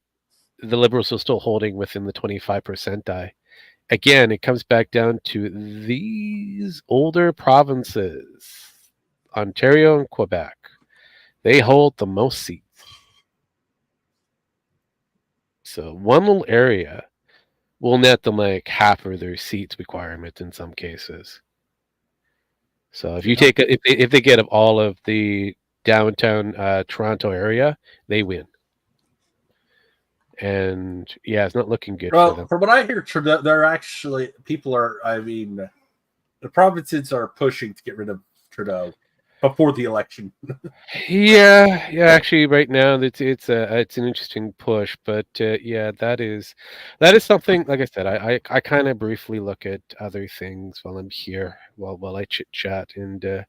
the Liberals are still holding within the 25% die. Again, it comes back down to these older provinces, Ontario and Quebec. They hold the most seats. So one little area will net them like half of their seats requirement in some cases. So if you take if they get all of the downtown Toronto area, they win. And yeah, it's not looking good for them. Well, from what I hear, they're actually people are. I mean, the provinces are pushing to get rid of Trudeau before the election. Yeah. Actually, right now it's an interesting push, but yeah, that is something. Like I said, I kind of briefly look at other things while I'm here, while I chit chat, and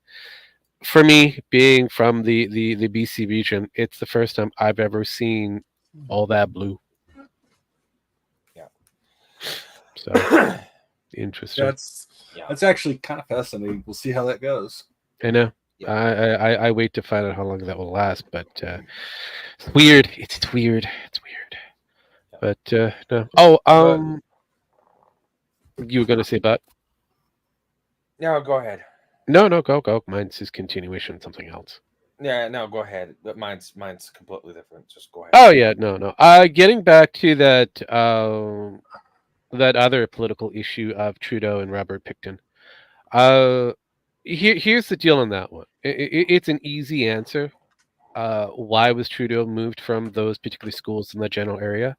for me, being from the BC region, it's the first time I've ever seen all that blue. Yeah. So interesting. That's actually kind of fascinating. We'll see how that goes. I know. Yeah. I wait to find out how long that will last, but it's weird. It's weird. It's weird. But no. Oh, you were gonna say about? No, go ahead. No, go. Mine's his continuation of something else. Yeah, no, go ahead. But mine's completely different. Just go ahead. Oh yeah, no. Getting back to that that other political issue of Trudeau and Robert Picton. Here's the deal on that one. It's an easy answer. Why was Trudeau moved from those particular schools in the general area?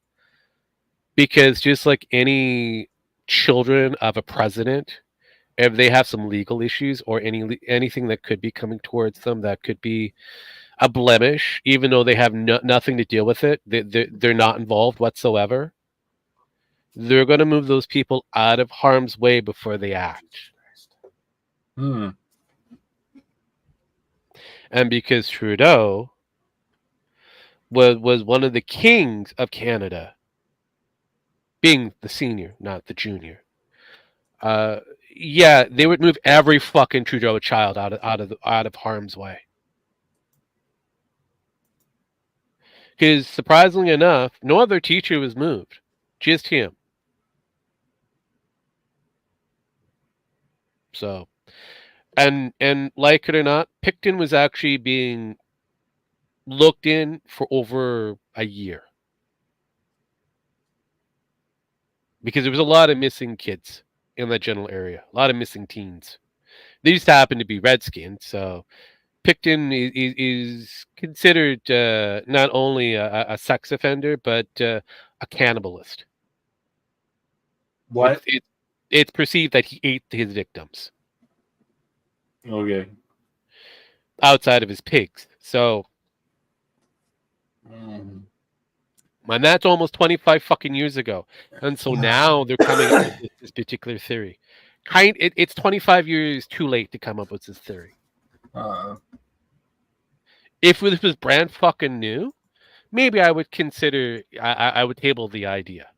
Because just like any children of a president, if they have some legal issues or anything that could be coming towards them that could be a blemish, even though they have nothing to deal with it, they're not involved whatsoever. They're going to move those people out of harm's way before they act. And because Trudeau was one of the kings of Canada, being the senior, not the junior, yeah, they would move every fucking Trudeau child out of harm's way. Because surprisingly enough, no other teacher was moved, just him. So, and like it or not, Picton was actually being looked in for over a year. Because there was a lot of missing kids in that general area, a lot of missing teens. They just happen to be red-skinned, so Picton is considered not only a sex offender, but a cannibalist. What? It's perceived that he ate his victims. Okay. Outside of his pigs. So, and that's almost 25 fucking years ago. And so now they're coming up with this particular theory. It's 25 years too late to come up with this theory. If this was brand fucking new, maybe I would consider, I would table the idea.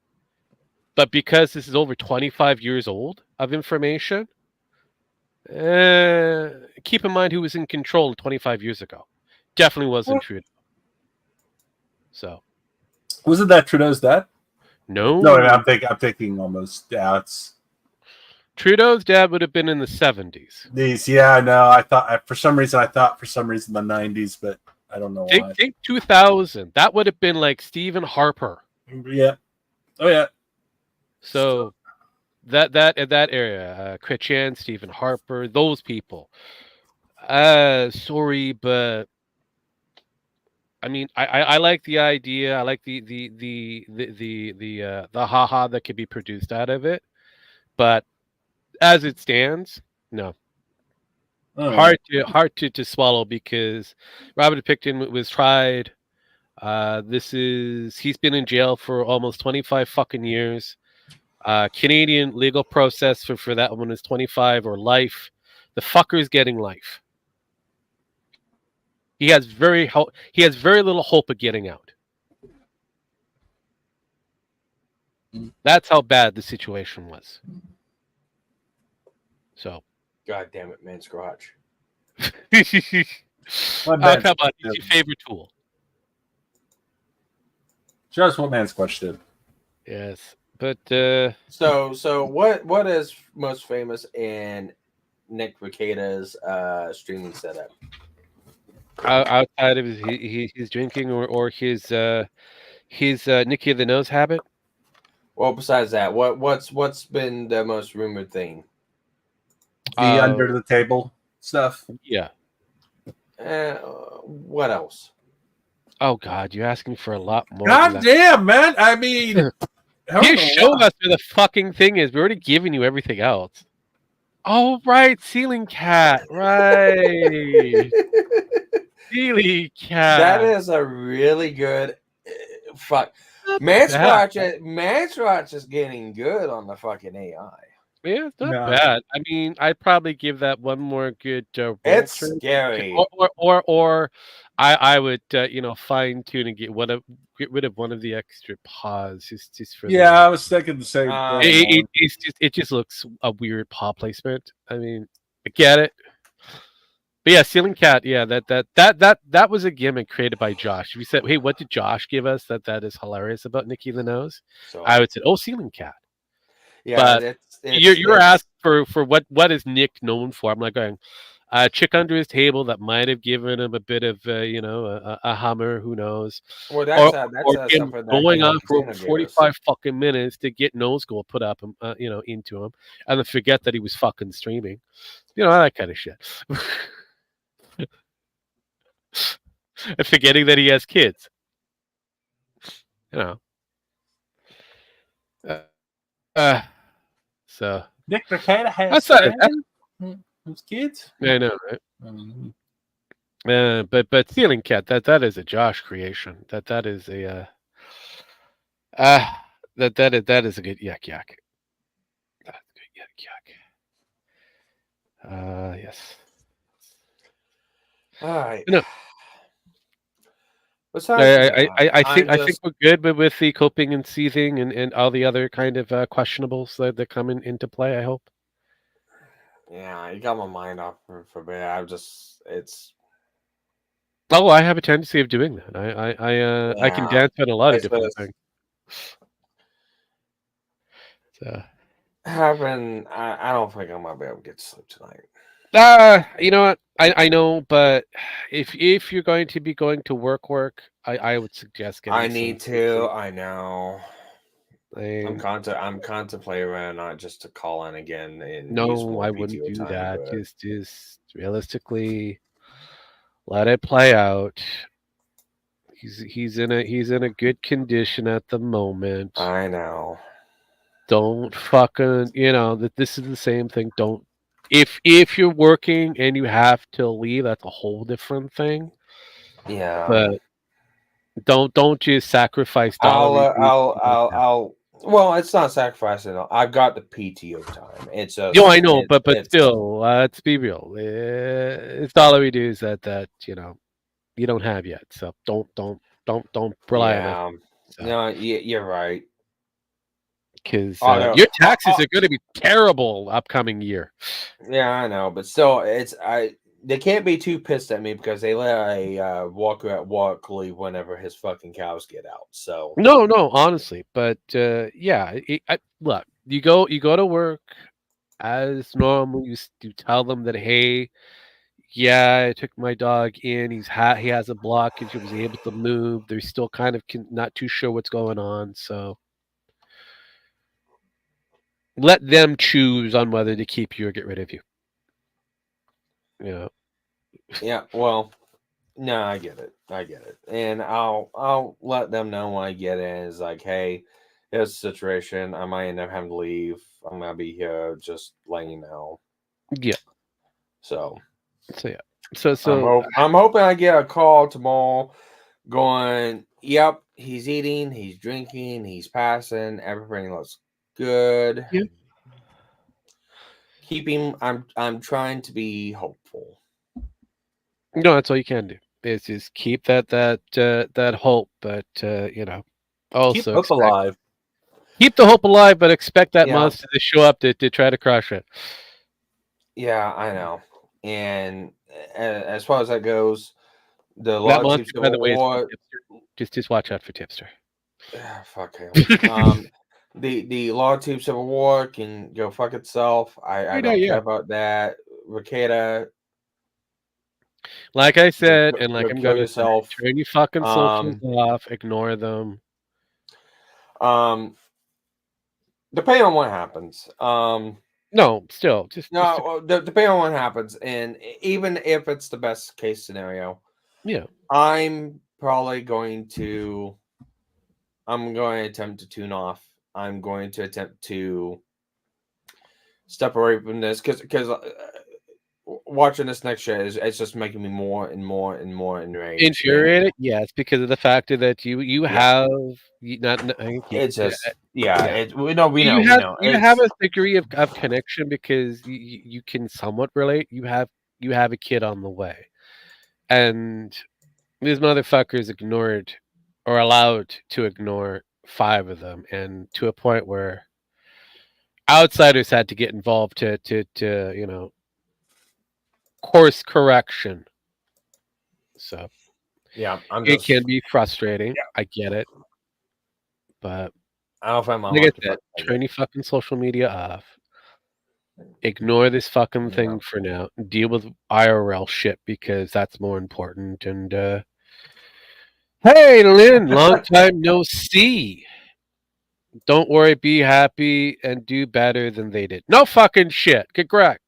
But because this is over 25 years old of information, keep in mind who was in control 25 years ago. Definitely wasn't Trudeau. So, wasn't that Trudeau's dad? No. No, I'm thinking almost. Yeah, it's Trudeau's dad would have been in the 70s. Yeah, no, I thought for some reason the 90s, but I don't know why. Think 2000. That would have been like Stephen Harper. Yeah. Oh yeah. So that area, Chrétien, Stephen Harper, those people. Sorry, but I mean, I like the idea. I like the haha that could be produced out of it, but as it stands, no. Hard to swallow because Robert Picton was tried. He's been in jail for almost 25 fucking years. Canadian legal process for that one is 25 or life. The fucker's getting life. He has very little hope of getting out. That's how bad the situation was. So, God damn it, man, Scratch. Come on, it's your favorite tool. Just what Man Squatch did. Yes, but so what is most famous in Nick Recatta's streaming setup? Outside of his drinking or his Nicky of the Nose habit. Well, besides that, what's been the most rumored thing? The under the table stuff. Yeah. What else? Oh God, you're asking for a lot more. God damn, man! I mean, I don't you know show why. us where the fucking thing is. We're already giving you everything else. Oh right, ceiling cat, right? Ceiling cat. That is a really good fuck. Not Mantrotch is getting good on the fucking AI. Yeah, it's not No. bad. I mean, I'd probably give that one more good roll It's turn. scary. Or I would fine tune and get rid of one of the extra paws just for Yeah, I was thinking the same thing. it just looks a weird paw placement. I mean, I get it. But yeah, ceiling cat, yeah, that was a gimmick created by Josh. If you said, "Hey, what did Josh give us?" That is hilarious about Nikki the Nose. So I would say, "Oh, ceiling cat." yeah, But you're asking for what is Nick known for? I'm like going, chick under his table that might have given him a bit of a hummer. Who knows? Well, Or him something that going Daniel on for Patino gave us. 45 fucking minutes to get nose goal put up into him, and then forget that he was fucking streaming. That kind of shit. And forgetting that he has kids. So Nick Mercado has that's kids. I know, right? But ceiling cat, that is a Josh creation. That is a that is a good yak. That's a good yak. Yes. All right. No. I think we're good with the coping and seething and all the other kind of questionables that come into play. I hope. Yeah, you got my mind off for a bit. Oh, I have a tendency of doing that. I can dance on a lot of different things. So. I don't think I'm gonna be able to get to sleep tonight. You know what? I know, but if you're going to be going to work, I would suggest getting. I need to. I know. I'm contemplating whether or not just to call in again and no, I wouldn't do that. Just realistically, let it play out. He's in a good condition at the moment. I know. Don't fucking that this is the same thing. Don't if you're working and you have to leave, that's a whole different thing. Yeah. But don't just sacrifice I'll well, it's not sacrificing. I've got the PTO time. It's a I know, but still, let's be real. It's all we do is that you don't have yet. So don't rely on it. So. No, you're right. Because your taxes are going to be terrible upcoming year. Yeah, I know, but still, they can't be too pissed at me because they let a walk leave whenever his fucking cows get out. So no, honestly, but yeah, look, you go to work as normal. You tell them that, hey, yeah, I took my dog in. He has a blockage. He was able to move. They're still kind of not too sure what's going on, so let them choose on whether to keep you or get rid of you. Yeah, well, no, I get it, and I'll let them know when I get in. It's like, hey, here's the situation. I might end up having to leave. I'm gonna be here. Just letting you know. Yeah. So yeah. So I'm hoping I get a call tomorrow, going, yep, he's eating, he's drinking, he's passing, everything looks good. Yeah. Keep him. I'm trying to be hopeful. No, that's all you can do. Is just keep that hope, but also keep hope alive. Keep the hope alive, but expect that monster to show up to try to crush it. Yeah, I know. And as far as that goes, the that monster, by the way, just watch out for Tipster. Fuck him. The Law Tube Civil War can go fuck itself. I don't care about that. Ricada. Like I said, and like I'm going to say, turn your fucking socials off. Ignore them. depending on what happens. No, still just Depending on what happens, and even if it's the best case scenario, yeah. I'm probably going to. I'm going to attempt to tune off. I'm going to attempt to step away from this because watching this next year it's just making me more and more and more enraged. Infuriated? Yes, because of the factor that you have It's just yeah. we know you we have know you have a degree of connection because you can somewhat relate. You have a kid on the way, and these motherfuckers ignored or allowed to ignore 5 of them, and to a point where outsiders had to get involved to course correction. So yeah. it can be frustrating. Yeah. I get it, but I don't find my like I heart to said, fuck turn your fucking social media off. Ignore this fucking thing Yeah. for now. Deal with IRL shit because that's more important. And hey, Lynn, long time no see. Don't worry, be happy, and do better than they did. No fucking shit. Correct.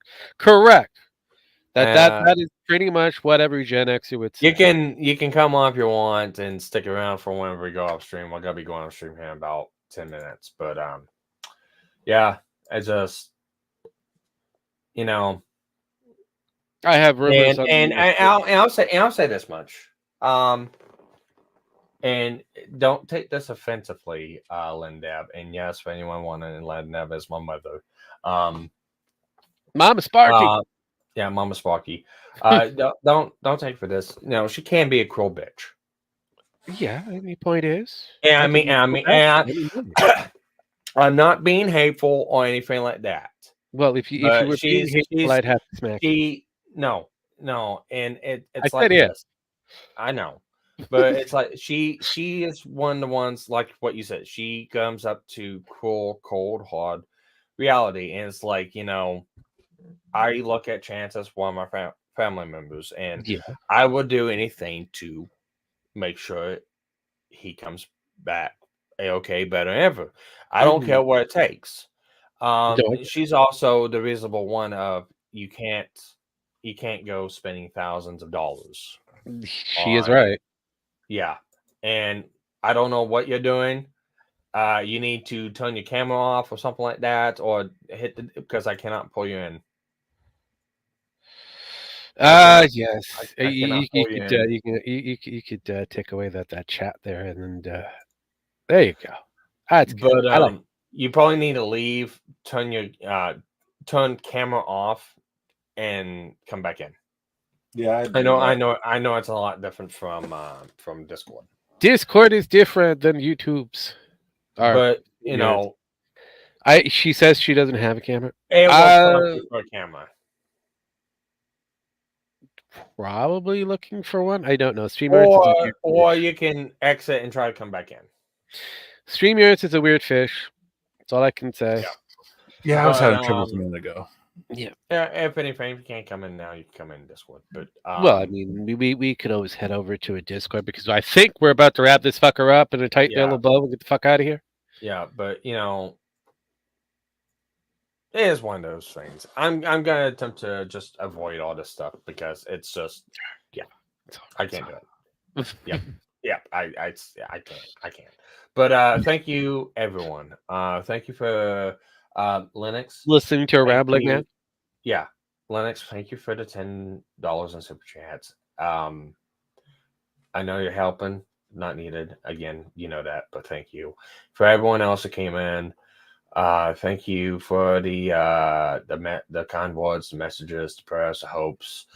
That is pretty much what every Gen Xer would say. You can come on if you want and stick around for whenever we go off stream. We're gonna be going off stream here in about 10 minutes. But yeah, I just I have rumors. and I'll say this much. And don't take this offensively, Lindab. And yes, for anyone wanting Lindab as my mother. Mama Sparky. Yeah, Mama Sparky. Don't take for this. She can be a cruel bitch. Yeah, the point is. Yeah, I'm not being hateful or anything like that. Well, if you were being hateful, I'd have to smack you. No, and it's I like said yes. this. I know, but it's like she is one of the ones, like what you said. She comes up to cruel, cold, hard reality, and it's like I look at Chance as one of my family members, and I would do anything to make sure he comes back okay, better than ever. I don't care what it takes. She's also the reasonable one of you can't go spending thousands of dollars. She is right. Yeah, and I don't know what you're doing. You need to turn your camera off or something like that, or because I cannot pull you in. Yes. You could take away that chat there, and then there you go. That's good. But you probably need to leave, turn your camera off, and come back in. Yeah, I know. It's a lot different from Discord. Discord is different than YouTube's. But she says she doesn't have a camera. For a camera. Probably looking for one. I don't know. StreamYards or you can exit and try to come back in. StreamYards is a weird fish. That's all I can say. Yeah, I was having trouble a minute ago. Yeah. If anything, if you can't come in now, you can come in Discord. But well, I mean, we could always head over to a Discord because I think we're about to wrap this fucker up in a tight yellow bow and get the fuck out of here. Yeah, but it is one of those things. I'm gonna attempt to just avoid all this stuff because it's just I can't do it. I can't. But thank you everyone. Thank you for Linux listening to a rambling man. Yeah, Linux. Thank you for the $10 in super chats. I know you're helping. Not needed. Again, you know that, but thank you for everyone else that came in. Thank you for the kind words, the messages, the prayers, the hopes,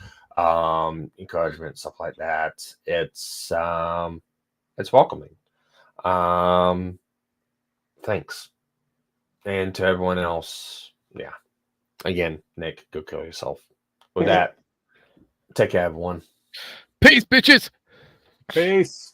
encouragement, stuff like that. It's welcoming. Thanks. And to everyone else, again, Nick, go kill yourself. With that, take care, everyone. Peace, bitches. Peace.